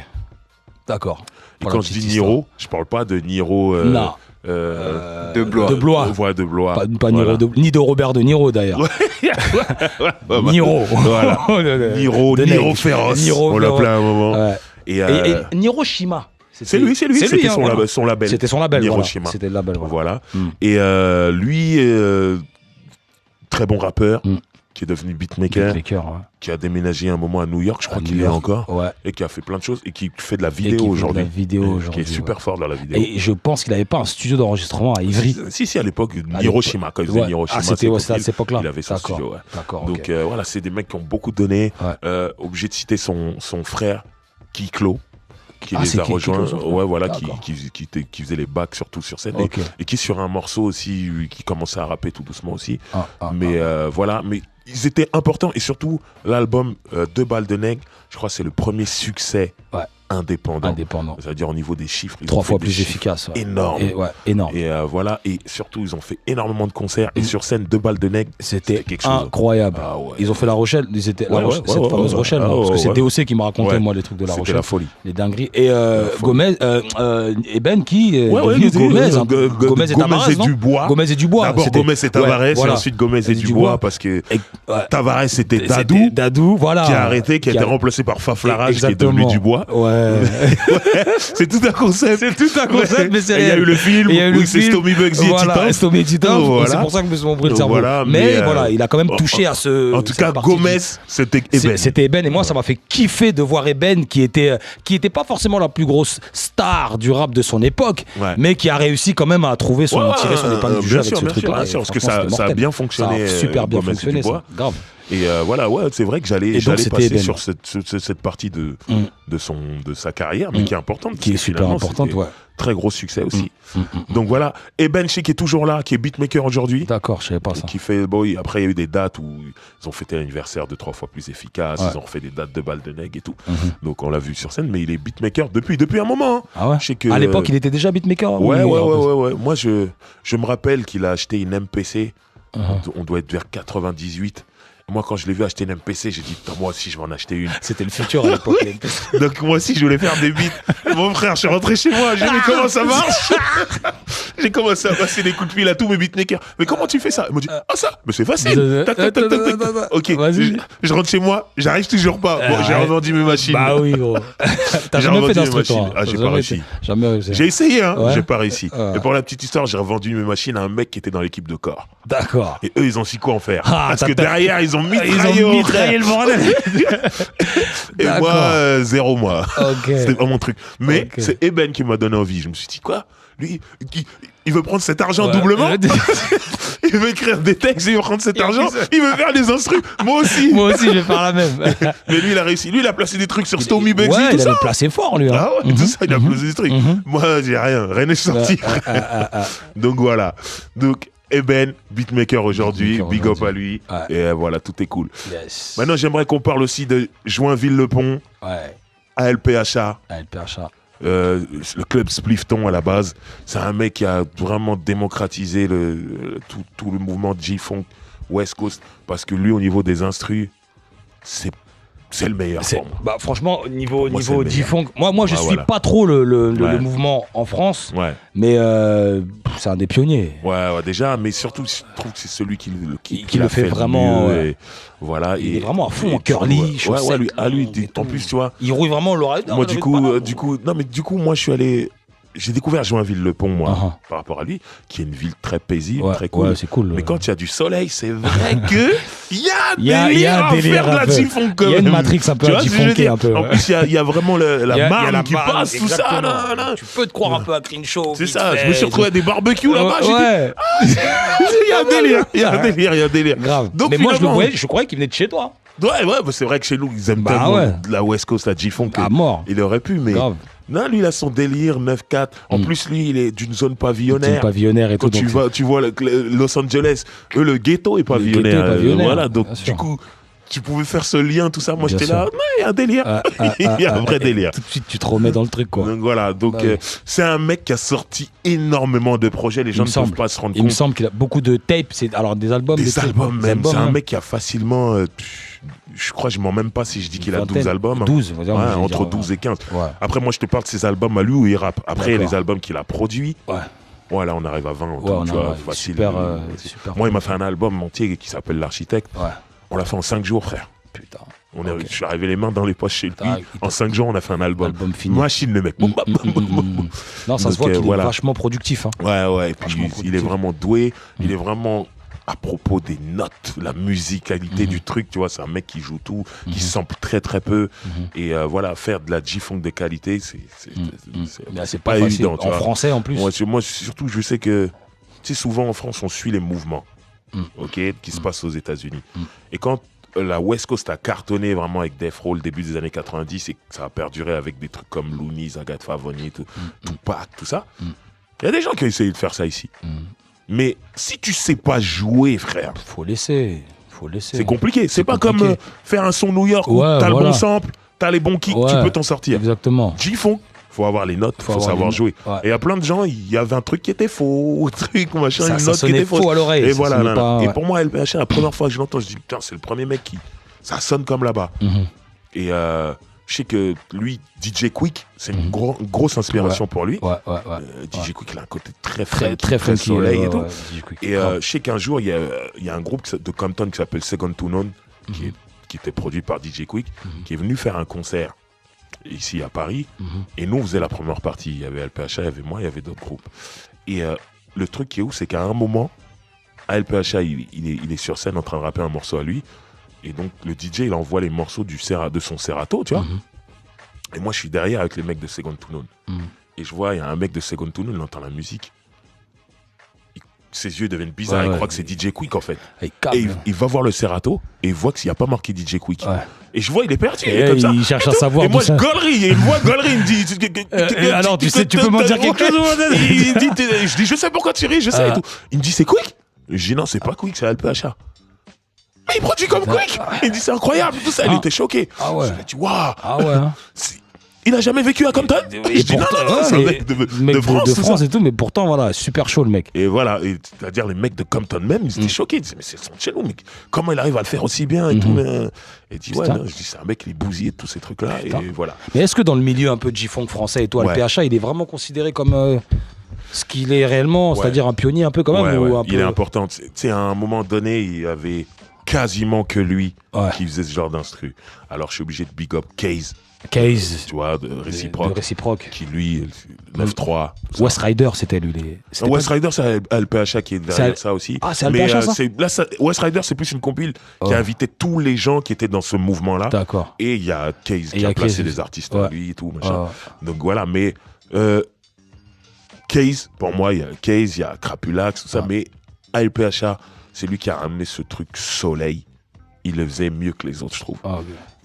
d'accord. Et quand je dis Niro, je parle pas de Niro. Non. De Blois. Voilà, de Blois. Pas voilà. Niro ni de Robert De Niro d'ailleurs. Niro. Voilà. Niro féroce. On l'appelait à un moment. Et Niro Shima. C'était son label. C'était son label. Hiroshima. C'était le label. Voilà. Et lui, très bon rappeur, qui est devenu beatmaker, qui a déménagé un moment à New York, je crois qu'il est encore, et qui a fait plein de choses et qui fait de la vidéo aujourd'hui. Qui est super fort dans la vidéo. Et je pense qu'il n'avait pas un studio d'enregistrement à Ivry. Si, à l'époque, Hiroshima, quand il faisait Hiroshima. C'était à cette époque-là. Il avait son studio. Donc voilà, c'est des mecs qui ont beaucoup donné. Obligé de citer son frère, Kiklo. Qui les a rejoints, qui faisait les bacs surtout sur scène et qui sur un morceau aussi, qui commençait à rapper tout doucement aussi. Voilà, mais ils étaient importants et surtout l'album Deux Balles de Nègre, je crois que c'est le premier succès indépendants. C'est-à-dire au niveau des chiffres, ils 3 fois plus efficaces. Énorme. Énorme. Et voilà, et surtout, ils ont fait énormément de concerts. Et sur scène, 2 balles de nègre, c'était quelque chose. Incroyable. Ils ont fait La Rochelle, cette fameuse Rochelle. Parce que c'est DOC qui m'a raconté, moi, les trucs de La Rochelle. C'était la folie. Les dingueries. Et Gomez, Eben qui Gomez et Tavares, non Gomez et Dubois. D'abord Gomez et Tavares, et ensuite Gomez et Dubois, parce que Tavares, c'était Dadou, qui a arrêté, qui a été remplacé par Faflarage, qui est devenu Dubois. C'est tout un concept. Mais c'est il y a eu le film où c'est Stomy Bugsy et Tito. C'est pour ça que je me suis brûlé le cerveau. Mais voilà, il a quand même touché à ce. En tout cas, Gomez, c'était Eben. C'était Eben, et moi, ça m'a fait kiffer de voir Eben, qui était pas forcément la plus grosse star du rap de son époque, mais qui a réussi quand même à trouver tirer son épingle du jeu avec ce truc-là. Bien sûr, parce que ça a bien fonctionné. Super bien fonctionné, ça. Grave. Et voilà, c'est vrai que j'allais passer sur cette partie de sa carrière, mais qui est importante. Qui est super importante, Très gros succès aussi. Donc voilà, Eben qui est toujours là, qui est beatmaker aujourd'hui. D'accord, je savais pas ça. Qui fait, après il y a eu des dates où ils ont fêté l'anniversaire de 3 fois plus efficace, ils ont refait des dates de balles de nègre et tout. Donc on l'a vu sur scène, mais il est beatmaker depuis un moment. Ah ouais. À l'époque, il était déjà beatmaker. Ouais. Moi, je me rappelle qu'il a acheté une MPC. On doit être vers 98. Moi, quand je l'ai vu acheter une MPC, j'ai dit, moi aussi, je vais en acheter une. C'était le futur à l'époque, les MPC. Donc, moi aussi, je voulais faire des beats. Mon frère, je suis rentré chez moi, j'ai dit, comment ça marche? J'ai commencé à passer des coups de fil à tous mes beatmakers. Mais comment tu fais ça? Ils m'ont dit, ça, mais c'est facile. Ok, je rentre chez moi, j'arrive toujours pas. Bon, j'ai revendu mes machines. Bah oui, gros. T'as jamais fait d'instrument. Ah, j'ai pas réussi. J'ai essayé, j'ai pas réussi. Et pour la petite histoire, j'ai revendu mes machines à un mec qui était dans l'équipe de corps. D'accord. Et eux, ils ont su quoi en faire. Parce que derrière, ils ont mitraillé le bordel. Et moi, 0 mois. C'était pas mon truc. Mais c'est Eben qui m'a donné envie. Je me suis dit, quoi? Lui, il veut prendre cet argent doublement. Il veut écrire des textes, il veut prendre cet argent. Il veut faire des instrus. Moi aussi, je vais faire la même. Mais lui, il a réussi. Lui, il a placé des trucs sur Stomy Bugsy, tout il ça. Il a placé fort, lui. Ah ouais, tout ça, il a placé des trucs. Moi, j'ai rien. Rien n'est sorti. Donc voilà. Donc, Eben, beatmaker aujourd'hui, big up à lui. Et voilà, tout est cool. Maintenant, j'aimerais qu'on parle aussi de Joinville-le-Pont, ALPHA. Le club Splifton à la base, c'est un mec qui a vraiment démocratisé tout le mouvement G-Funk West Coast, parce que lui, au niveau des instrus, c'est le meilleur. Franchement, niveau G-Funk, moi je suis pas trop le mouvement en France, mais c'est un des pionniers. Déjà, mais surtout, je trouve que c'est celui qui le fait vraiment. Voilà, il est vraiment à fond en curly. En plus, tu vois. Il roule vraiment l'oreille. Moi, du coup, moi, je suis allé. J'ai découvert Joinville-le-Pont, moi, par rapport à lui, qui est une ville très paisible, très cool. C'est cool. Mais quand il y a du soleil, c'est vrai que il y a un délire à faire de la G-Funk quand même. Il y a une matrix un peu à G-Funker un peu. En plus, il y a vraiment la marne qui passe, tout ça. Tu peux te croire un peu à Crenshaw. C'est ça, je me suis retrouvé à des barbecues là-bas. Il y a un délire. Grave. Mais moi, je croyais qu'il venait de chez toi. C'est vrai que chez nous, ils aiment tellement la West Coast, la G-Funk. À mort. Il aurait pu, mais... Non, lui, il a son délire, 9-4. En plus, lui, il est d'une zone pavillonnaire. Et tout. Tu vois Los Angeles, eux, le ghetto est pavillonnaire. Voilà, donc du coup, tu pouvais faire ce lien, tout ça. Moi, j'étais là, il y a un délire. Il y a un vrai délire. Tout de suite, tu te remets dans le truc, quoi. Donc voilà, c'est un mec qui a sorti énormément de projets. Les gens ne peuvent pas se rendre compte. Il me semble qu'il a beaucoup de tapes, alors des albums. Des albums même. C'est un mec qui a facilement... je crois, je ne mens même pas si je dis qu'il a 12 albums. 12, entre 12 et 15. Après, moi, je te parle de ses albums à lui où il rappe. Après, il y a les albums qu'il a produits. Là, on arrive à 20. Tu vois, facile. Super moi, il m'a fait un album entier qui s'appelle L'Architecte. On l'a fait en 5 jours, frère. Putain. Je suis arrivé les mains dans les poches chez lui. En 5 jours, on a fait un album. Machine, le mec. Non, ça se voit qu'il est vachement productif. Et puis, il est vraiment doué. Il est vraiment... À propos des notes, la musicalité du truc, tu vois, c'est un mec qui joue tout, qui sample très très peu. Et faire de la G-Funk de qualité, c'est pas évident. En français en plus. Moi, surtout, je sais que, souvent en France, on suit les mouvements qui se passent aux États-Unis. Et quand la West Coast a cartonné vraiment avec Death Row, début des années 90, et que ça a perduré avec des trucs comme Looney, Agatha Favoni, Tupac, tout ça, il y a des gens qui ont essayé de faire ça ici. Mais si tu sais pas jouer, frère, faut laisser. C'est compliqué. C'est pas comme faire un son New York où t'as le bon sample, t'as les bons kicks, Ouais, tu peux t'en sortir. Exactement. G-Funk, faut avoir les notes, faut savoir jouer. Ouais. Et il y a plein de gens, il y avait un truc qui était faux, une note qui sonnait était faux fausse. à l'oreille. Et ça voilà, sonnait pas, Et ouais. pour moi, LPHA, la première fois que je l'entends, je dis putain, c'est le premier mec qui. Ça sonne comme là-bas. Et je sais que lui, DJ Quick, c'est une grosse inspiration pour lui. DJ Quick, il a un côté très frais, très funky, soleil et tout. Quick. Et je sais qu'un jour, il y a un groupe de Compton qui s'appelle Second to None, qui était produit par DJ Quick, qui est venu faire un concert ici à Paris. Et nous, on faisait la première partie. Il y avait LPHA, il y avait moi, il y avait d'autres groupes. Et le truc qui est ouf, c'est qu'à un moment, à LPHA, il est sur scène en train de rapper un morceau à lui. Et donc, le DJ, il envoie les morceaux de son Serato, tu vois. Et moi, je suis derrière avec les mecs de Second to None. Et je vois, il y a un mec de Second to None, il entend la musique. Ses yeux deviennent bizarres, il croit que c'est DJ Quick, en fait. Et il va voir le Serato, et il voit qu'il n'y a pas marqué DJ Quick. Et je vois, il est perdu, comme ça. Il cherche à savoir. Et moi, je gaulerie, et il me voit gaulerie, il me dit... Alors, tu sais, tu peux m'en dire quelque chose? Je dis, je sais pourquoi tu ris, je sais et tout. Il me dit, c'est Quick? Je dis, non, c'est pas Quick, c'est LPHA. Mais il produit comme Quick. Il dit, c'est incroyable, tout ça. Il était choqué. Ah ouais. Je lui ai dit, waouh. Ah ouais. Il a jamais vécu à Compton? Je dis, non, c'est un mec de France. De France et tout, mais pourtant, voilà, super chaud le mec. Et voilà, c'est-à-dire les mecs de Compton même, ils étaient choqués. Ils disaient, mais c'est son cello, mais comment il arrive à le faire aussi bien et tout. Et il dit, ouais, non, je dis, c'est un mec qui est bousillé de tous ces trucs-là. Et voilà. Mais est-ce que dans le milieu un peu de G-Funk français et tout, le PHA, il est vraiment considéré comme ce qu'il est réellement, c'est-à-dire un pionnier un peu quand même ou un peu... Il est important. Tu sais, à un moment donné, il y avait quasiment que lui qui faisait ce genre d'instru. Alors je suis obligé de big up Case. Tu vois, de Réciproque. Qui lui, 9-3. West Rider, c'était lui. West Rider, c'est LPHA qui est derrière ça aussi. Ah, c'est LPHA ça West Rider, c'est plus une compile qui a invité tous les gens qui étaient dans ce mouvement-là. D'accord. Et il y a Case qui a placé des artistes à lui et tout, machin. Donc voilà, mais Case, pour moi, il y a Case, il y a Crapulax, tout ça, mais LPHA, c'est lui qui a ramené ce truc soleil. Il le faisait mieux que les autres, je trouve.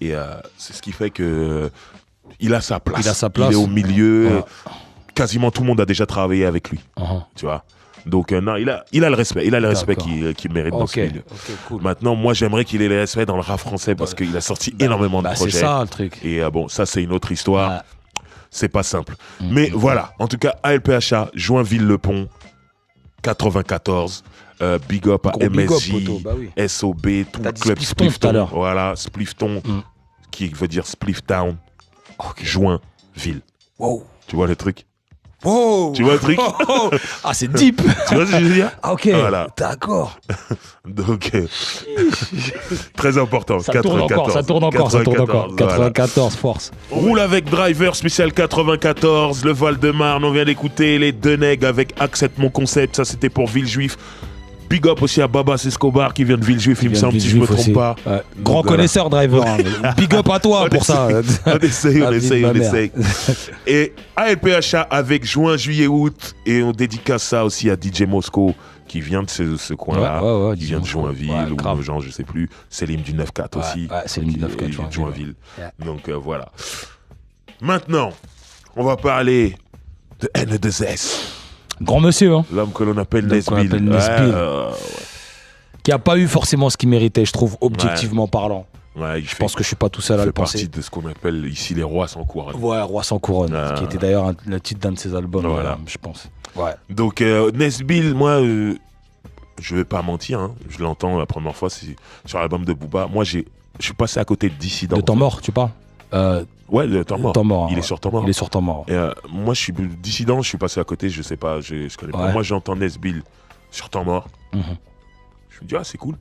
Et c'est ce qui fait que il a sa place. Il est au milieu. Quasiment tout le monde a déjà travaillé avec lui. Tu vois. Donc non, il a le respect. Il a le respect qu'il mérite dans ce milieu. Cool. Maintenant, moi, j'aimerais qu'il ait le respect dans le rap français parce qu'il a sorti énormément de projets. C'est ça le truc. Et bon, ça c'est une autre histoire. C'est pas simple. Mais voilà. En tout cas, ALPHA, Joinville-le-Pont, 94. Big up à MSJ, SOB, tout le club Splifton. Voilà, Splifton, qui veut dire Spliff Town. Joinville. Wow. Tu vois le truc? Wow. Tu vois le truc? Ah, c'est deep. Tu vois ce que je veux dire? Ah, ok. Voilà. D'accord. Donc, très important. Ça tourne encore. 94, force. Roule avec Driver spécial 94, le Val-de-Marne. On vient d'écouter les deux nègres avec Accepte mon concept. Ça, c'était pour Villejuif. Big up aussi à Baba Escobar qui vient de Villejuif, il me semble, si je me trompe pas. Grand connaisseur, Driver. Big up à toi pour ça. On essaye. Et ALPHA avec juin, juillet, août. Et on dédicace ça aussi à DJ Mosco qui vient de ce coin-là. Qui vient de Joinville ou genre, je sais plus. Selim du 9-4 aussi. Selim du 9-4. Joinville. Donc voilà. Maintenant, on va parler de N2S. Grand monsieur, hein. L'homme que l'on appelle Nesbill. Qui a pas eu forcément ce qu'il méritait, je trouve, objectivement parlant. Je pense que je suis pas tout seul à le penser. Il fait partie de ce qu'on appelle ici les rois sans couronne. Ouais, Roi sans couronne, qui était d'ailleurs le titre d'un de ses albums, je pense. Donc Nesbill, moi, je vais pas mentir, hein, je l'entends la première fois, c'est sur l'album de Booba. Moi, je suis passé à côté de Dissident. De Temps Mort, tu parles? Ouais, le Temps Mort. Il est sur Temps Mort. Il est sur Temps Mort. Et, moi, je suis dissident, je suis passé à côté, je sais pas, je connais pas. Moi, j'entends Nesbill sur Temps Mort. Je me dis, c'est cool.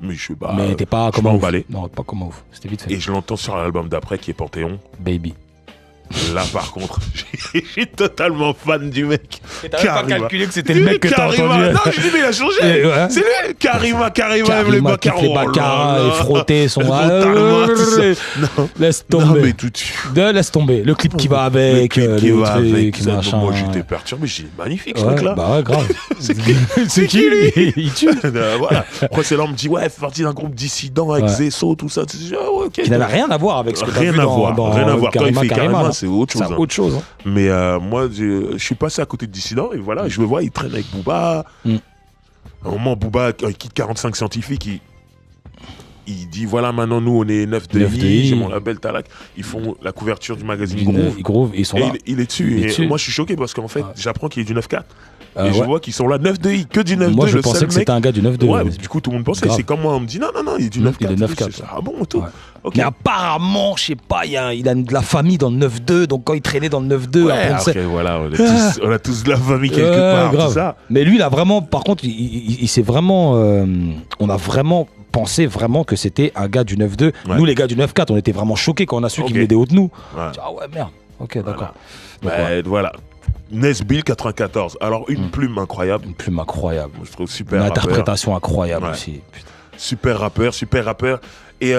Mais je suis pas. Mais t'es pas comme emballé. Non, pas comme ouf. C'était vite fait. Et je l'entends sur l'album d'après qui est Panthéon. Baby. Là, par contre, je suis totalement fan du mec. Et t'avais pas calculé que c'était le mec que t'as entendu. Non, je dis, mais il a changé. C'est lui. Karima aime les baccarat et frotter son... Laisse tomber. Laisse tomber. Le clip qui va avec. Moi, j'étais perturbé. J'ai dit, magnifique ce mec-là. Bah ouais, grave. C'est qui lui? Il tue. Voilà. Après, c'est là, on me dit, ouais, fait partie d'un groupe dissident avec Zesso, tout ça. Qui n'avait rien à voir avec ce que t'as vu dans... Rien à voir. Quand il fait Karima, c'est autre chose. Hein. Mais moi, je suis passé à côté de Dissident et voilà, je le vois, il traîne avec Booba. À un moment, Booba quitte 45 scientifiques, il dit voilà, maintenant nous on est 9-2i, j'ai mon label Talak, ils font la couverture du magazine Groove, ils sont là. Il est dessus. Et moi je suis choqué parce qu'en fait, j'apprends qu'il est du 9-4. Et je vois qu'ils sont là, 9-2i, que du 9-2. Moi je pensais que c'était un gars du 9-2. Ouais, du coup tout le monde pensait. C'est comme moi, on me dit non, il est du 9-4. Il est 9-4. Ah bon, tout. Okay. Mais apparemment, je sais pas, il a de la famille dans le 9-2, donc quand il traînait dans le 9-2, après, voilà, on a tous de la famille quelque part, grave. tout ça. Mais lui, il a vraiment, par contre, il s'est vraiment, on a vraiment pensé vraiment que c'était un gars du 9-2. Ouais. Nous, les gars du 9-4, on était vraiment choqués quand on a su qu'il venait des Hauts-de-nous. Ouais. Ah ouais, merde. Ok, d'accord. Voilà. Nesbill 94. Alors, une plume incroyable. Une plume incroyable. Je trouve super une rappeur. Interprétation incroyable aussi. Putain. Super rappeur. Et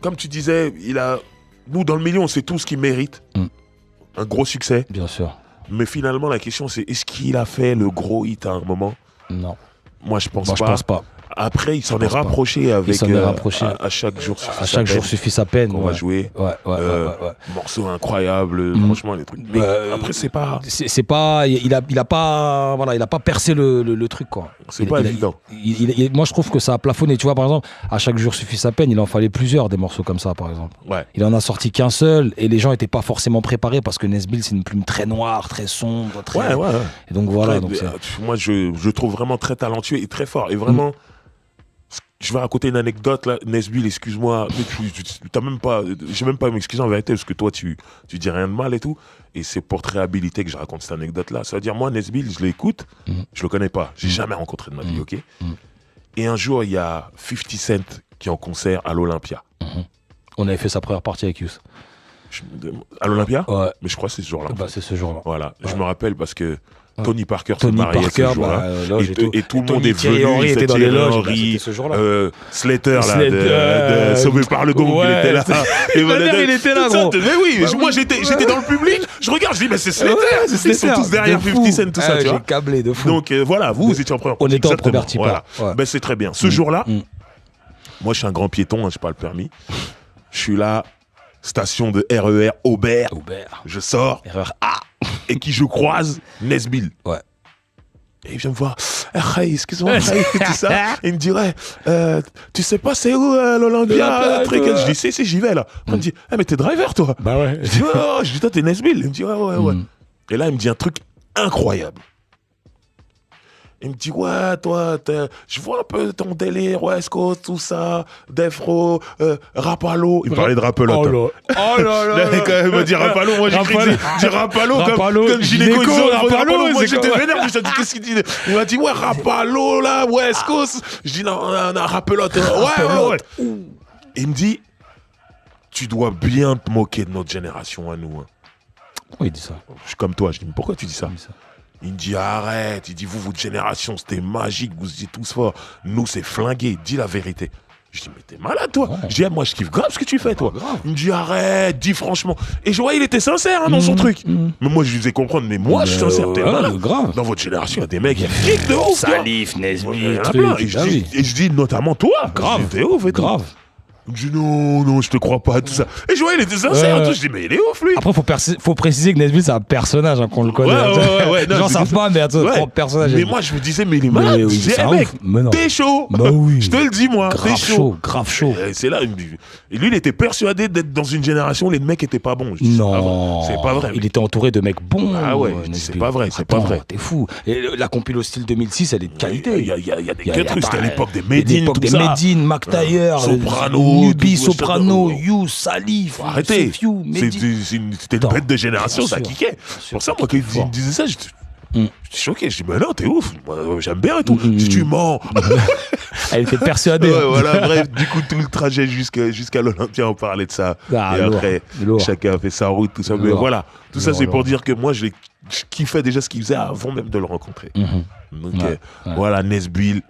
comme tu disais, nous, dans le milieu, on sait tout ce qu'il mérite. Un gros succès. Bien sûr. Mais finalement, la question, c'est est-ce qu'il a fait le gros hit à un moment? Non. Moi, je pense pas. Après, il s'en est rapproché avec à chaque jour suffit sa peine. On va jouer. Morceau incroyable, franchement les trucs. Mais après c'est pas. Il a pas percé le truc quoi. C'est pas évident. Moi je trouve que ça a plafonné. Tu vois par exemple, à chaque jour suffit sa peine. Il en fallait plusieurs des morceaux comme ça par exemple. Ouais. Il en a sorti qu'un seul et les gens étaient pas forcément préparés parce que Nesbill c'est une plume très noire, très sombre, très. Ouais. Et donc voilà. Moi je trouve vraiment très talentueux et très fort et vraiment. Je vais raconter une anecdote là, Nesbill, excuse-moi, j'ai même pas à m'excuser en vérité parce que toi tu dis rien de mal et tout, et c'est pour te réhabiliter que je raconte cette anecdote là. Ça veut dire moi Nesbill, je l'écoute, je le connais pas, j'ai jamais rencontré de ma vie, ok. Et un jour il y a 50 Cent qui est en concert à l'Olympia. On avait fait sa première partie avec Yous. À l'Olympia? Ouais. Mais je crois que c'est ce jour-là. Bah, c'est ce jour-là. Voilà, je me rappelle parce que Tony Parker se mariait ce jour-là. Et tout le monde est venu. Henry était dans les loges. Slater, là, sauvé par le gong, il était là. Il était là, gros. Mais oui, moi j'étais dans le public, je regarde, je dis, mais c'est Slater. Ils sont tous derrière 50 Cent, tout ça, tu vois. J'ai câblé de fou. Donc voilà, vous étiez en première partie. On était en première partie. Voilà. Ben c'est très bien. Ce jour-là, moi je suis un grand piéton, j'ai pas le permis. Je suis là, station de RER Aubert. Je sors. RER A. Et qui je croise Nesbill. Ouais. Et il vient me voir. Hey, excuse-moi, tout ça. Et il me dit, ouais, tu sais pas c'est où l'Olympia? Je dis, si, j'y vais là. Il me dit, mais t'es driver toi? Bah ouais. Je dis, toi t'es Nesbill? Il me dit, ouais. Et là, il me dit un truc incroyable. Il me dit, ouais, toi, je vois un peu ton délire, West Coast, tout ça, Defro, Rapalo. Il me parlait de Rapalo. Oh là. Quand il me dit Rapalo, moi j'écris dit Rapalo comme gynéco. Rapalo, moi j'étais vénère, je me dis, qu'est-ce qu'il dit? Il m'a dit, ouais, Rapalo, là, West Coast. Je dis, non, Rapelote. Ouais. Il me dit, tu dois bien te moquer de notre génération à nous. Pourquoi il dit ça? Je suis comme toi, je dis, mais pourquoi tu dis ça? Il me dit arrête, il dit vous, votre génération c'était magique, vous étiez tous forts. Nous c'est flingué, dis la vérité. Je dis mais t'es malade toi. Ouais. Je dis moi je kiffe grave ce que tu fais toi. Grave. Il me dit arrête, dis franchement. Et je vois il était sincère dans son truc. Mais moi je lui faisais comprendre, mais moi je suis sincère, t'es malade. Grave. Dans votre génération il y a des mecs qui kiffent de ouf. Salif, Nesbill, et je dis notamment toi. Grave. T'es ouf et grave. Il me dit non, je te crois pas, tout ça. Et je vois, il était sincère, tout. Je dis, mais il est ouf, lui. Après, faut préciser que Nesbill, c'est un personnage, qu'on le connaît. Ouais. Les gens savent pas, mais un personnage. Mais moi, je me disais, mais il est malade. Oui, je dis, mec, t'es chaud. Bah oui. Je te le dis, moi. Grave chaud, grave chaud. Et c'est là, et lui, il était persuadé d'être dans une génération où les mecs étaient pas bons. Non. C'est pas vrai. Il était entouré de mecs bons. Ah ouais, c'est pas vrai, c'est pas vrai. T'es fou. Et la compil au style 2006, elle est de qualité. Il y a des trucs, c'était à l'époque des Medine, tout ça. Des Medine, Mac Taylor, Nubi, Soprano, You, Salif, arrêtez. C'était une bête de génération, ça kickait. Pour ça, moi, quand il me disait ça, j'étais choqué. Je dis, mais non, t'es ouf. Moi, j'aime bien et tout. Si tu mens. Elle était persuadée. Voilà, bref, du coup, tout le trajet jusqu'à l'Olympia, on parlait de ça. Et après, chacun a fait sa route, tout ça. Mais voilà, tout ça, c'est pour dire que moi, je kiffais déjà ce qu'il faisait avant même de le rencontrer. Donc, voilà, Nesbill,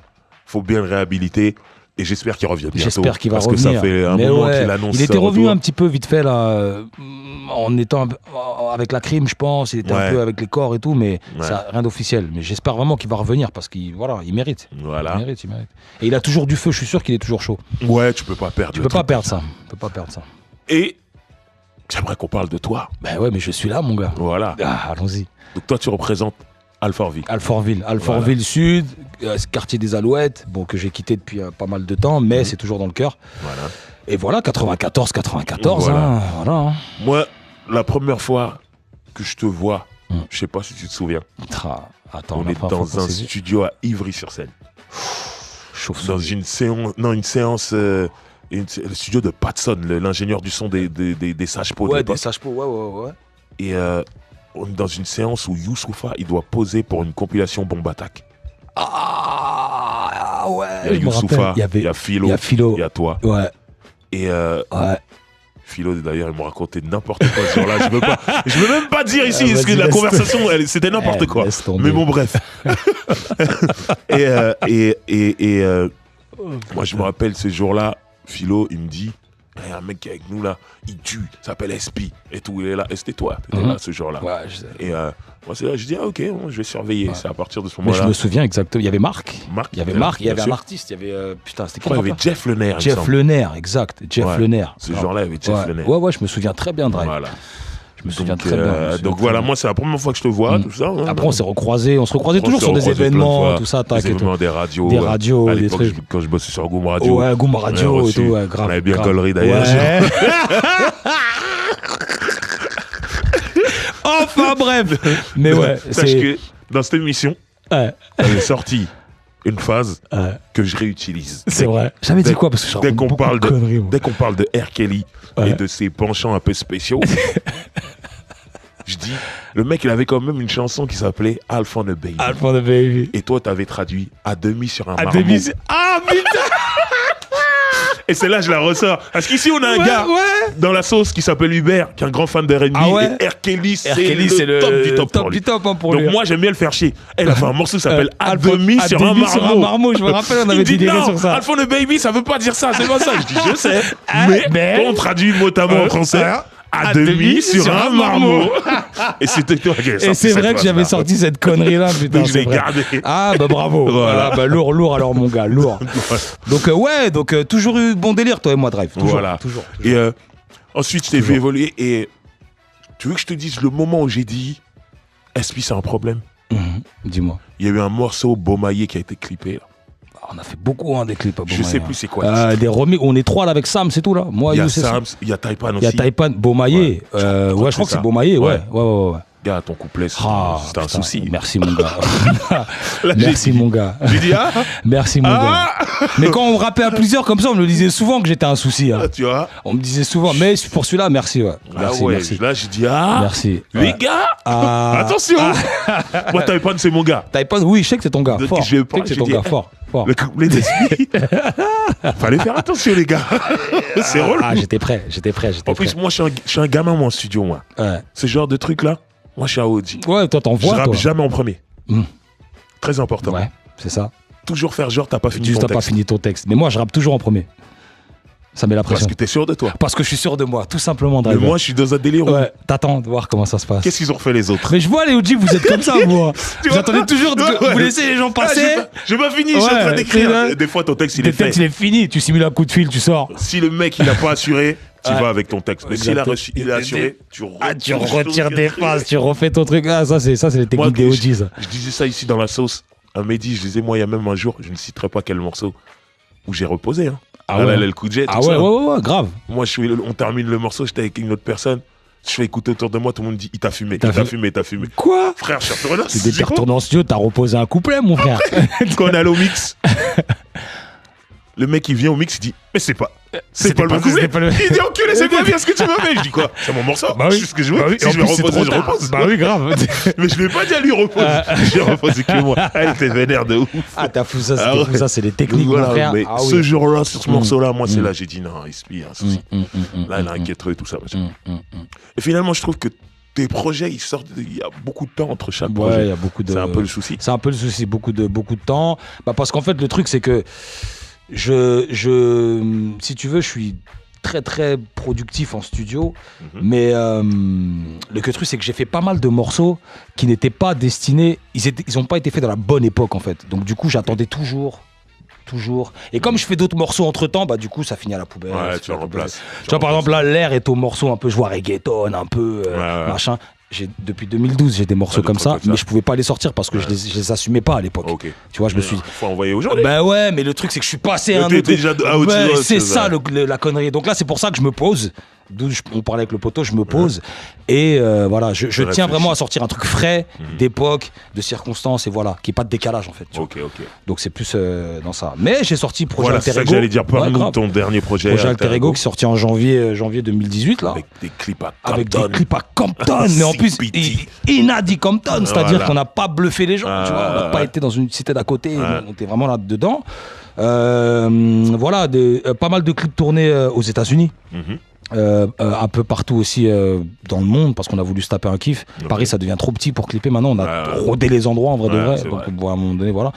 faut bien le réhabiliter. Et j'espère qu'il revient bientôt. J'espère qu'il va parce revenir. Parce que ça fait un moment qu'il annonce. Il était revenu un petit peu vite fait là, en étant avec la crime, je pense. Il était un peu avec les corps et tout, mais ça, rien d'officiel. Mais j'espère vraiment qu'il va revenir parce qu'il mérite. Voilà. Il mérite. Et il a toujours du feu. Je suis sûr qu'il est toujours chaud. Ouais, tu peux pas perdre. Tu peux pas perdre ça. Et j'aimerais qu'on parle de toi. Ben ouais, mais je suis là, mon gars. Voilà. Allons-y. Donc toi, tu représentes Alfortville. Alfortville Sud, quartier des Alouettes, bon, que j'ai quitté depuis pas mal de temps, mais c'est toujours dans le cœur. Voilà. Et voilà, 94, Voilà. hein, voilà. Hein. Moi, la première fois que je te vois, je sais pas si tu te souviens, Attends, on est dans un studio à Ivry-sur-Seine. Dans une séance, le studio de Patson, l'ingénieur du son des Sages-Pots. Ouais, des Sages-Pots, ouais. Et on est dans une séance où Youssoupha, il doit poser pour une compilation Bombe Attack. Ah ouais, il y a Youssoupha, il y a Philo, il y a toi. Ouais. Et Philo, d'ailleurs, il m'a raconté n'importe quoi ce jour-là. Je veux même pas dire ici, parce que la conversation, c'était n'importe quoi. Mais bon, bref. Moi, je me rappelle ce jour-là, Philo, il me dit, il y a un mec qui est avec nous là, il tue, il s'appelle SP et tout, il est là. Et c'était toi, tu étais là ce jour-là. Ouais, je sais. Et moi, c'est là, je dis, ok, bon, je vais surveiller. Ouais. C'est à partir de ce Mais moment-là. je me souviens exactement, il y avait Marc. Il y avait un artiste, il y avait. Putain, c'était quoi? Il y avait Jeff Lenaire. Jeff Lenaire, exact. Jeff Lenaire. Ce jour-là, il y avait Jeff Lenaire. Ouais, je me souviens très bien, Drive. Voilà. Je me souviens très bien. Donc voilà, moi, c'est la première fois que je te vois, tout ça. Hein, après, on se recroisait toujours sur des événements, tout ça. Des événements, des radios. Des radios, des trucs. Quand je bossais sur Goom Radio. Ouais, Goom Radio et tout, ouais, grave. On avait bien gaulerie d'ailleurs. Enfin bref. Mais ouais. Sache que dans cette émission, elle est sortie une phase que je réutilise. C'est vrai. J'avais dit quoi? Parce que dès qu'on parle de R. Kelly et de ses penchants un peu spéciaux, je dis, le mec, il avait quand même une chanson qui s'appelait Alpha on the Baby. Alpha on the Baby. Et toi, t'avais traduit à demi sur un marmot. Ah putain. Et c'est là je la ressors. Parce qu'ici, on a un gars dans la sauce qui s'appelle Hubert, qui est un grand fan de R&B. Et R. Kelly, c'est le top du top pour lui. Hein, pour lui. Donc moi, j'aime bien le faire chier. Elle a fait un morceau qui s'appelle À demi sur un marmot. Je me rappelle, on avait dit sur ça. Alpha on the Baby, ça veut pas dire ça, c'est pas ça. Je dis, je sais. Mais quand on traduit mot à mot en français, à demi sur un marmot. Et c'était toi qui avais sorti. Et c'est vrai que j'avais sorti cette connerie-là, putain. Donc je l'ai gardé. Ah bah bravo. Voilà, bah lourd alors mon gars, lourd. Donc toujours eu bon délire toi et moi, Drive. Toujours, voilà. Toujours. Et ensuite je t'ai vu évoluer et tu veux que je te dise le moment où j'ai dit SP c'est un problème? Dis-moi. Il y a eu un morceau Beaumaillé qui a été clippé là. On a fait beaucoup des clips à Beaumaillé. Je sais plus c'est quoi. Des remix, on est 3 là avec Sam, c'est tout là. Moi, il y a Sam, il y a Taipan aussi. Il y a Taipan, Beaumaillé. Ouais, je crois que c'est Beaumaillé, ouais. Gars, ton couplet, c'est un souci. Merci mon gars. Merci mon gars. J'ai dit merci mon gars. Mais quand on rappait à plusieurs comme ça, on me le disait souvent que j'étais un souci. Tu vois. On me disait souvent, mais pour celui-là, merci. Merci. Là, j'ai dit merci. Les gars, attention. Moi, Taipan, c'est mon gars. Taipan, oui, je sais que c'est ton gars. Fort. Je sais que c'est ton gars, fort. Le couplet d'esprit. Fallait faire attention, les gars. C'est relou. J'étais prêt. En plus, moi, je suis un gamin, moi, en studio, moi. Ce genre de truc-là, moi, je suis à Audi. Ouais, toi, t'en vois, je rappe jamais en premier. Très important. Ouais, c'est ça. Toujours faire genre, t'as pas fini ton texte. Mais moi, je rappe toujours en premier. Ça met la pression. Parce que t'es sûr de toi. Parce que je suis sûr de moi, tout simplement. Mais moi, je suis dans un délire. Ouais, t'attends de voir comment ça se passe. Qu'est-ce qu'ils ont fait les autres? Mais je vois les OG, vous êtes comme ça, vous. Vous attendez toujours que vous laissez les gens passer. J'ai pas fini, je suis en train d'écrire. Des fois, ton texte, il est fait. Ton texte, il est fini. Tu simules un coup de fil, tu sors. Si le mec, il a pas assuré, tu vas avec ton texte. Mais s'il a assuré, tu retires des phrases, tu refais ton truc. Ça, c'est les techniques des OG, ça. Je disais ça ici dans la sauce. Un Mehdi, je disais, moi, il y a même un jour, je ne citerai pas quel morceau, où j'ai reposé. Le coup de jet. Ouais, grave. Moi, on termine le morceau, j'étais avec une autre personne. Je fais écouter autour de moi, tout le monde dit, il t'a fumé. Quoi? Frère, je suis retourné en studio. T'es retourné en studio, t'as reposé un couplet, mon frère. Quand on est allé au mix, le mec, il vient au mix, il dit, mais c'est pas le même couplet. Il dit, enculé, c'est pas bien ce que tu m'as fait. Je dis quoi? C'est mon morceau. Bah oui. C'est ce que je veux. Si je vais reposer, je repose. Bah oui, grave. Mais je lui ai pas dit à lui repose. J'ai reposé que moi. Elle était vénère de ouf. T'as fou ça, c'est des techniques, mon frère. Mais ce jour-là, sur ce morceau-là, moi, c'est là, j'ai dit, non, il se plie, un souci. Là, il a inquiété tout ça. Et finalement, je trouve que tes projets, ils sortent, il y a beaucoup de temps entre chaque projet. Il y a beaucoup de. C'est un peu le souci. C'est un peu le souci, beaucoup de temps. Parce qu'en fait, le truc, c'est que si tu veux, je suis très très productif en studio, mais le truc c'est que j'ai fait pas mal de morceaux qui n'étaient pas destinés, ils n'ont pas été faits dans la bonne époque en fait. Donc du coup j'attendais toujours. Et comme je fais d'autres morceaux entre temps, du coup ça finit à la poubelle. Ouais, tu remplaces. Tu vois par exemple là l'air est au morceau un peu, je vois reggaeton, un peu machin. depuis 2012, j'ai des morceaux comme ça, mais je pouvais pas les sortir parce que je les assumais pas à l'époque. Okay. Tu vois, je me suis dit. Faut envoyer aujourd'hui. Ben ouais, mais le truc, c'est que je suis passé à un autre. C'est ça la connerie. Donc là, c'est pour ça que je me pose. D'où on parlait avec le poteau, je me pose. Et voilà, je tiens vraiment à sortir un truc frais, d'époque, de circonstances, et voilà, qui n'est pas de décalage en fait. Ok. Donc c'est plus dans ça. Mais j'ai sorti Projet voilà, Alter Ego. C'est ça que j'allais dire, parle-nous ton dernier projet. Projet Alter Ego qui est sorti en janvier 2018 là. Avec des clips à Compton. Mais en plus, Inadi Compton, c'est-à-dire qu'on n'a pas bluffé les gens, tu vois, on n'a pas été dans une cité d'à côté, on était vraiment là-dedans. Voilà, pas mal de clips tournés aux États-Unis. Un peu partout aussi dans le monde parce qu'on a voulu se taper un kiff. Paris ça devient trop petit pour clipper maintenant, on a rodé les endroits en vrai de vrai, donc à un moment donné voilà.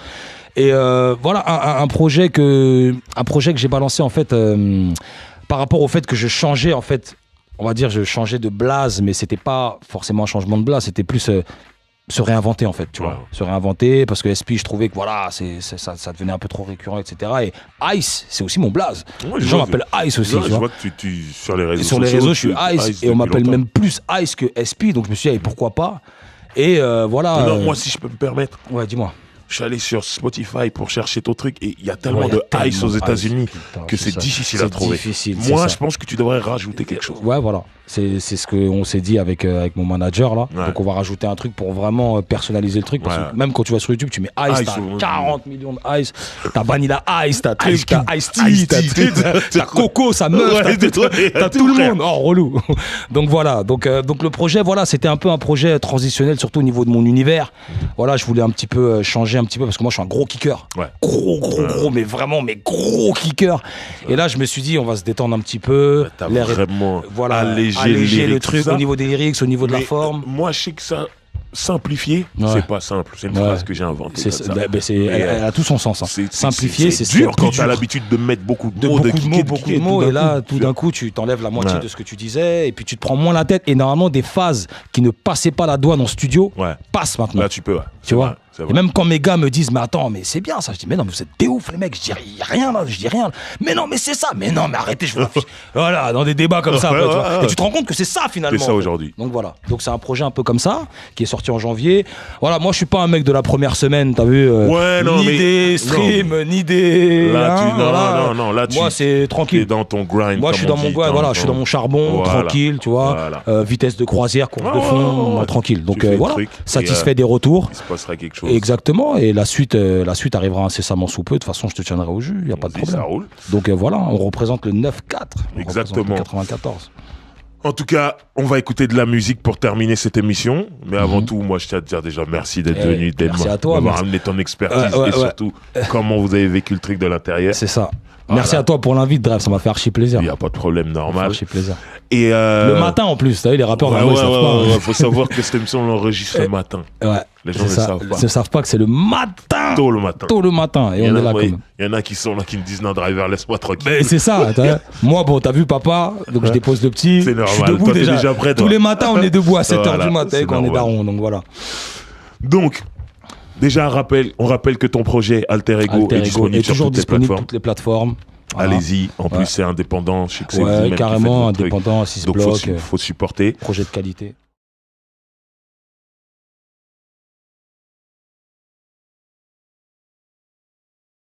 Et voilà un projet que j'ai balancé en fait par rapport au fait que je changeais en fait, on va dire je changeais de blaze, mais c'était pas forcément un changement de blaze, c'était plus se réinventer en fait, tu vois, se réinventer parce que SP je trouvais que voilà ça devenait un peu trop récurrent, etc. Et Ice c'est aussi mon blaze, les gens m'appellent Ice aussi, je vois que tu sur les réseaux sociaux, sur les réseaux je suis Ice et on m'appelle même plus Ice que SP, donc je me suis dit pourquoi pas. Et voilà. Non, moi si je peux me permettre, ouais, dis-moi. Je suis allé sur Spotify pour chercher ton truc et il y a tellement de Ice aux États-Unis que c'est difficile à trouver. Moi, je pense que tu devrais rajouter quelque chose. Ouais, voilà. C'est ce qu'on s'est dit avec mon manager là. Donc on va rajouter un truc pour vraiment personnaliser le truc. Parce que même quand tu vas sur YouTube, tu mets Ice, t'as 40 millions de Ice, t'as Vanilla Ice, t'as truc, t'as Ice Tea, t'as Coco, sa meuf, t'as tout le monde. Oh, relou. Donc voilà. Donc le projet, voilà, c'était un peu un projet transitionnel, surtout au niveau de mon univers. Voilà, je voulais un petit peu changer un petit peu parce que moi je suis un gros kicker. Gros, mais vraiment, mais gros kicker. Et là, je me suis dit, on va se détendre un petit peu. T'as vraiment alléger le truc au niveau des lyrics, au niveau de la forme. Moi, je sais que ça, simplifier, c'est pas simple. C'est une phrase que j'ai inventée. Elle a tout son sens. Hein. Simplifier, c'est dur quand tu as l'habitude de mettre beaucoup de mots, et là, tout d'un coup, tu t'enlèves la moitié de ce que tu disais, et puis tu te prends moins la tête. Et normalement, des phases qui ne passaient pas la douane en studio passent maintenant. Là, tu peux. Tu vois. Et même quand mes gars me disent mais attends, mais c'est bien ça, je dis mais non, mais vous êtes des ouf les mecs, je dis rien là, je dis rien, mais non, mais c'est ça, mais non, mais arrêtez, je vous l'affiche. Voilà, dans des débats comme ça après, tu vois. Et tu te rends compte que c'est ça finalement. C'est ça aujourd'hui. Donc voilà, donc c'est un projet un peu comme ça qui est sorti en janvier. Voilà, moi je suis pas un mec de la première semaine, t'as vu, ni des streams, ni des là non, là moi c'est tranquille. T'es dans ton grind. Moi je suis dans mon grind, voilà, je suis dans mon charbon, tranquille, tu vois, vitesse de croisière, course de fond, tranquille. Donc voilà, satisfait des retours. Il se passera quelque chose. Exactement, et la suite arrivera incessamment sous peu. De toute façon, je te tiendrai au jus, il n'y a pas de problème. Ça roule. Donc voilà, on représente le 9-4. Exactement. 94. En tout cas, on va écouter de la musique pour terminer cette émission. Mais avant tout, moi, je tiens à te dire déjà merci d'être venu, d'avoir amené ton expertise et surtout comment vous avez vécu le truc de l'intérieur. C'est ça. Voilà. Merci à toi pour l'invite, Dref, ça m'a fait archi plaisir. Il n'y a pas de problème, normal. Archi plaisir. Et le matin en plus, t'as vu, les rappeurs, ils savent pas. Faut savoir que cette émission, on l'enregistre le matin. Ouais. Les gens ne savent pas. Ils ne savent pas que c'est le matin. Tôt le matin. Tôt le matin. Et on est là comme. Il y en a qui sont là, qui me disent non, driver, laisse-moi tranquille. Mais c'est ça. Moi, bon, t'as vu, papa, donc je dépose le petit. C'est normal. Je suis debout déjà prêt, tous les matins, on est debout à 7h du matin quand on est daron. Donc voilà. Donc. Déjà, on rappelle que ton projet Alter Ego est disponible sur toutes les plateformes. Voilà. Allez-y, en plus c'est indépendant, je sais que c'est carrément indépendant, 6 blocs. Donc faut supporter. Projet de qualité.